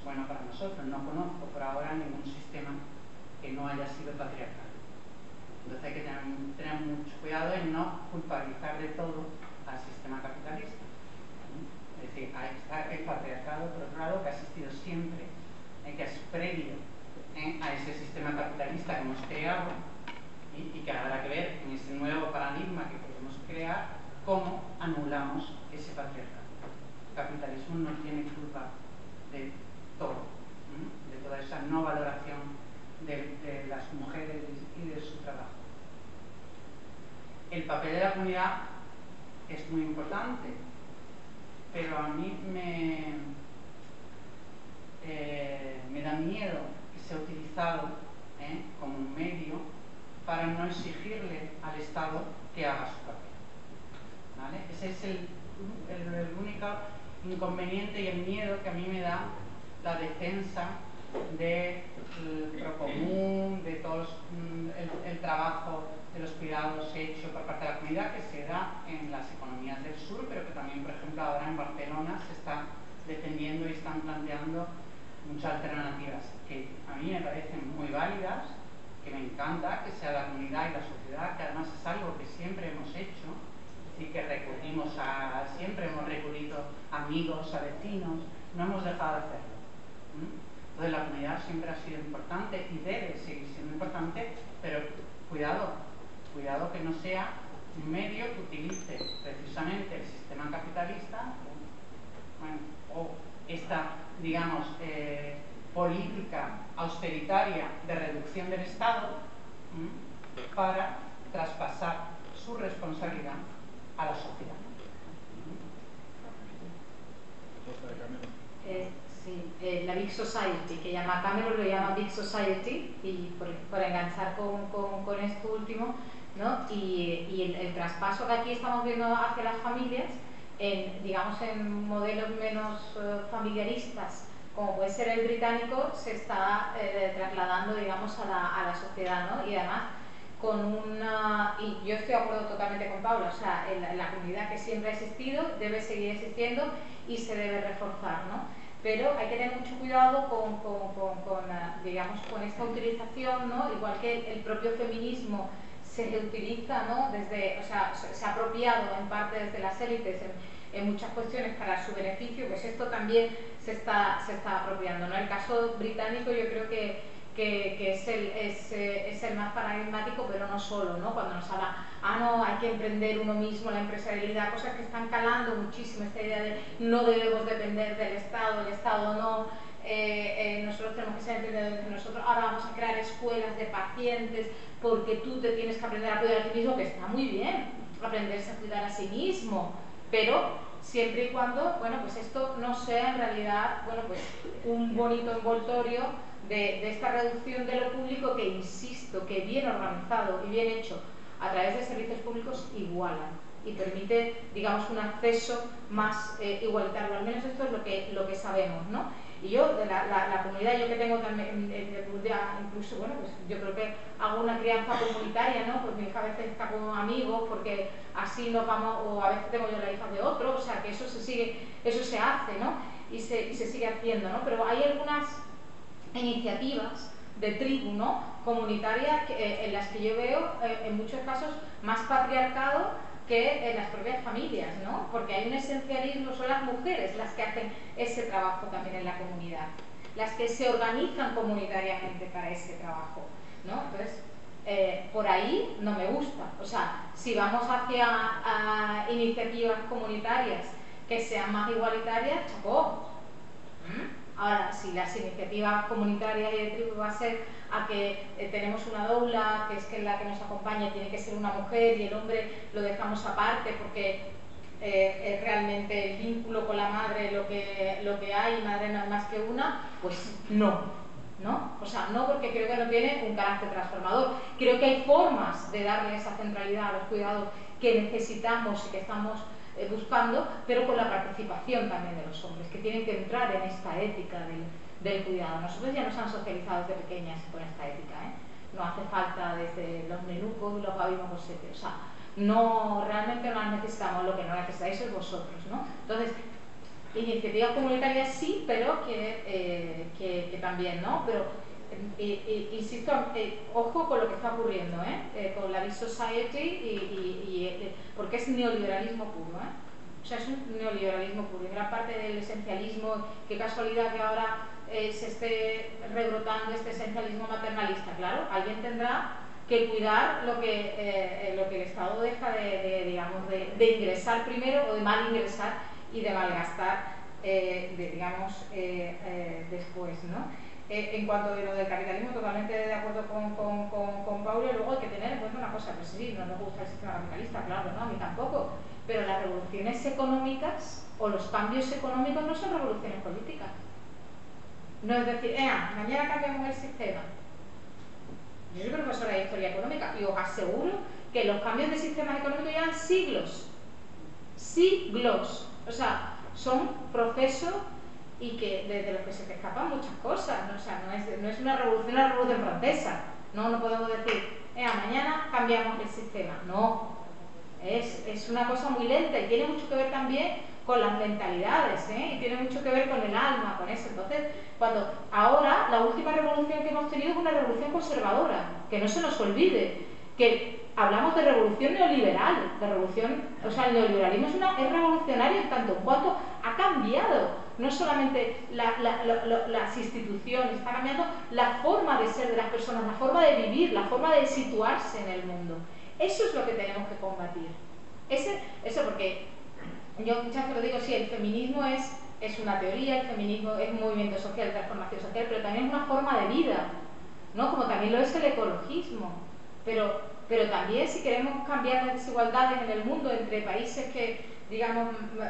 bueno para nosotros. No conozco por ahora ningún sistema que no haya sido patriarcal. Entonces hay que tener mucho cuidado en no culpabilizar de todo al sistema capitalista. Es decir, ahí está el patriarcado, por otro lado, que ha existido siempre, que es previo a ese sistema capitalista que hemos creado y que habrá que ver en ese nuevo paradigma que queremos crear cómo anulamos ese patriarcado. El capitalismo no tiene culpa de todo, de toda esa no valoración de las mujeres y de su trabajo. El papel de la comunidad es muy importante, pero a mí me da miedo que sea utilizado como un medio para no exigirle al Estado que haga su papel, ¿vale? Ese es el único inconveniente y el miedo que a mí me da la defensa del procomún, de todo el trabajo de los cuidados hecho por parte de la comunidad, que se da en las economías del sur, pero que también, por ejemplo, ahora en Barcelona se está defendiendo y están planteando muchas alternativas que a mí me parecen muy válidas, que me encanta que sea la comunidad y la sociedad, que además es algo que siempre hemos hecho, es decir, que siempre hemos recurrido a amigos, a vecinos, no hemos dejado de hacerlo. Entonces la comunidad siempre ha sido importante y debe seguir siendo importante, pero cuidado que no sea un medio que utilice precisamente el sistema capitalista o esta, digamos, política austeritaria de reducción del Estado para traspasar su responsabilidad a la sociedad. Sí, la Big Society, que llama Cameron, lo llama Big Society, y por enganchar con esto último, ¿no? Y el traspaso que aquí estamos viendo hacia las familias, digamos en modelos menos familiaristas, como puede ser el británico, se está trasladando, digamos, a la sociedad, ¿no? Y además y yo estoy de acuerdo totalmente con Paula, o sea, la comunidad que siempre ha existido debe seguir existiendo y se debe reforzar, ¿no? Pero hay que tener mucho cuidado digamos, con esta utilización, ¿no? Igual que el propio feminismo se utiliza, ¿no? Se ha apropiado en parte desde las élites en muchas cuestiones para su beneficio, pues esto también se está apropiando, ¿no? El caso británico yo creo que es el más paradigmático, pero no solo, ¿no? Cuando nos habla, no, hay que emprender uno mismo, la empresarialidad, cosas que están calando muchísimo, esta idea de no debemos depender del Estado, el Estado no, nosotros tenemos que ser emprendedores de nosotros, ahora vamos a crear escuelas de pacientes porque tú te tienes que aprender a cuidar a ti mismo, que está muy bien, aprenderse a cuidar a sí mismo, pero siempre y cuando, bueno, pues esto no sea en realidad, bueno, pues un bonito envoltorio de esta reducción de lo público que, insisto, que bien organizado y bien hecho a través de servicios públicos igualan y permite, digamos, un acceso más igualitario. Al menos esto es lo que sabemos, ¿no? Y yo, de la comunidad, yo que tengo también, incluso, bueno, pues yo creo que hago una crianza comunitaria, ¿no? Pues mi hija a veces está con amigos, porque así nos vamos, o a veces tengo yo la hija de otro, o sea, que eso se hace, ¿no? Y se sigue haciendo, ¿no? Pero hay algunas iniciativas de tribu, ¿no? Comunitarias en las que yo veo, en muchos casos, más patriarcado que en las propias familias, ¿no? Porque hay un esencialismo, son las mujeres las que hacen ese trabajo también en la comunidad, las que se organizan comunitariamente para ese trabajo, ¿no? Entonces, por ahí no me gusta. O sea, si vamos hacia iniciativas comunitarias que sean más igualitarias, chapó. Ahora, si las iniciativas comunitarias y de tribu va a ser a que tenemos una doula, que es que la que nos acompaña tiene que ser una mujer y el hombre lo dejamos aparte porque es realmente el vínculo con la madre lo que hay, madre no es más que una, pues no, o sea, no, porque creo que no tiene un carácter transformador. Creo que hay formas de darle esa centralidad a los cuidados que necesitamos y que estamos buscando, pero con la participación también de los hombres, que tienen que entrar en esta ética del cuidado. Nosotros ya nos han socializado desde pequeñas con esta ética, no hace falta desde los nenucos y los gabinos bosetes, o sea, no, realmente no las necesitamos, lo que no necesitáis es vosotros, ¿no? Entonces, iniciativas comunitarias sí, pero que también, ¿no? Pero insisto, ojo con lo que está ocurriendo, con la Big Society porque es neoliberalismo puro, o sea, es un neoliberalismo puro. Y gran parte del esencialismo, qué casualidad que ahora se esté rebrotando este esencialismo maternalista. Claro, alguien tendrá que cuidar lo que el Estado deja digamos, de ingresar primero o de mal ingresar y de malgastar, después, ¿no? En cuanto a lo del capitalismo, totalmente de acuerdo con Paula. Luego hay que tener en cuenta una cosa, pues sí, no nos gusta el sistema capitalista, claro, no, a mí tampoco, pero las revoluciones económicas o los cambios económicos no son revoluciones políticas. No es decir, mañana cambiamos el sistema. Yo soy profesora de Historia Económica y os aseguro que los cambios de sistemas económicos llevan siglos, o sea, son procesos y que de los que se te escapan muchas cosas, ¿no? O sea, no es una revolución francesa, no podemos decir, mañana cambiamos el sistema, no, es una cosa muy lenta y tiene mucho que ver también con las mentalidades, y tiene mucho que ver con el alma, con eso. Entonces, ahora la última revolución que hemos tenido es una revolución conservadora, que no se nos olvide, que hablamos de revolución neoliberal, o sea, el neoliberalismo es revolucionario en tanto en cuanto ha cambiado no solamente las instituciones, está cambiando la forma de ser de las personas, la forma de vivir, la forma de situarse en el mundo. Eso es lo que tenemos que combatir. Eso porque yo muchas veces lo digo, sí, el feminismo es una teoría, el feminismo es un movimiento social, transformación social, pero también es una forma de vida, ¿no? Como también lo es el ecologismo. Pero también si queremos cambiar las desigualdades en el mundo entre países que, digamos,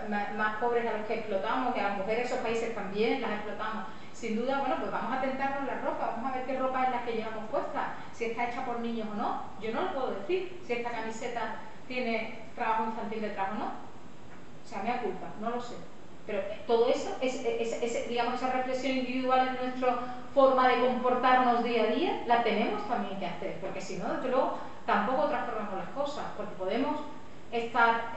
más pobres a los que explotamos, y a las mujeres esos países también las explotamos, sin duda, bueno, pues vamos a tentarnos la ropa, vamos a ver qué ropa es la que llevamos puesta, si está hecha por niños o no. Yo no lo puedo decir si esta camiseta tiene trabajo infantil detrás o no. O sea, me da culpa, no lo sé. Pero todo eso, digamos, esa reflexión individual en nuestra forma de comportarnos día a día, la tenemos también que hacer, porque si no, desde luego, tampoco transformamos las cosas, porque podemos estar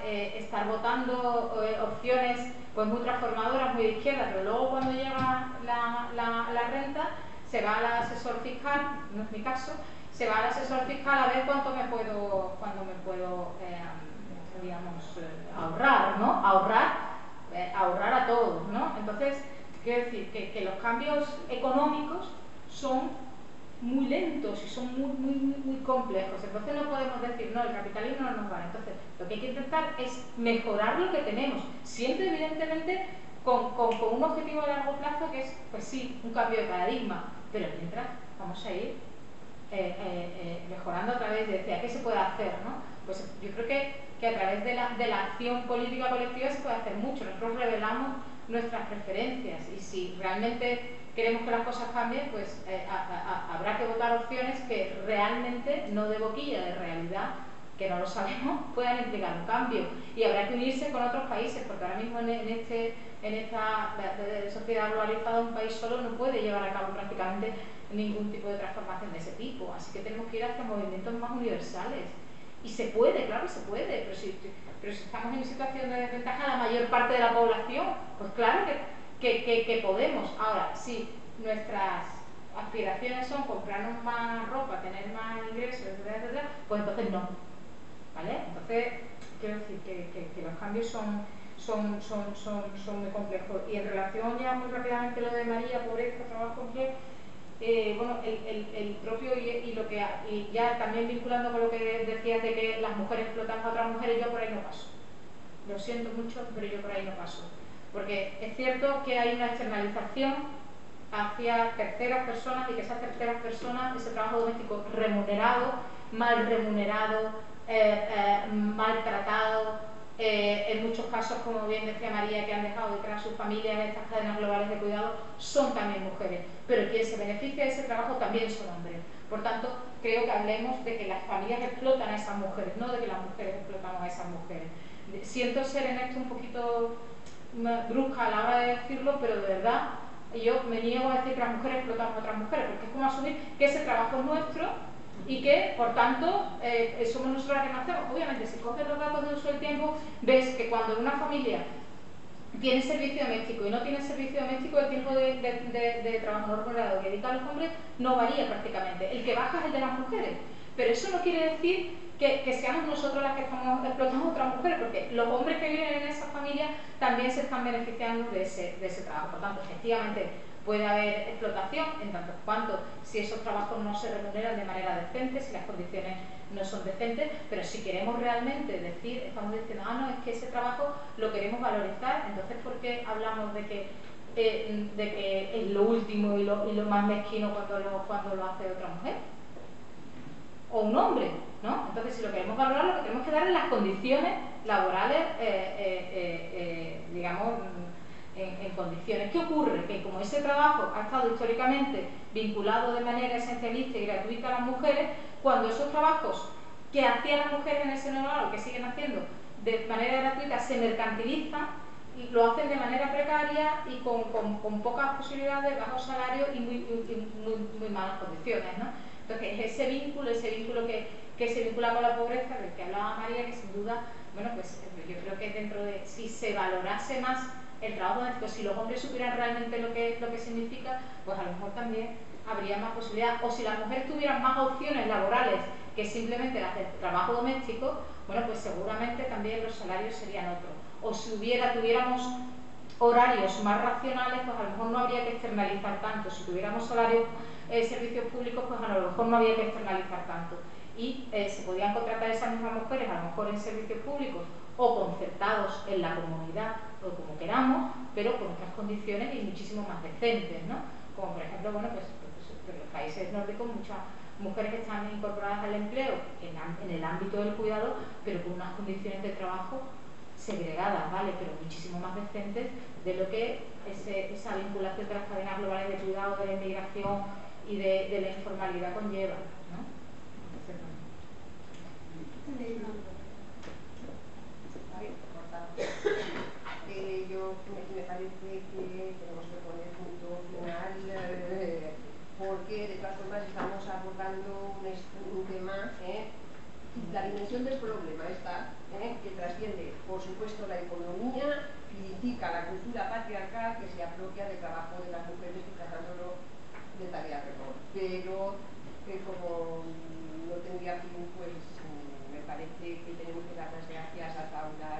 votando opciones pues muy transformadoras, muy de izquierda, pero luego cuando llega la renta, se va al asesor fiscal, no es mi caso, se va al asesor fiscal a ver cuánto me puedo ahorrar, ¿no? Ahorrar a todos, ¿no? Entonces, quiero decir que los cambios económicos son muy lentos y son muy complejos. Entonces no podemos decir, no, el capitalismo no nos vale. Entonces, lo que hay que intentar es mejorar lo que tenemos, siempre evidentemente con un objetivo a largo plazo que es, pues sí, un cambio de paradigma, pero mientras vamos a ir mejorando a través de qué se puede hacer, ¿no? Pues yo creo que a través de la acción política colectiva se puede hacer mucho. Nosotros revelamos nuestras preferencias y si realmente queremos que las cosas cambien, pues habrá que votar opciones que realmente, no de boquilla, de realidad, que no lo sabemos, puedan implicar un cambio. Y habrá que unirse con otros países, porque ahora mismo en esta sociedad globalizada un país solo no puede llevar a cabo prácticamente ningún tipo de transformación de ese tipo. Así que tenemos que ir hacia movimientos más universales. Y se puede, claro que se puede, pero si estamos en situación de desventaja la mayor parte de la población, pues claro que podemos. Ahora, si nuestras aspiraciones son comprarnos más ropa, tener más ingresos, etcétera, pues entonces no, ¿vale? Entonces, quiero decir que los cambios son muy complejos. Y en relación ya muy rápidamente lo de María, pobreza, trabajo, empleo, bueno, el propio y ya también vinculando con lo que decías de que las mujeres explotan a otras mujeres, yo por ahí no paso. Lo siento mucho, pero yo por ahí no paso. Porque es cierto que hay una externalización hacia terceras personas y que esas terceras personas, ese trabajo doméstico remunerado, mal remunerado, maltratado, en muchos casos, como bien decía María, que han dejado detrás sus familias en estas cadenas globales de cuidado, son también mujeres, pero quien se beneficia de ese trabajo también son hombres. Por tanto, creo que hablemos de que las familias explotan a esas mujeres, no de que las mujeres explotamos a esas mujeres. Siento ser en esto un poquito brusca a la hora de decirlo, pero de verdad yo me niego a decir que las mujeres explotamos a otras mujeres, porque es como asumir que ese trabajo es nuestro y que, por tanto, somos nosotros las que lo hacemos. Obviamente, si coges los datos de uso del tiempo, ves que cuando una familia tiene servicio doméstico y no tiene servicio doméstico, el tiempo de trabajo no remunerado que dedican los hombres no varía prácticamente. El que baja es el de las mujeres. Pero eso no quiere decir que seamos nosotros las que estamos explotando a otras mujeres, porque los hombres que viven en esas familias también se están beneficiando de ese trabajo. Por tanto, efectivamente, puede haber explotación en tanto cuanto si esos trabajos no se remuneran de manera decente, si las condiciones no son decentes, pero si queremos realmente decir, estamos diciendo, no, es que ese trabajo lo queremos valorizar, entonces ¿por qué hablamos de que es lo último y lo más mezquino cuando lo hace otra mujer? O un hombre, ¿no? Entonces, si lo queremos valorar, lo que tenemos que darle las condiciones laborales, digamos, en condiciones. ¿Qué ocurre? Que como ese trabajo ha estado históricamente vinculado de manera esencialista y gratuita a las mujeres, cuando esos trabajos que hacían las mujeres en el seno laboral o que siguen haciendo de manera gratuita se mercantilizan, lo hacen de manera precaria y con pocas posibilidades, bajos salarios y muy malas condiciones, ¿no? Entonces, ese vínculo que se vincula con la pobreza, del que hablaba María, que sin duda, bueno, pues yo creo que dentro de, si se valorase más el trabajo doméstico, si los hombres supieran realmente lo que significa, pues a lo mejor también habría más posibilidades. O si las mujeres tuvieran más opciones laborales que simplemente las del trabajo doméstico, bueno, pues seguramente también los salarios serían otros. O si tuviéramos horarios más racionales, pues a lo mejor no habría que externalizar tanto. Si tuviéramos servicios públicos, pues a lo mejor no habría que externalizar tanto. Y se podían contratar esas mismas mujeres, a lo mejor en servicios públicos o concertados en la comunidad, o como queramos, pero con otras condiciones y muchísimo más decentes, ¿no? Como por ejemplo, bueno, pues en los países nórdicos muchas mujeres que están incorporadas al empleo en el ámbito del cuidado, pero con unas condiciones de trabajo segregadas, ¿vale? Pero muchísimo más decentes de lo que esa vinculación de las cadenas globales de cuidado, de la inmigración y de la informalidad conlleva, ¿no? Yo me parece que tenemos que poner punto final porque de todas formas estamos abordando un tema, la dimensión del problema está, que trasciende por supuesto la economía, critica la cultura patriarcal que se apropia del trabajo de las mujeres y tratándolo de tarea menor, pero como no tendría fin, pues me parece que tenemos que dar las gracias a Paula